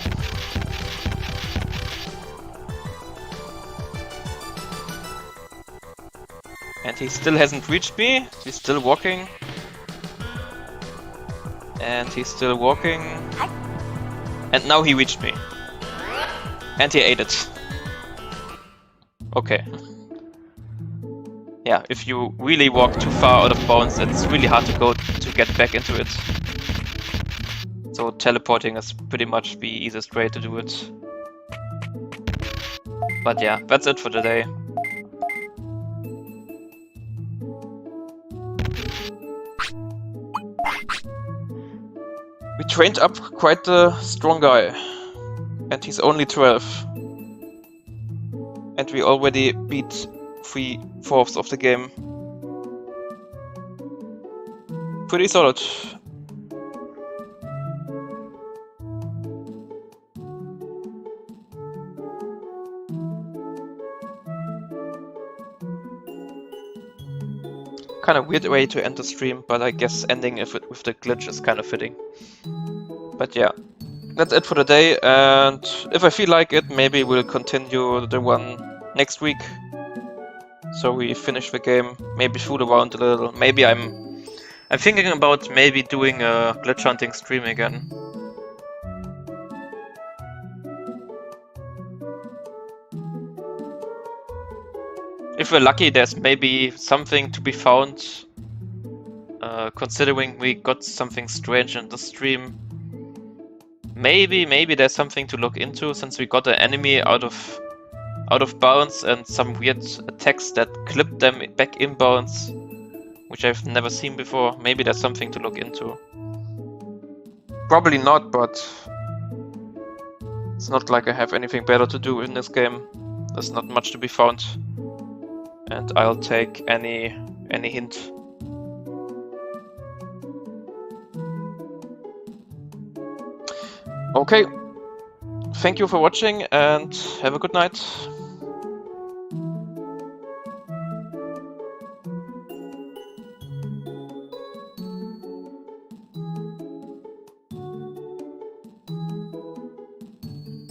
And he still hasn't reached me. He's still walking. And he's still walking. And now he reached me. And he ate it. Okay. Yeah, if you really walk too far out of bounds, it's really hard to get back into it. So teleporting is pretty much the easiest way to do it. But yeah, that's it for today. We trained up quite a strong guy. And he's only 12. And we already beat 3/4 of the game. Pretty solid. Kind of weird way to end the stream, but I guess ending it with the glitch is kind of fitting. But yeah, that's it for the day, and if I feel like it, maybe we'll continue the one next week. So we finish the game, maybe fool around a little. Maybe I'm thinking about maybe doing a glitch hunting stream again. If we're lucky, there's maybe something to be found. Considering we got something strange in the stream. Maybe there's something to look into, since we got an enemy out of bounds and some weird attacks that clipped them back in bounds, which I've never seen before. Maybe there's something to look into. Probably not, but it's not like I have anything better to do in this game. There's not much to be found, and I'll take any hint. Okay, thank you for watching and have a good night.